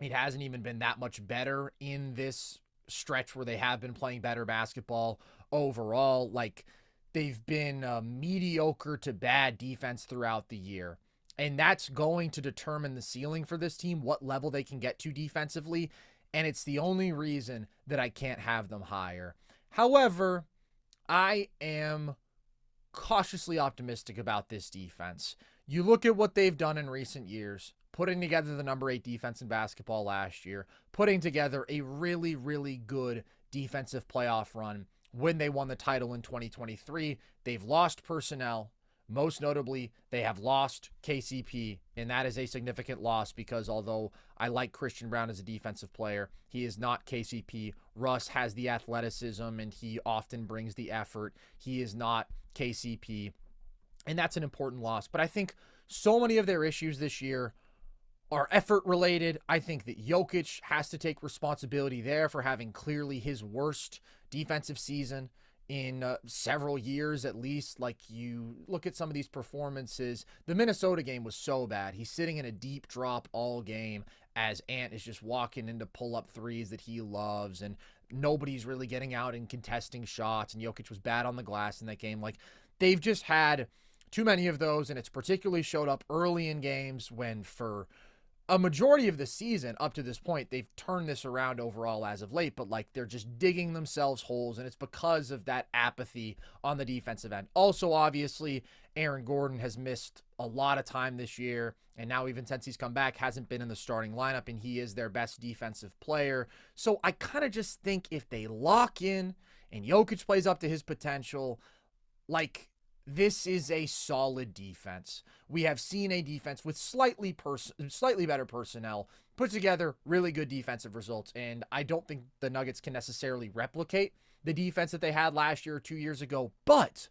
it hasn't even been that much better in this stretch where they have been playing better basketball overall. Like, they've been mediocre to bad defense throughout the year. And that's going to determine the ceiling for this team, what level they can get to defensively. And it's the only reason that I can't have them higher. However, I am cautiously optimistic about this defense. You look at what they've done in recent years, putting together the number 8 defense in basketball last year, putting together a really, really good defensive playoff run. When they won the title in 2023, they've lost personnel. Most notably, they have lost KCP, and that is a significant loss because although I like Christian Brown as a defensive player, he is not KCP. Russ has the athleticism, and he often brings the effort. He is not KCP, and that's an important loss. But I think so many of their issues this year are effort related. I think that Jokic has to take responsibility there for having clearly his worst defensive season in several years at least. Like, you look at some of these performances. The Minnesota game was so bad. He's sitting in a deep drop all game as Ant is just walking into pull-up threes that he loves, and nobody's really getting out and contesting shots, and Jokic was bad on the glass in that game. Like, they've just had too many of those, and it's particularly showed up early in games when for a majority of the season up to this point, they've turned this around overall as of late, but like they're just digging themselves holes, and it's because of that apathy on the defensive end. Also, obviously, Aaron Gordon has missed a lot of time this year, and now even since he's come back, hasn't been in the starting lineup, and he is their best defensive player. So I kind of just think if they lock in and Jokic plays up to his potential, like, this is a solid defense. We have seen a defense with slightly better personnel put together really good defensive results, and I don't think the Nuggets can necessarily replicate the defense that they had last year or 2 years ago, but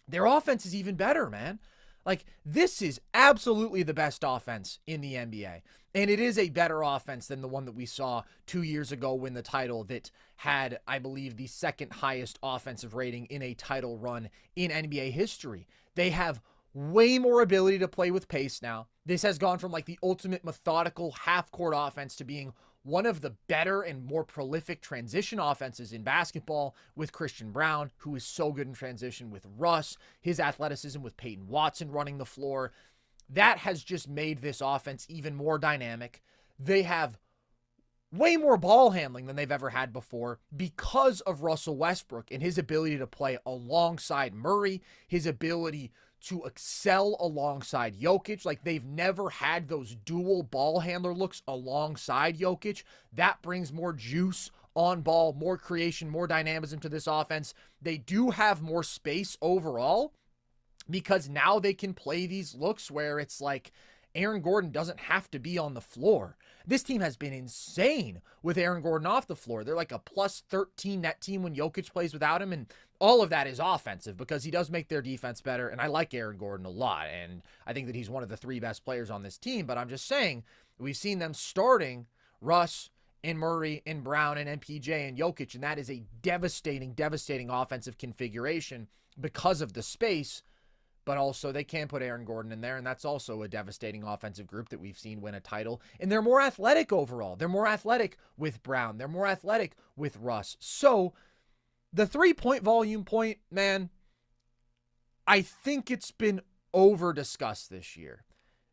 their offense is even better, man. Like, this is absolutely the best offense in the NBA. And it is a better offense than the one that we saw 2 years ago win the title that had, I believe, the second highest offensive rating in a title run in NBA history. They have way more ability to play with pace now. This has gone from like the ultimate methodical half-court offense to being one of the better and more prolific transition offenses in basketball with Christian Braun, who is so good in transition, with Russ, his athleticism with Peyton Watson running the floor. That has just made this offense even more dynamic. They have way more ball handling than they've ever had before because of Russell Westbrook and his ability to play alongside Murray, his ability to excel alongside Jokic. Like, they've never had those dual ball handler looks alongside Jokic. That brings more juice on ball, more creation, more dynamism to this offense. They do have more space overall because now they can play these looks where it's like Aaron Gordon doesn't have to be on the floor. This team has been insane with Aaron Gordon off the floor. They're like a plus 13 net team when Jokic plays without him, and all of that is offensive because he does make their defense better, and I like Aaron Gordon a lot, and I think that he's one of the 3 best players on this team, but I'm just saying, we've seen them starting Russ and Murray and Brown and MPJ and Jokic, and that is a devastating offensive configuration because of the space. But also they can put Aaron Gordon in there, and that's also a devastating offensive group that we've seen win a title. And they're more athletic overall. They're more athletic with Brown. They're more athletic with Russ. So the 3-point volume point, man, I think it's been over-discussed this year.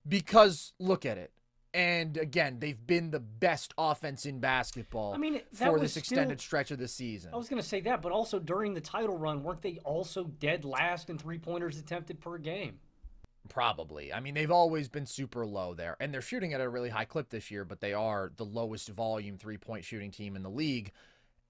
Because look at it. And again, they've been the best offense in basketball for this extended stretch of the season. I was going to say that, but also during the title run, weren't they also dead last in three-pointers attempted per game? Probably. I mean, they've always been super low there. And they're shooting at a really high clip this year, but they are the lowest volume 3-point shooting team in the league.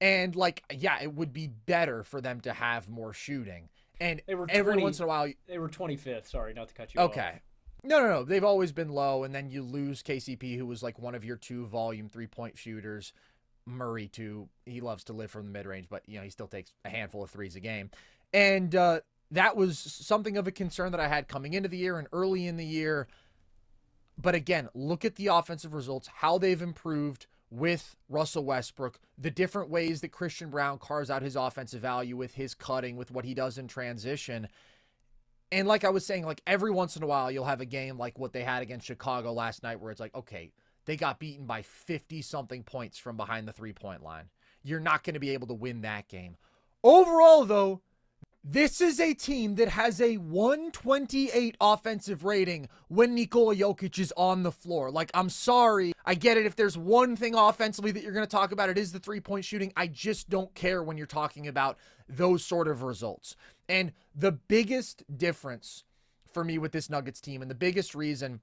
And, like, yeah, it would be better for them to have more shooting. And every once in a while... They were 25th. Sorry, not to cut you off. Okay. No. They've always been low, and then you lose KCP, who was like one of your 2 volume 3-point shooters. Murray, too. He loves to live from the mid-range, but, he still takes a handful of threes a game. And that was something of a concern that I had coming into the year and early in the year. But again, look at the offensive results, how they've improved with Russell Westbrook, the different ways that Christian Braun carves out his offensive value with his cutting, with what he does in transition. And like I was saying, like every once in a while, you'll have a game like what they had against Chicago last night where it's like, okay, they got beaten by 50-something points from behind the 3-point line. You're not going to be able to win that game. Overall, though, this is a team that has a 128 offensive rating when Nikola Jokic is on the floor. Like, I'm sorry. I get it. If there's one thing offensively that you're going to talk about, it is the 3-point shooting. I just don't care when you're talking about those sort of results. And the biggest difference for me with this Nuggets team, and the biggest reason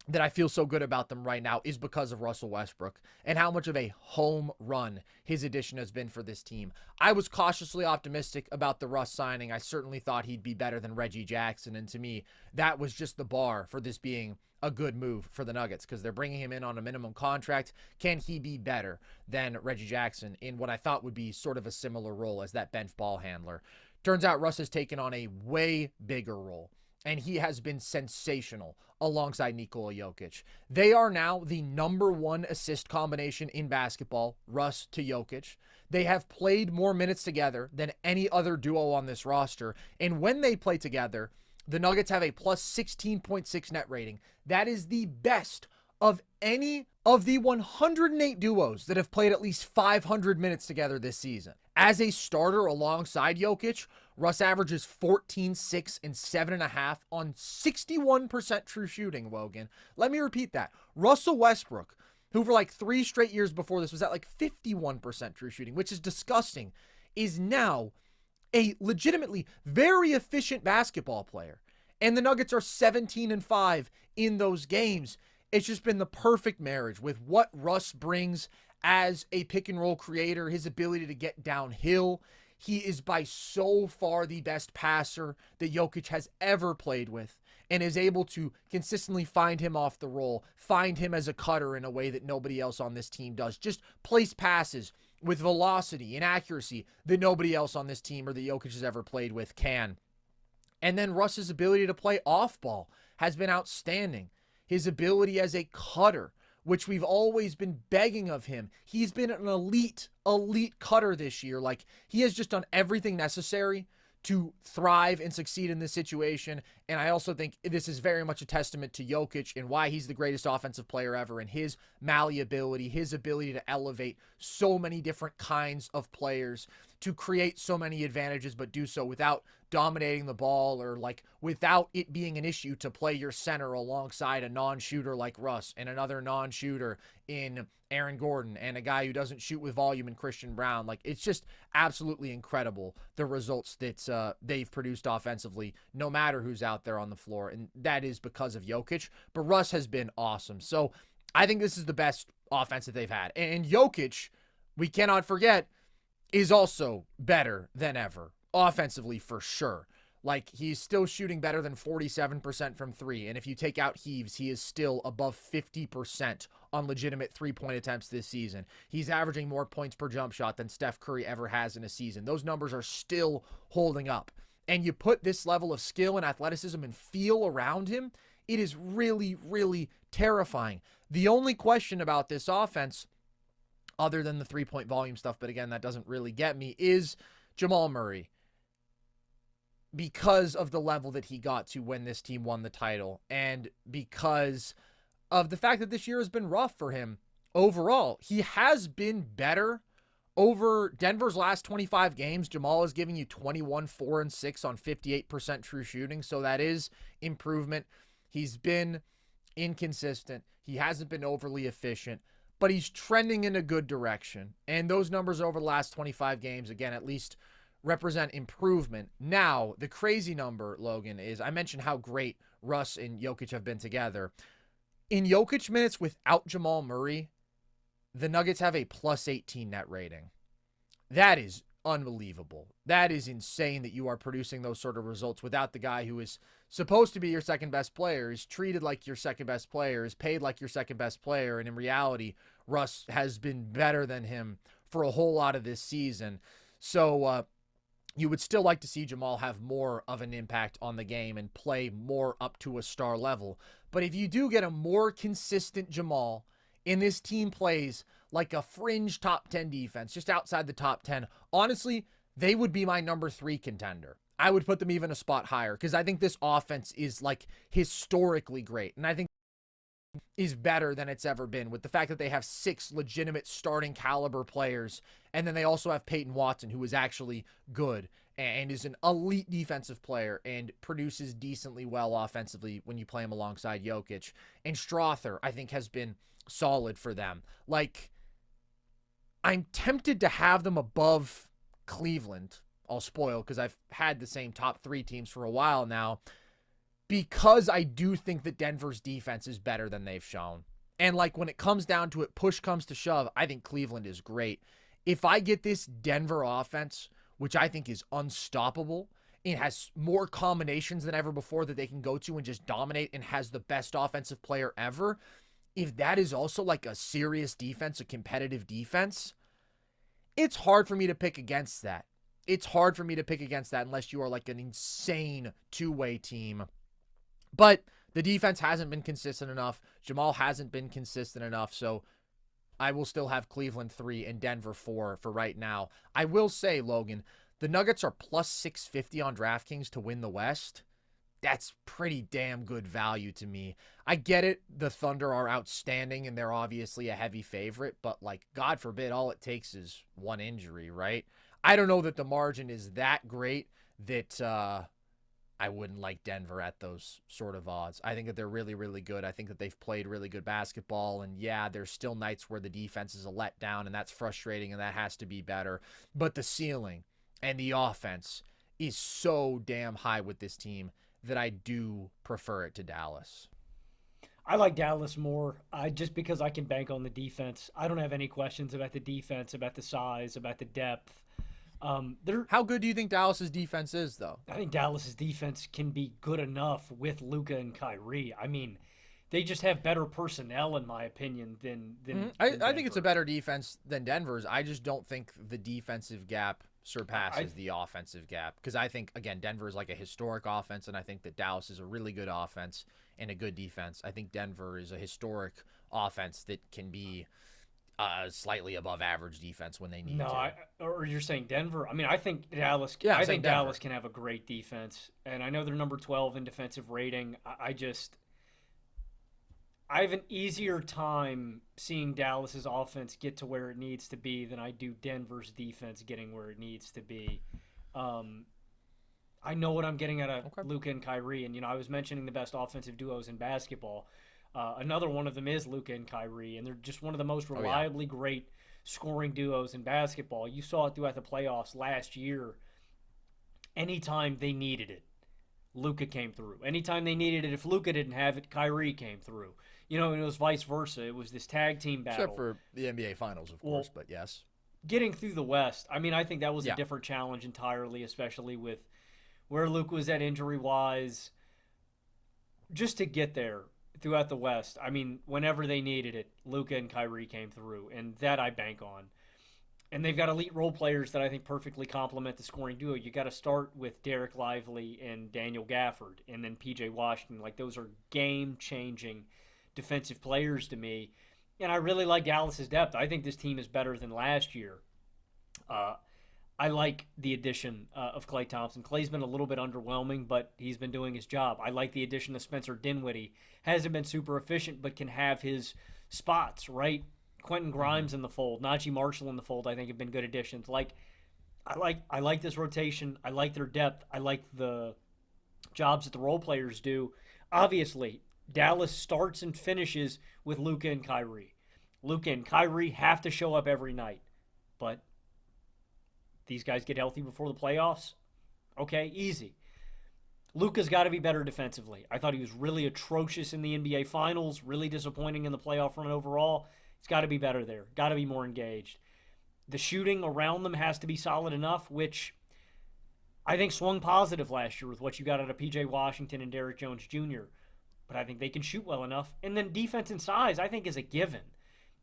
that I feel so good about them right now, is because of Russell Westbrook and how much of a home run his addition has been for this team. I was cautiously optimistic about the Russ signing. I certainly thought he'd be better than Reggie Jackson, and to me, that was just the bar for this being a good move for the Nuggets because they're bringing him in on a minimum contract. Can he be better than Reggie Jackson in what I thought would be sort of a similar role as that bench ball handler? Turns out Russ has taken on a way bigger role, and he has been sensational alongside Nikola Jokic. They are now the number 1 assist combination in basketball, Russ to Jokic. They have played more minutes together than any other duo on this roster, and when they play together, the Nuggets have a plus 16.6 net rating. That is the best of any of the 108 duos that have played at least 500 minutes together this season. As a starter alongside Jokic, Russ averages 14, 6, and 7.5 on 61% true shooting, Logan. Let me repeat that. Russell Westbrook, who for like 3 straight years before this was at like 51% true shooting, which is disgusting, is now a legitimately very efficient basketball player. And the Nuggets are 17-5 in those games. It's just been the perfect marriage with what Russ brings as a pick and roll creator, his ability to get downhill. He is by so far the best passer that Jokic has ever played with and is able to consistently find him off the roll, find him as a cutter in a way that nobody else on this team does. Just place passes with velocity and accuracy that nobody else on this team or that Jokic has ever played with can. And then Russ's ability to play off ball has been outstanding. His ability as a cutter, which we've always been begging of him. He's been an elite cutter this year. Like, he has just done everything necessary to thrive and succeed in this situation. And I also think this is very much a testament to Jokic and why he's the greatest offensive player ever, and his malleability, his ability to elevate so many different kinds of players, to create so many advantages, but do so without dominating the ball, or like without it being an issue to play your center alongside a non-shooter like Russ and another non-shooter in Aaron Gordon and a guy who doesn't shoot with volume in Christian Brown. Like, it's just absolutely incredible, the results that they've produced offensively, no matter who's out there on the floor. And that is because of Jokic, but Russ has been awesome. So I think this is the best offense that they've had. And Jokic, we cannot forget, is also better than ever offensively, for sure. Like, he's still shooting better than 47% from three. And if you take out heaves, he is still above 50% on legitimate three-point attempts this season. He's averaging more points per jump shot than Steph Curry ever has in a season. Those numbers are still holding up. And you put this level of skill and athleticism and feel around him, it is really, really terrifying. The only question about this offense, other than the three-point volume stuff, but again, that doesn't really get me, is Jamal Murray. Because of the level that he got to when this team won the title, and because of the fact that this year has been rough for him overall. He has been better over Denver's last 25 games. Jamal is giving you 21, 4, and 6 on 58% true shooting, so that is improvement. He's been inconsistent. He hasn't been overly efficient, but he's trending in a good direction. And those numbers over the last 25 games, again, at least represent improvement. Now, the crazy number, Logan, is I mentioned how great Russ and Jokic have been together. In Jokic minutes without Jamal Murray, the Nuggets have a plus 18 net rating. That is unbelievable. That is insane that you are producing those sort of results without the guy who is supposed to be your second best player, is treated like your second best player, is paid like your second best player. And in reality, Russ has been better than him for a whole lot of this season. So, you would still like to see Jamal have more of an impact on the game and play more up to a star level. But if you do get a more consistent Jamal, and this team plays like a fringe top 10 defense, just outside the top 10, honestly, they would be my number 3 contender. I would put them even a spot higher because I think this offense is like historically great. And I think is better than it's ever been, with the fact that they have 6 legitimate starting caliber players. And then they also have Peyton Watson, who is actually good and is an elite defensive player and produces decently well offensively when you play him alongside Jokic. And Strother, I think, has been solid for them. Like, I'm tempted to have them above Cleveland. I'll spoil because I've had the same top 3 teams for a while now, because I do think that Denver's defense is better than they've shown. And like, when it comes down to it, push comes to shove, I think Cleveland is great. If I get this Denver offense, which I think is unstoppable, it has more combinations than ever before that they can go to and just dominate, and has the best offensive player ever, if that is also like a serious defense, a competitive defense, it's hard for me to pick against that. It's hard for me to pick against that unless you are like an insane two-way team. But the defense hasn't been consistent enough. Jamal hasn't been consistent enough. So I will still have Cleveland 3 and Denver 4 for right now. I will say, Logan, the Nuggets are plus 650 on DraftKings to win the West. That's pretty damn good value to me. I get it. The Thunder are outstanding and they're obviously a heavy favorite, but like, God forbid, all it takes is one injury, right? I don't know that the margin is that great that I wouldn't like Denver at those sort of odds. I think that they're really, really good. I think that they've played really good basketball. And yeah, there's still nights where the defense is a letdown, and that's frustrating, and that has to be better. But the ceiling and the offense is so damn high with this team that I do prefer it to Dallas. I like Dallas more just because I can bank on the defense. I don't have any questions about the defense, about the size, about the depth. How good do you think Dallas's defense is, though? I think Dallas's defense can be good enough with Luka and Kyrie. I mean, they just have better personnel, in my opinion, than I think it's a better defense than Denver's. I just don't think the defensive gap surpasses the offensive gap. Because I think, again, Denver is like a historic offense, and I think that Dallas is a really good offense and a good defense. I think Denver is a historic offense that can be slightly above average defense when they need to. Or you're saying Denver? I mean, I think Dallas. Yeah, I think Dallas can have a great defense, and I know they're number 12 in defensive rating. I have an easier time seeing Dallas's offense get to where it needs to be than I do Denver's defense getting where it needs to be. I know what I'm getting out of Luka and Kyrie, and I was mentioning the best offensive duos in basketball. Another one of them is Luka and Kyrie, and they're just one of the most reliably great scoring duos in basketball. You saw it throughout the playoffs last year. Anytime they needed it, Luka came through. Anytime they needed it, if Luka didn't have it, Kyrie came through. And it was vice versa. It was this tag team battle. Except for the NBA Finals, of course, but yes. Getting through the West, I mean, I think that was a different challenge entirely, especially with where Luka was at injury-wise. Just to get there throughout the West, I mean, whenever they needed it, Luka and Kyrie came through, and that I bank on. And they've got elite role players that I think perfectly complement the scoring duo. You got to start with Derek Lively and Daniel Gafford, and then P.J. Washington. Like, those are game-changing defensive players to me. And I really like Dallas's depth. I think this team is better than last year. I like the addition of Klay Thompson. Klay's been a little bit underwhelming, but he's been doing his job. I like the addition of Spencer Dinwiddie. Hasn't been super efficient, but can have his spots, right? Quentin Grimes in the fold, Najee Marshall in the fold, I think have been good additions. I like this rotation. I like their depth. I like the jobs that the role players do. Obviously, Dallas starts and finishes with Luka and Kyrie. Luka and Kyrie have to show up every night, but these guys get healthy before the playoffs. Okay, easy. Luka's got to be better defensively. I thought he was really atrocious in the NBA Finals, really disappointing in the playoff run overall. He's got to be better there. Got to be more engaged. The shooting around them has to be solid enough, which I think swung positive last year with what you got out of P.J. Washington and Derrick Jones Jr., but I think they can shoot well enough. And then defense and size, I think, is a given.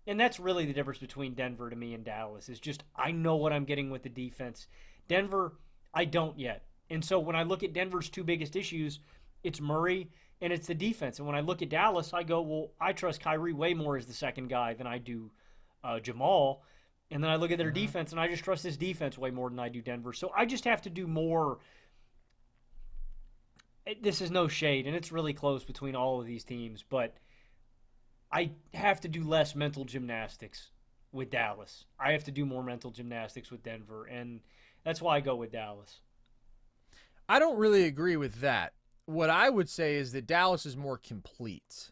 And that's really the difference between Denver to me and Dallas, is just I know what I'm getting with the defense. Denver, I don't yet. And so when I look at Denver's two biggest issues, it's Murray and it's the defense. And when I look at Dallas, I go, well, I trust Kyrie way more as the second guy than I do Jamal. And then I look at their defense, and I just trust this defense way more than I do Denver. So I just have to do more. This is no shade, and it's really close between all of these teams, but I have to do less mental gymnastics with Dallas. I have to do more mental gymnastics with Denver, and that's why I go with Dallas. I don't really agree with that. What I would say is that Dallas is more complete,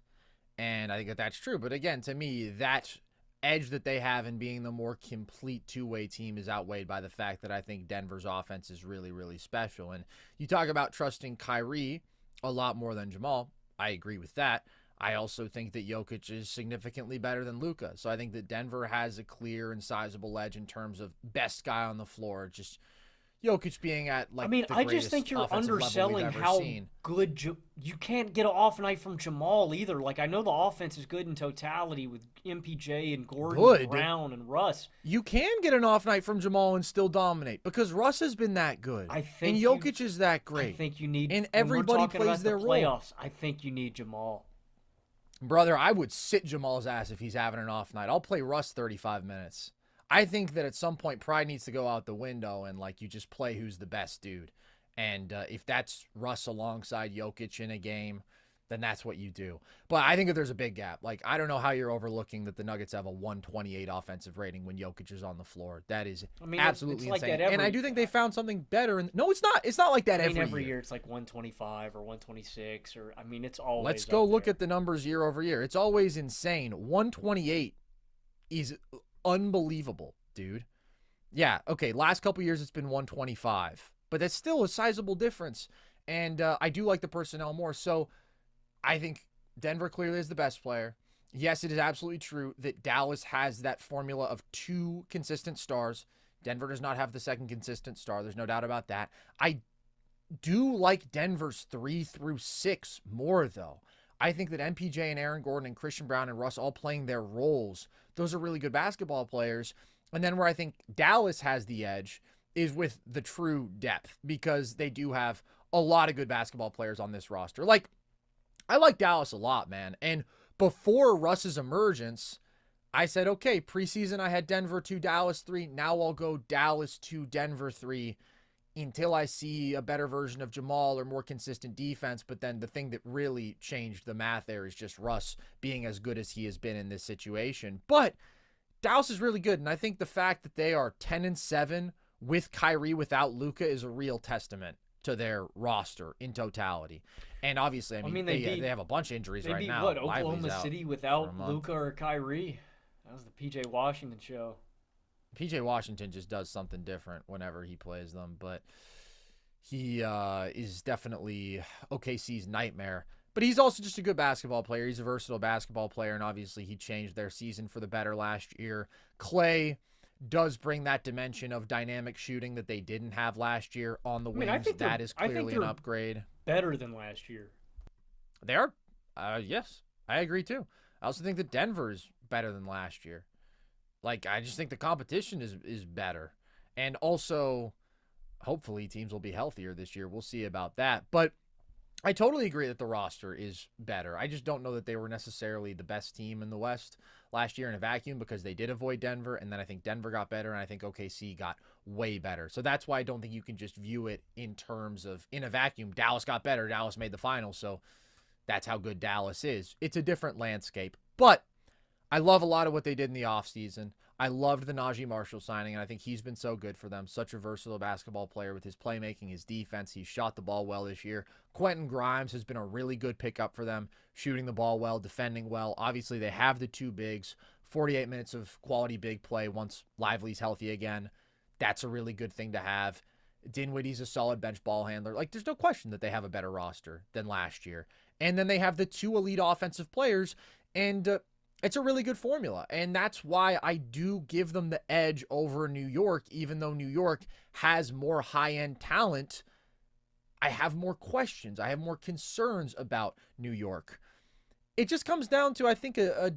and I think that that's true. But again, to me, that edge that they have in being the more complete two-way team is outweighed by the fact that I think Denver's offense is really, really special. And you talk about trusting Kyrie a lot more than Jamal. I agree with that. I also think that Jokic is significantly better than Luka. So I think that Denver has a clear and sizable edge in terms of best guy on the floor. Just Jokic being at I just think you're underselling how good you can't get an off night from Jamal either. Like, I know the offense is good in totality with MPJ and Gordon and Brown and Russ. You can get an off night from Jamal and still dominate because Russ has been that good. I think and Jokic is that great. I think you need, and everybody plays their playoffs. I think you need Jamal. Brother, I would sit Jamal's ass if he's having an off night. I'll play Russ 35 minutes. I think that at some point pride needs to go out the window and you just play who's the best dude. And if that's Russ alongside Jokic in a game, then that's what you do. But I think that there's a big gap. I don't know how you're overlooking that the Nuggets have a 128 offensive rating when Jokic is on the floor. That is absolutely insane. And I do think they found something better. No, it's not. It's not like that every year. It's like 125 or 126 or it's always. Let's go look at the numbers year over year. It's always insane. 128 is unbelievable, dude. Yeah, okay, last couple years it's been 125, but that's still a sizable difference, and I do like the personnel more, so I think Denver clearly is the best player. Yes, it is absolutely true that Dallas has that formula of two consistent stars. Denver does not have the second consistent star. There's no doubt about that. I do like Denver's 3 through 6 more, though. I think that MPJ and Aaron Gordon and Christian Brown and Russ all playing their roles, those are really good basketball players. And then where I think Dallas has the edge is with the true depth, because they do have a lot of good basketball players on this roster. Like, I like Dallas a lot, man. And before Russ's emergence, I said, okay, preseason I had Denver 2, Dallas 3. Now I'll go Dallas 2, Denver 3 until I see a better version of Jamal or more consistent defense. But then the thing that really changed the math there is just Russ being as good as he has been in this situation. But Dallas is really good. And I think the fact that they are 10-7 with Kyrie without Luka is a real testament to their roster in totality. And obviously, I mean, they have a bunch of injuries right now. They beat Oklahoma City without Luka or Kyrie? That was the P.J. Washington show. P.J. Washington just does something different whenever he plays them, but he is definitely OKC's nightmare. But he's also just a good basketball player. He's a versatile basketball player, and obviously he changed their season for the better last year. Klay does bring that dimension of dynamic shooting that they didn't have last year on the wings. That is clearly an upgrade. Better than last year. They are? Yes, I agree too. I also think that Denver is better than last year. Like, I just think the competition is better. And also, hopefully teams will be healthier this year. We'll see about that. But I totally agree that the roster is better. I just don't know that they were necessarily the best team in the West last year in a vacuum, because they did avoid Denver, and then I think Denver got better, and I think OKC got way better. So that's why I don't think you can just view it in terms of, in a vacuum, Dallas got better, Dallas made the finals, so that's how good Dallas is. It's a different landscape. But I love a lot of what they did in the offseason. I loved the Najee Marshall signing, and I think he's been so good for them. Such a versatile basketball player with his playmaking, his defense. He's shot the ball well this year. Quentin Grimes has been a really good pickup for them, shooting the ball well, defending well. Obviously, they have the two bigs, 48 minutes of quality big play once Lively's healthy again. That's a really good thing to have. Dinwiddie's a solid bench ball handler. Like, there's no question that they have a better roster than last year. And then they have the two elite offensive players, and it's a really good formula, and that's why I do give them the edge over New York. Even though New York has more high-end talent, I have more questions. I have more concerns about New York. It just comes down to, I think, a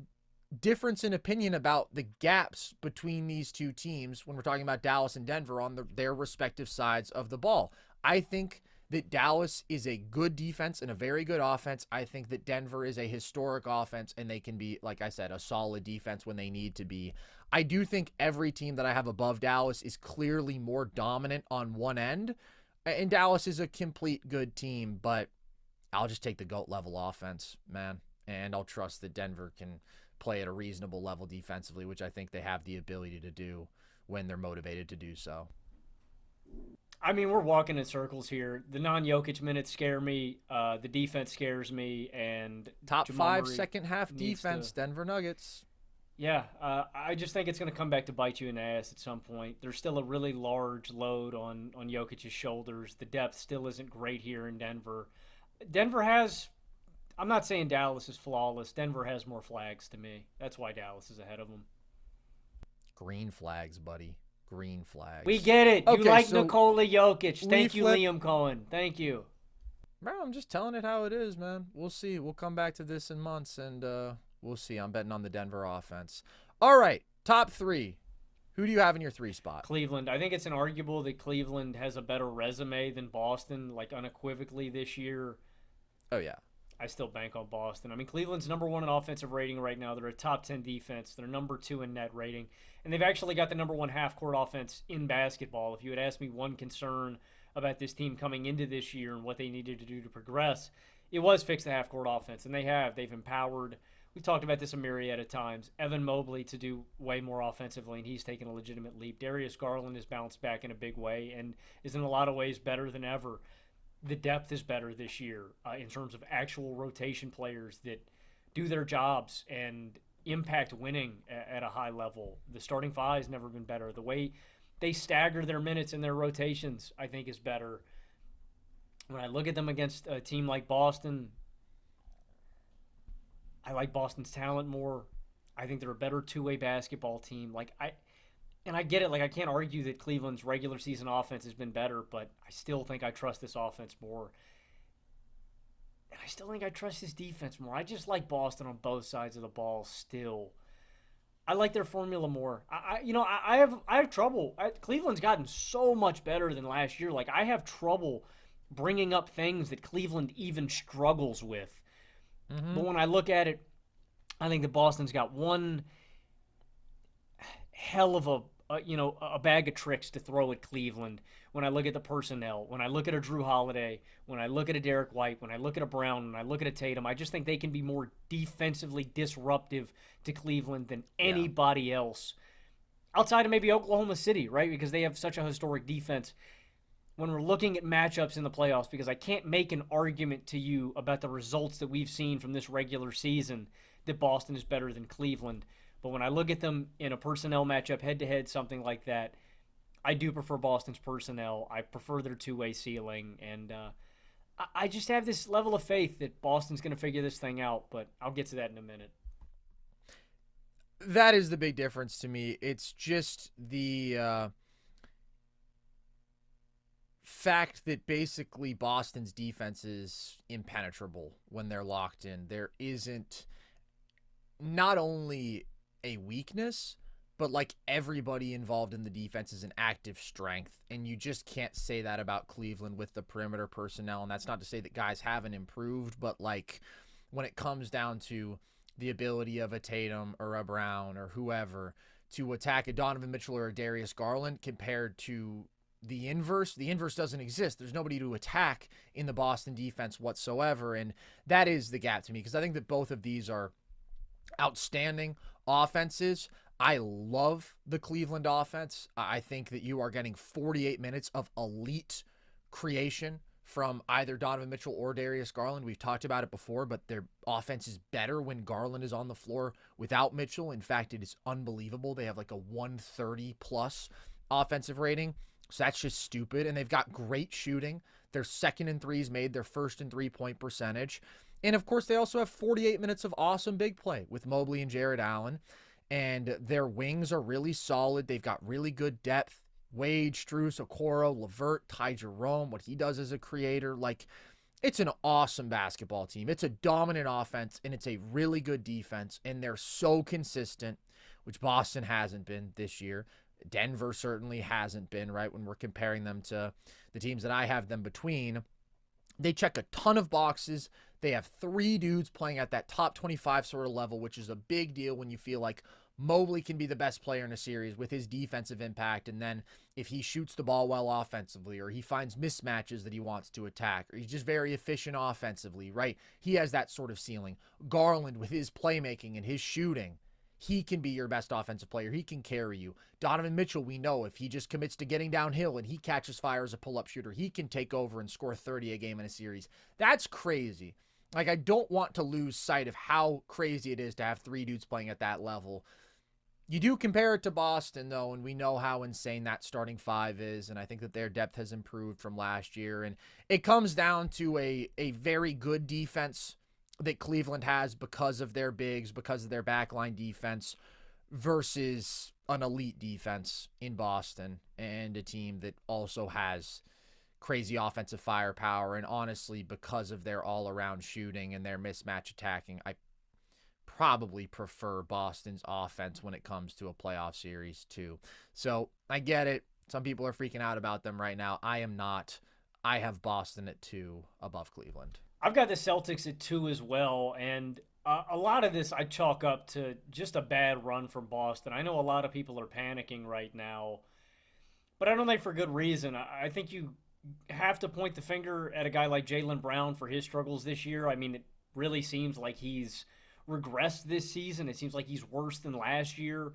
difference in opinion about the gaps between these two teams when we're talking about Dallas and Denver on their respective sides of the ball. I think that Dallas is a good defense and a very good offense. I think that Denver is a historic offense, and they can be, like I said, a solid defense when they need to be. I do think every team that I have above Dallas is clearly more dominant on one end, and Dallas is a complete good team, but I'll just take the GOAT level offense, man, and I'll trust that Denver can play at a reasonable level defensively, which I think they have the ability to do when they're motivated to do so. I mean, we're walking in circles here. The non-Jokic minutes scare me. The defense scares me. And top Jamal 5 Murray second half defense, Denver Nuggets. Yeah, I just think it's going to come back to bite you in the ass at some point. There's still a really large load on Jokic's shoulders. The depth still isn't great here in Denver. Denver has, I'm not saying Dallas is flawless. Denver has more flags to me. That's why Dallas is ahead of them. Green flags, buddy. Green flags. We get it. Okay, you like so Nikola Jokic. Thank you, Liam Cohen. Thank you. Bro, I'm just telling it how it is, man. We'll see. We'll come back to this in months, and we'll see. I'm betting on the Denver offense. All right, top 3. Who do you have in your 3 spot? Cleveland. I think it's inarguable that Cleveland has a better resume than Boston, like unequivocally this year. Oh, yeah. I still bank on Boston. I mean, Cleveland's number 1 in offensive rating right now. They're a top 10 defense. They're number 2 in net rating. And they've actually got the number 1 half-court offense in basketball. If you had asked me one concern about this team coming into this year and what they needed to do to progress, it was fix the half-court offense. And they have. They've empowered, we talked about this a myriad of times, Evan Mobley to do way more offensively, and he's taken a legitimate leap. Darius Garland has bounced back in a big way and is in a lot of ways better than ever. The depth is better this year in terms of actual rotation players that do their jobs and impact winning at a high level. The starting 5 has never been better. The way they stagger their minutes and their rotations, I think, is better. When I look at them against a team like Boston, I like Boston's talent more. I think they're a better two-way basketball team. And I get it. Like, I can't argue that Cleveland's regular season offense has been better, but I still think I trust this offense more. And I still think I trust this defense more. I just like Boston on both sides of the ball still. I like their formula more. I have trouble. Cleveland's gotten so much better than last year. Like, I have trouble bringing up things that Cleveland even struggles with. But when I look at it, I think that Boston's got one hell of a bag of tricks to throw at Cleveland. When I look at the personnel, when I look at a Drew Holiday, when I look at a Derek White, when I look at a Brown, when I look at a Tatum, I just think they can be more defensively disruptive to Cleveland than anybody else. Outside of maybe Oklahoma City, right? Because they have such a historic defense. When we're looking at matchups in the playoffs, because I can't make an argument to you about the results that we've seen from this regular season that Boston is better than Cleveland. But when I look at them in a personnel matchup, head-to-head, something like that, I do prefer Boston's personnel. I prefer their two-way ceiling. And I just have this level of faith that Boston's going to figure this thing out. But I'll get to that in a minute. That is the big difference to me. It's just the fact that basically Boston's defense is impenetrable when they're locked in. There isn't not only a weakness, but like everybody involved in the defense is an active strength, and you just can't say that about Cleveland with the perimeter personnel. And that's not to say that guys haven't improved, but like when it comes down to the ability of a Tatum or a Brown or whoever to attack a Donovan Mitchell or a Darius Garland compared to the inverse doesn't exist. There's nobody to attack in the Boston defense whatsoever, and that is the gap to me, because I think that both of these are outstanding offenses. I love the Cleveland offense. I think that you are getting 48 minutes of elite creation from either Donovan Mitchell or Darius Garland. We've talked about it before, but their offense is better when Garland is on the floor without Mitchell. In fact, it is unbelievable. They have like a 130 plus offensive rating. So that's just stupid. And they've got great shooting. They're second in threes made. They're first in 3-point percentage. And of course, they also have 48 minutes of awesome big play with Mobley and Jared Allen. And their wings are really solid. They've got really good depth. Wade, Strus, Okoro, LeVert, Ty Jerome, what he does as a creator. Like, it's an awesome basketball team. It's a dominant offense, and it's a really good defense. And they're so consistent, which Boston hasn't been this year. Denver certainly hasn't been, right, when we're comparing them to the teams that I have them between. They check a ton of boxes. They have 3 dudes playing at that top 25 sort of level, which is a big deal when you feel like Mobley can be the best player in a series with his defensive impact. And then if he shoots the ball well offensively, or he finds mismatches that he wants to attack, or he's just very efficient offensively, right? He has that sort of ceiling. Garland with his playmaking and his shooting, he can be your best offensive player. He can carry you. Donovan Mitchell, we know if he just commits to getting downhill and he catches fire as a pull-up shooter, he can take over and score 30 a game in a series. That's crazy. Like, I don't want to lose sight of how crazy it is to have 3 dudes playing at that level. You do compare it to Boston, though, and we know how insane that starting 5 is, and I think that their depth has improved from last year. And it comes down to a very good defense that Cleveland has because of their bigs, because of their backline defense, versus an elite defense in Boston and a team that also has crazy offensive firepower. And honestly, because of their all-around shooting and their mismatch attacking, I probably prefer Boston's offense when it comes to a playoff series too. So I get it. Some people are freaking out about them right now. I am not. I have Boston at 2 above Cleveland. I've got the Celtics at 2 as well, and a lot of this I chalk up to just a bad run from Boston. I know a lot of people are panicking right now, but I don't think for good reason. I think you have to point the finger at a guy like Jaylen Brown for his struggles this year. I mean, it really seems like he's regressed this season. It seems like he's worse than last year.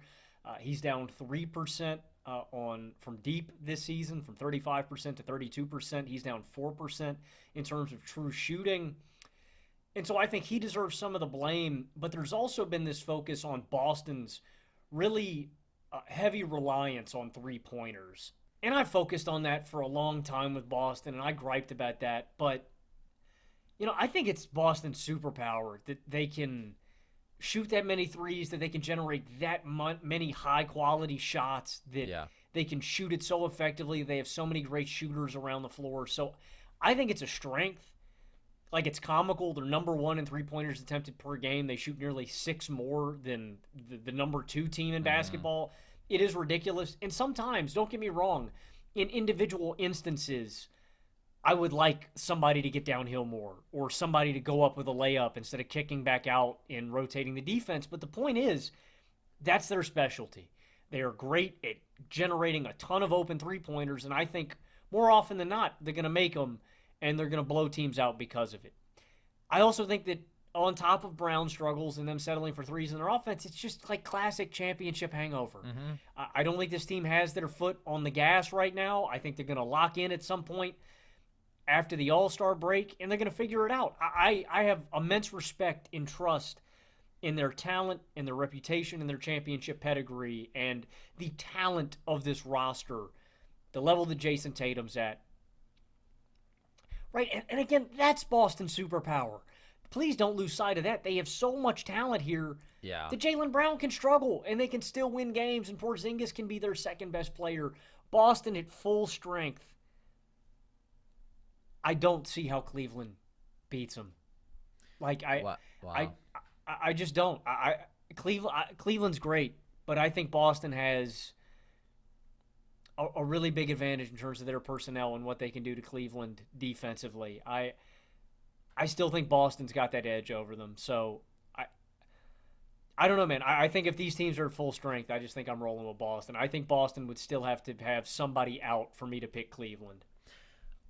He's down 3% from deep this season, from 35% to 32%. He's down 4% in terms of true shooting. And so I think he deserves some of the blame, but there's also been this focus on Boston's really heavy reliance on three-pointers. And I focused on that for a long time with Boston, and I griped about that. But, I think it's Boston's superpower that they can shoot that many threes, that they can generate that many high-quality shots, that they can shoot it so effectively. They have so many great shooters around the floor. So I think it's a strength. like it's comical. They're number one in three-pointers attempted per game. They shoot nearly 6 more than the number 2 team in basketball. It is ridiculous. And sometimes, don't get me wrong, in individual instances, I would like somebody to get downhill more or somebody to go up with a layup instead of kicking back out and rotating the defense. But the point is, that's their specialty. They are great at generating a ton of open three-pointers, and I think more often than not, they're going to make them, and they're going to blow teams out because of it. I also think that on top of Brown's struggles and them settling for threes in their offense, it's just like classic championship hangover. I don't think this team has their foot on the gas right now. I think they're going to lock in at some point after the All-Star break, and they're going to figure it out. I have immense respect and trust in their talent, in their reputation, in their championship pedigree, and the talent of this roster, the level that Jayson Tatum's at. Right, and again, that's Boston's superpower. Please don't lose sight of that. They have so much talent here that Jaylen Brown can struggle, and they can still win games, and Porzingis can be their second-best player. Boston at full strength. I don't see how Cleveland beats them. Like, I just don't. Cleveland's great, but I think Boston has a really big advantage in terms of their personnel and what they can do to Cleveland defensively. I still think Boston's got that edge over them. So I don't know, man. I think if these teams are at full strength, I just think I'm rolling with Boston. I think Boston would still have to have somebody out for me to pick Cleveland.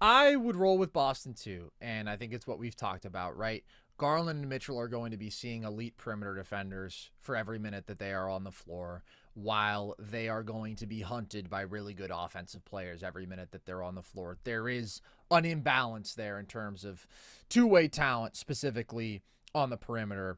I would roll with Boston too, and I think it's what we've talked about, right? Garland and Mitchell are going to be seeing elite perimeter defenders for every minute that they are on the floor, while they are going to be hunted by really good offensive players every minute that they're on the floor. There is an imbalance there in terms of two-way talent, specifically on the perimeter.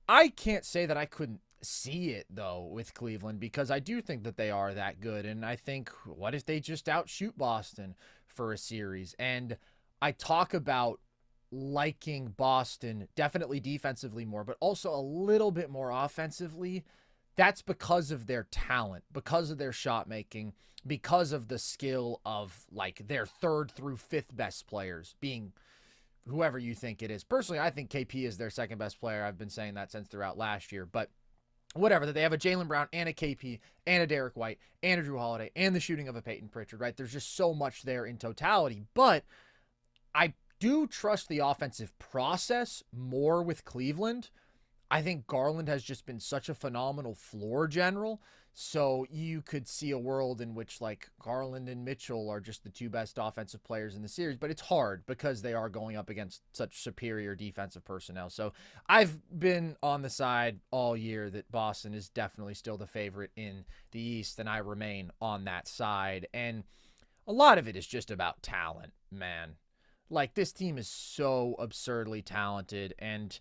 I can't say that I couldn't see it, though, with Cleveland, because I do think that they are that good, and I think, what if they just outshoot Boston for a series? And I talk about liking Boston definitely defensively more, but also a little bit more offensively. That's because of their talent, because of their shot making, because of the skill of like their third through fifth best players being whoever you think it is. Personally, I think KP is their second best player. I've been saying that since throughout last year, but whatever, that they have a Jaylen Brown and a KP and a Derek White and a Drew Holiday and the shooting of a Peyton Pritchard, right? There's just so much there in totality, but I do trust the offensive process more with Cleveland. I think Garland has just been such a phenomenal floor general, so you could see a world in which like Garland and Mitchell are just the two best offensive players in the series, but it's hard because they are going up against such superior defensive personnel. So I've been on the side all year that Boston is definitely still the favorite in the East, and I remain on that side. And a lot of it is just about talent, man. Like, this team is so absurdly talented, and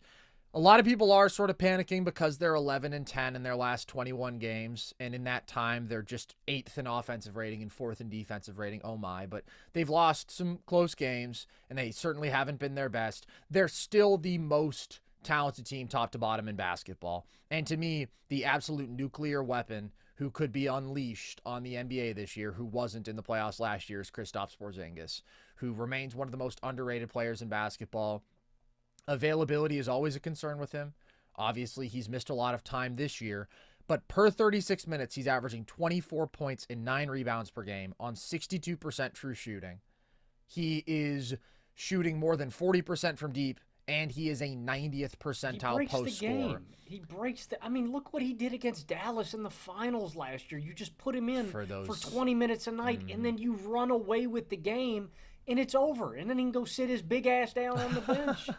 a lot of people are sort of panicking because they're 11-10 in their last 21 games, and in that time, they're just 8th in offensive rating and 4th in defensive rating. Oh my, but they've lost some close games, and they certainly haven't been their best. They're still the most talented team top to bottom in basketball, and to me, the absolute nuclear weapon who could be unleashed on the NBA this year, who wasn't in the playoffs last year, is Kristaps Porzingis, who remains one of the most underrated players in basketball. Availability is always a concern with him. Obviously, he's missed a lot of time this year, but per 36 minutes, he's averaging 24 points and 9 rebounds per game on 62% true shooting. He is shooting more than 40% from deep, and he is a 90th percentile post scorer. He breaks the. I mean, look what he did against Dallas in the finals last year. You just put him in for 20 minutes a night, and then you run away with the game, and it's over. And then he can go sit his big ass down on the bench.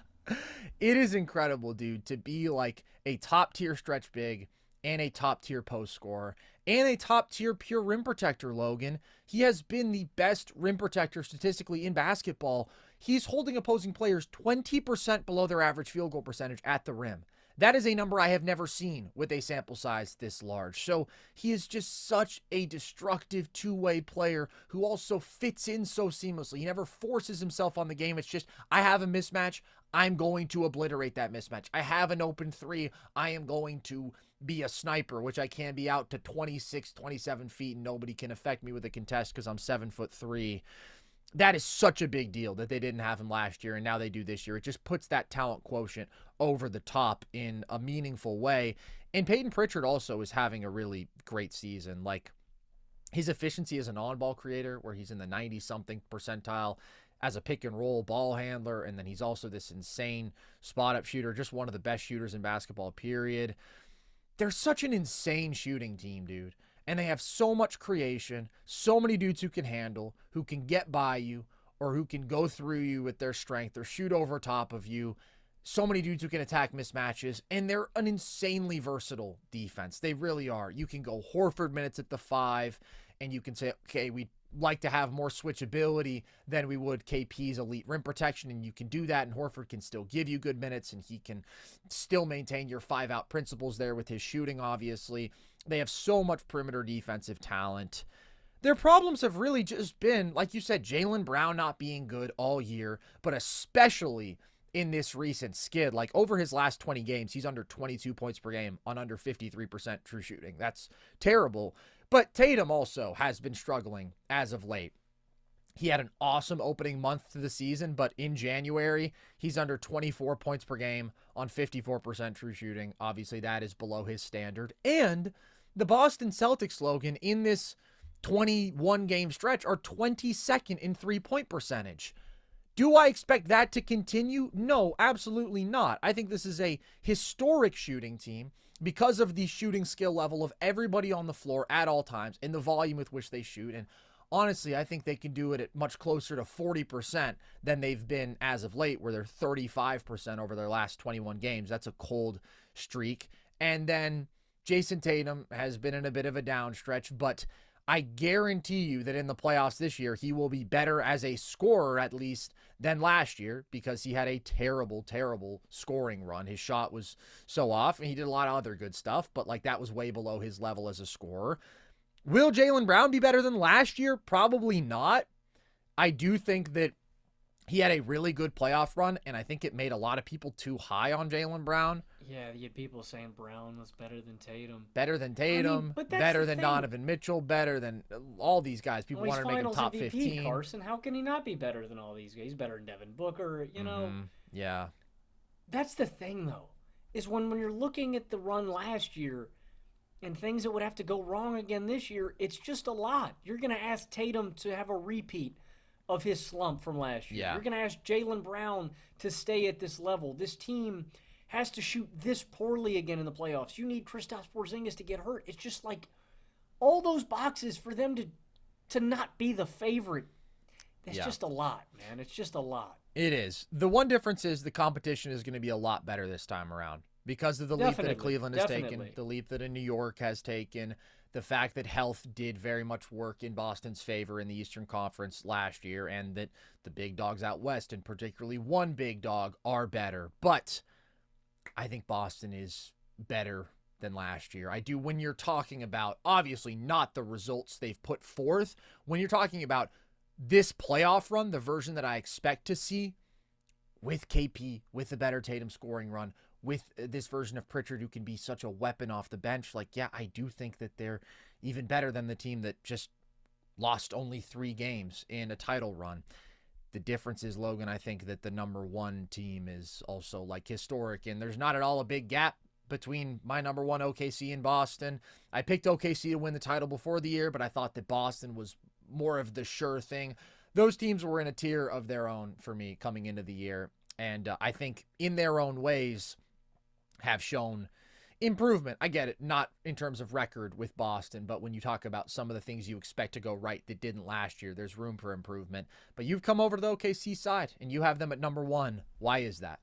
It is incredible, dude, to be like a top-tier stretch big and a top-tier post scorer and a top-tier pure rim protector, Logan. He has been the best rim protector statistically in basketball. He's holding opposing players 20% below their average field goal percentage at the rim. That is a number I have never seen with a sample size this large. So he is just such a destructive two-way player who also fits in so seamlessly. He never forces himself on the game. It's just, I have a mismatch, I'm going to obliterate that mismatch. I have an open three, I am going to be a sniper, which I can be out to 26, 27 feet, and nobody can affect me with a contest because I'm 7'3". that is such a big deal that they didn't have him last year and now they do this year. It just puts that talent quotient over the top in a meaningful way. And Peyton Pritchard also is having a really great season. Like, his efficiency as an on-ball creator, where he's in the 90-something percentile as a pick-and-roll ball handler, and then he's also this insane spot-up shooter, just one of the best shooters in basketball, period. They're such an insane shooting team, dude. And they have so much creation, so many dudes who can handle, who can get by you, or who can go through you with their strength, or shoot over top of you. So many dudes who can attack mismatches, and they're an insanely versatile defense. They really are. You can go Horford minutes at the 5, and you can say, okay, we'd like to have more switchability than we would KP's elite rim protection, and you can do that, and Horford can still give you good minutes, and he can still maintain your 5-out principles there with his shooting, obviously. They have so much perimeter defensive talent. Their problems have really just been, like you said, Jaylen Brown not being good all year, but especially in this recent skid. Like, over his last 20 games, he's under 22 points per game on under 53% true shooting. That's terrible. But Tatum also has been struggling as of late. He had an awesome opening month to the season, but in January, he's under 24 points per game on 54% true shooting. Obviously, that is below his standard. And the Boston Celtics, Logan, in this 21-game stretch are 22nd in three-point percentage. Do I expect that to continue? No, absolutely not. I think this is a historic shooting team because of the shooting skill level of everybody on the floor at all times and the volume with which they shoot. And honestly, I think they can do it at much closer to 40% than they've been as of late, where they're 35% over their last 21 games. That's a cold streak. And then Jayson Tatum has been in a bit of a down stretch, but I guarantee you that in the playoffs this year, he will be better as a scorer, at least, than last year, because he had a terrible, terrible scoring run. His shot was so off, and he did a lot of other good stuff, but like that was way below his level as a scorer. Will Jaylen Brown be better than last year? Probably not. I do think that he had a really good playoff run, and I think it made a lot of people too high on Jaylen Brown. Yeah, you had people saying Brown was better than Tatum. Better than Tatum, better than Donovan Mitchell, better than all these guys. People wanted to make him top MVP, 15. Carson, how can he not be better than all these guys? He's better than Devin Booker, you know. Yeah. That's the thing, though, is when you're looking at the run last year and things that would have to go wrong again this year, it's just a lot. You're going to ask Tatum to have a repeat of his slump from last year. Yeah. You're going to ask Jaylen Brown to stay at this level. This team has to shoot this poorly again in the playoffs. You need Kristaps Porzingis to get hurt. It's just like all those boxes for them to not be the favorite. It's just a lot, man. It's just a lot. It is. The one difference is the competition is going to be a lot better this time around because of the leap that Cleveland has taken, the leap that New York has taken, the fact that health did very much work in Boston's favor in the Eastern Conference last year, and that the big dogs out west, and particularly one big dog, are better. But I think Boston is better than last year. I do, when you're talking about, obviously not the results they've put forth, when you're talking about this playoff run, the version that I expect to see with KP, with the better Tatum scoring run, with this version of Pritchard who can be such a weapon off the bench, like, yeah, I do think that they're even better than the team that just lost only 3 games in a title run. The difference is, Logan, I think that the number 1 team is also like historic, and there's not at all a big gap between my number 1 OKC and Boston. I picked OKC to win the title before the year, but I thought that Boston was more of the sure thing. Those teams were in a tier of their own for me coming into the year, and I think in their own ways have shown improvement. I get it, not in terms of record with Boston, but when you talk about some of the things you expect to go right that didn't last year, there's room for improvement. But you've come over to the OKC side, and you have them at number 1. Why is that?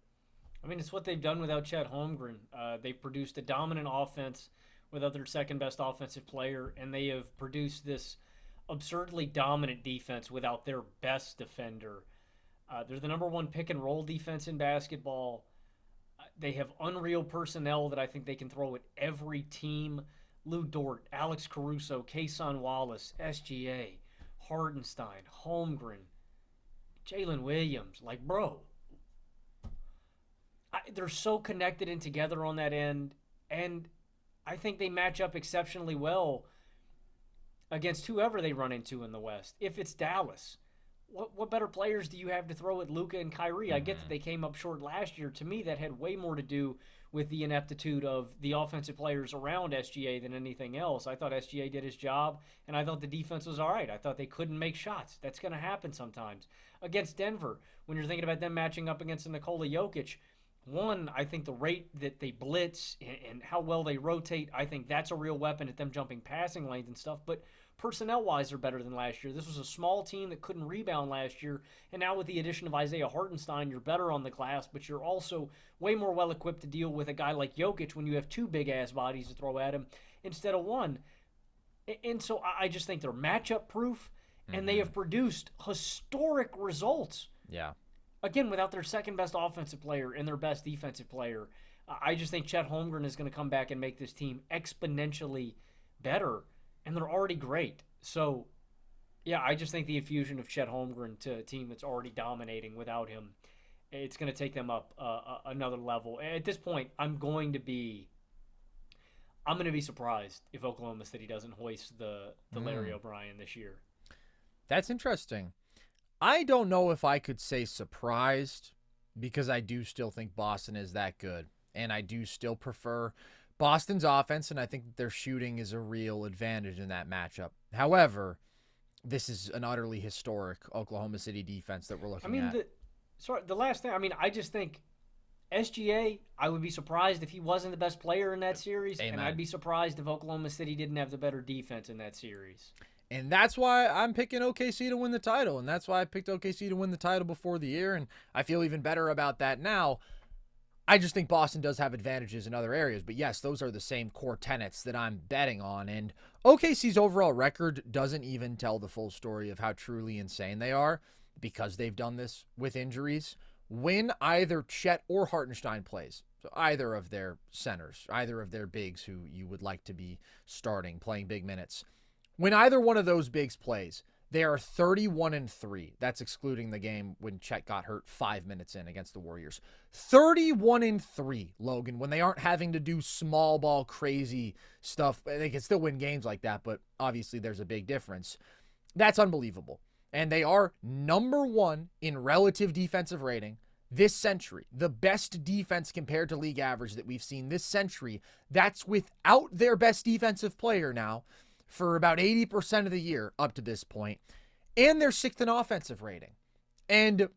I mean, it's what they've done without Chet Holmgren. They produced a dominant offense without their second-best offensive player, and they have produced this absurdly dominant defense without their best defender. They're the number 1 pick-and-roll defense in basketball. They have unreal personnel that I think they can throw at every team. Lou Dort, Alex Caruso, Kason Wallace, SGA, Hardenstein, Holmgren, Jalen Williams. Like, bro, they're so connected and together on that end, and I think they match up exceptionally well against whoever they run into in the West. If it's Dallas, what better players do you have to throw at Luka and Kyrie? I get that they came up short last year. To me, that had way more to do with the ineptitude of the offensive players around SGA than anything else. I thought SGA did his job, and I thought the defense was all right. I thought they couldn't make shots. That's going to happen sometimes. Against Denver, when you're thinking about them matching up against Nikola Jokic, one, I think the rate that they blitz and how well they rotate, I think that's a real weapon at them jumping passing lanes and stuff. But personnel-wise, they're better than last year. This was a small team that couldn't rebound last year, and now with the addition of Isaiah Hartenstein, you're better on the glass, but you're also way more well-equipped to deal with a guy like Jokic when you have two big-ass bodies to throw at him instead of one. And so I just think they're matchup-proof, and they have produced historic results. Yeah. Again, without their second-best offensive player and their best defensive player. I just think Chet Holmgren is going to come back and make this team exponentially better, and they're already great. So, yeah, I just think the infusion of Chet Holmgren to a team that's already dominating without him, it's going to take them up another level. At this point, I'm going to be surprised if Oklahoma City doesn't hoist the Larry O'Brien this year. That's interesting. I don't know if I could say surprised, because I do still think Boston is that good, and I do still prefer Boston's offense, and I think that their shooting is a real advantage in that matchup. However, this is an utterly historic Oklahoma City defense that we're looking at. The last thing, I just think SGA, I would be surprised if he wasn't the best player in that series, Amen. and I'd be surprised if Oklahoma City didn't have the better defense in that series. And that's why I'm picking OKC to win the title, and that's why I picked OKC to win the title before the year, and I feel even better about that now. I just think Boston does have advantages in other areas, but yes, those are the same core tenets that I'm betting on, and OKC's overall record doesn't even tell the full story of how truly insane they are, because they've done this with injuries. When either Chet or Hartenstein plays, so either of their centers, either of their bigs who you would like to be starting, playing big minutes, when either one of those bigs plays, they are 31-3. That's excluding the game when Chet got hurt 5 minutes in against the Warriors. 31-3, Logan, when they aren't having to do small ball crazy stuff. They can still win games like that, but obviously there's a big difference. That's unbelievable. And they are number one in relative defensive rating this century. The best defense compared to league average that we've seen this century. That's without their best defensive player now for about 80% of the year up to this point. And they're sixth in offensive rating. And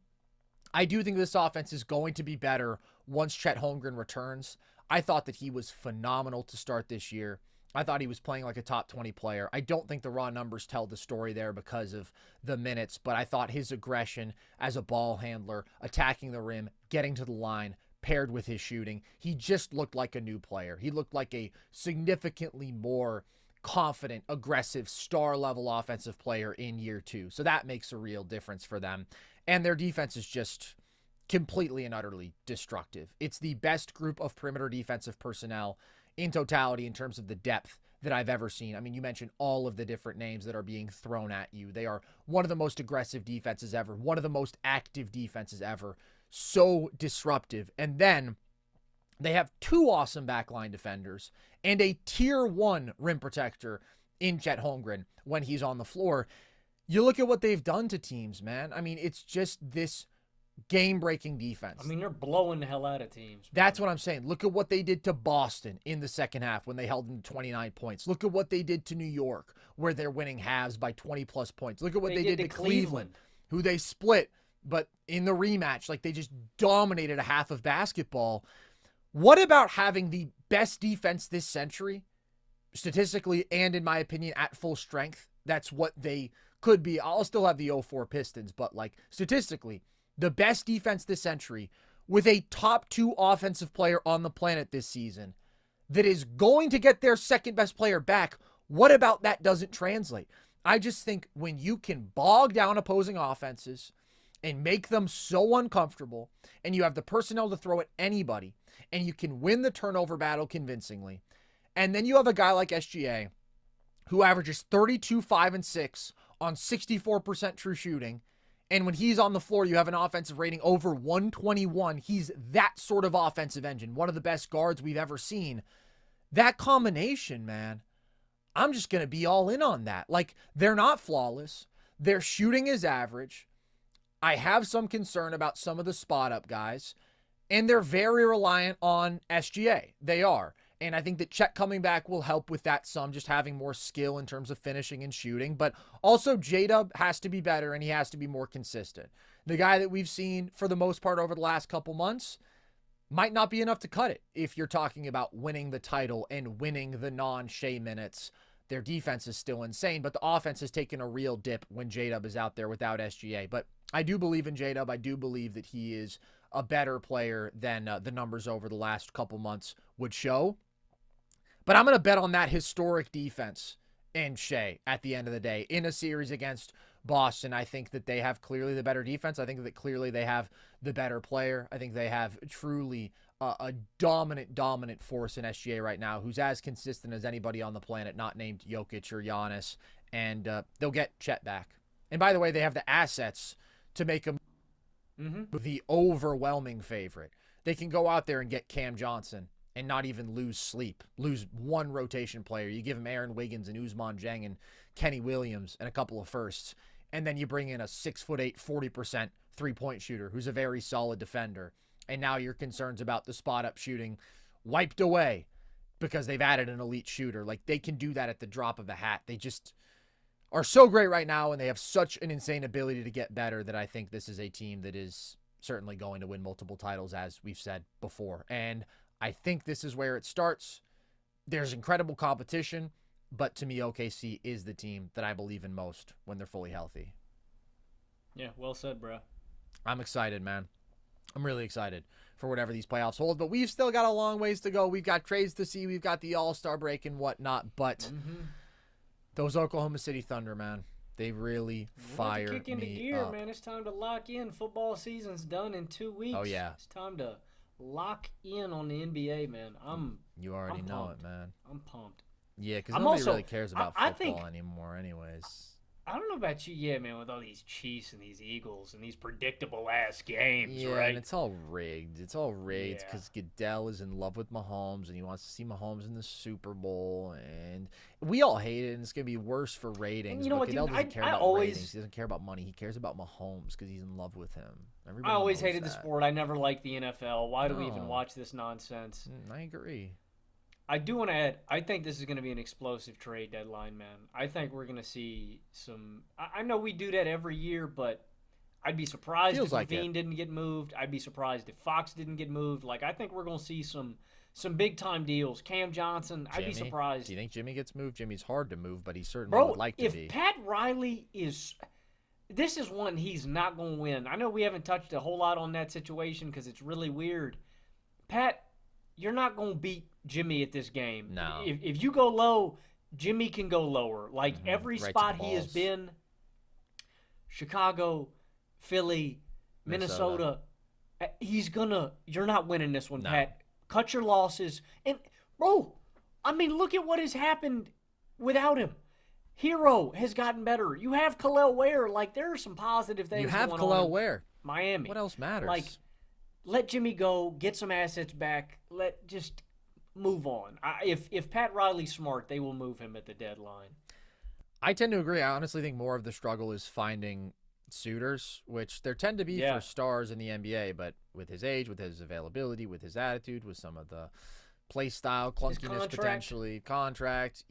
I do think this offense is going to be better once Chet Holmgren returns. I thought that he was phenomenal to start this year. I thought he was playing like a top 20 player. I don't think the raw numbers tell the story there because of the minutes, but I thought his aggression as a ball handler, attacking the rim, getting to the line, paired with his shooting, he just looked like a new player. He looked like a significantly more confident, aggressive, star-level offensive player in year two. So that makes a real difference for them. And their defense is just completely and utterly destructive. It's the best group of perimeter defensive personnel in totality in terms of the depth that I've ever seen. I mean, you mentioned all of the different names that are being thrown at you. They are one of the most aggressive defenses ever, one of the most active defenses ever. So disruptive. And then they have two awesome backline defenders and a tier 1 rim protector in Chet Holmgren when he's on the floor. You look at what they've done to teams, man. I mean, it's just this game-breaking defense. I mean, they're blowing the hell out of teams. That's what I'm saying. Look at what they did to Boston in the second half when they held them to 29 points. Look at what they did to New York, where they're winning halves by 20-plus points. Look at what they did to Cleveland, who they split, but in the rematch, like they just dominated a half of basketball. What about having the best defense this century, statistically and in my opinion at full strength? That's what they could be. I'll still have the 04 Pistons, but like statistically, the best defense this century with a top 2 offensive player on the planet this season that is going to get their second best player back. What about that doesn't translate? I just think when you can bog down opposing offenses and make them so uncomfortable, and you have the personnel to throw at anybody, and you can win the turnover battle convincingly, and then you have a guy like SGA who averages 32, 5, and 6 on 64% true shooting, and when he's on the floor, you have an offensive rating over 121. He's that sort of offensive engine, one of the best guards we've ever seen. That combination, man, I'm just going to be all in on that. Like, they're not flawless. Their shooting is average. I have some concern about some of the spot up guys, and they're very reliant on SGA. They are. And I think that Chet coming back will help with that some, just having more skill in terms of finishing and shooting. But also J-Dub has to be better, and he has to be more consistent. The guy that we've seen for the most part over the last couple months might not be enough to cut it if you're talking about winning the title and winning the non-Shai minutes. Their defense is still insane, but the offense has taken a real dip when J-Dub is out there without SGA. But I do believe in J-Dub. I do believe that he is a better player than the numbers over the last couple months would show. But I'm going to bet on that historic defense and Shai at the end of the day in a series against Boston. I think that they have clearly the better defense. I think that clearly they have the better player. I think they have truly a dominant force in SGA right now, who's as consistent as anybody on the planet, not named Jokic or Giannis. And they'll get Chet back. And by the way, they have the assets to make him the overwhelming favorite. They can go out there and get Cam Johnson and not even lose one rotation player. You give him Aaron Wiggins and Ousmane Dieng and Kenny Williams and a couple of firsts, and then you bring in a 6'8", 40% three-point shooter who's a very solid defender. And now your concerns about the spot-up shooting wiped away because they've added an elite shooter. Like, they can do that at the drop of a hat. They just are so great right now, and they have such an insane ability to get better that I think this is a team that is certainly going to win multiple titles, as we've said before. And I think this is where it starts. There's incredible competition, but to me, OKC is the team that I believe in most when they're fully healthy. Yeah, well said, bro. I'm excited, man. I'm really excited for whatever these playoffs hold, but we've still got a long ways to go. We've got trades to see. We've got the All-Star break and whatnot, but those Oklahoma City Thunder, man, they really fired kick into me gear, up. man. It's time to lock in. Football season's done in 2 weeks. Oh, yeah. It's time to lock in on the NBA, man. You already I'm know pumped. it, man. I'm pumped. Yeah, because I'm nobody also- really cares about I football think- anymore anyways. I don't know about you, yeah, man, with all these Chiefs and these Eagles and these predictable-ass games, Yeah, right? and it's all rigged. It's all rigged Yeah. because Goodell is in love with Mahomes, and he wants to see Mahomes in the Super Bowl, and we all hate it, and it's going to be worse for ratings. You know but what, Goodell dude? doesn't care I about always- ratings. He doesn't care about money. He cares about Mahomes because he's in love with him. Everybody I always knows hated the that. sport. I never liked the NFL. Why do we even No. watch this nonsense? I agree. I do want to add, I think this is going to be an explosive trade deadline, man. I think we're going to see some. I know we do that every year, but I'd be surprised Feels if like Levine didn't get moved. I'd be surprised if Fox didn't get moved. Like, I think we're going to see some big time deals. Cam Johnson, I'd be Jimmy? surprised. Do you think Jimmy gets moved? Jimmy's hard to move, but he certainly Bro, would like to if be. Pat Riley is. This is one he's not going to win. I know we haven't touched a whole lot on that situation because it's really weird. Pat, you're not going to beat Jimmy at this game. No. If you go low, Jimmy can go lower. Like every Right to spot the he has balls. been, Chicago, Philly, Minnesota, you're not winning this one, No. Pat. Cut your losses. And, bro, I mean, look at what has happened without him. Hero has gotten better. You have Khalil Ware. Like, there are some positive things You have going Khalil on in Ware. Miami. What else matters? Like, let Jimmy go, get some assets back, just move on. If Pat Riley's smart, they will move him at the deadline. I tend to agree. I honestly think more of the struggle is finding suitors, which there tend to be Yeah. for stars in the NBA, but with his age, with his availability, with his attitude, with some of the play style clunkiness contract. potentially, contract,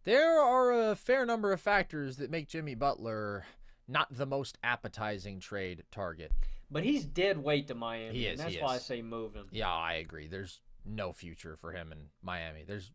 there are a fair number of factors that make Jimmy Butler not the most appetizing trade target. But he's dead weight to Miami. He is, And that's he why I is. say move him. Yeah, I agree. There's no future for him in Miami. There's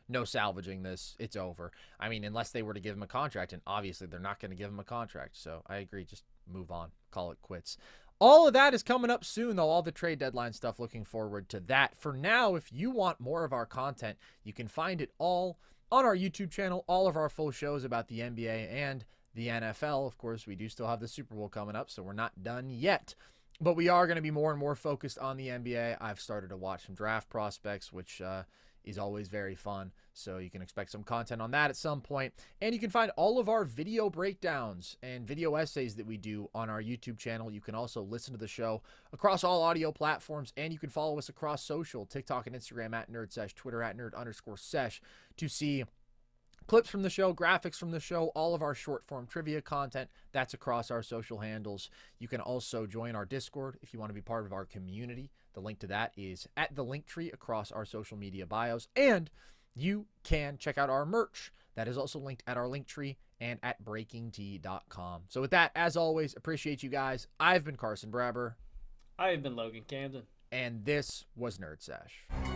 no salvaging this. It's over. I mean, unless they were to give him a contract, and obviously they're not going to give him a contract. So I agree. Just move on. Call it quits. All of that is coming up soon, though. All the trade deadline stuff. Looking forward to that. For now, if you want more of our content, you can find it all on our YouTube channel. All of our full shows about the NBA and the NFL. Of course, we do still have the Super Bowl coming up, so we're not done yet. But we are going to be more and more focused on the NBA. I've started to watch some draft prospects, which is always very fun. So you can expect some content on that at some point. And you can find all of our video breakdowns and video essays that we do on our YouTube channel. You can also listen to the show across all audio platforms. And you can follow us across social, TikTok and Instagram at NerdSesh, Twitter at Nerd_Sesh to see clips from the show, graphics from the show, all of our short form trivia content. That's across our social handles. You can also join our Discord if you want to be part of our community. The link to that is at the link tree across our social media bios. And you can check out our merch. That is also linked at our link tree and at breakingtea.com. So with that, as always, appreciate you guys. I've been Carson Brabber. I have been Logan Camden. And this was NerdSesh.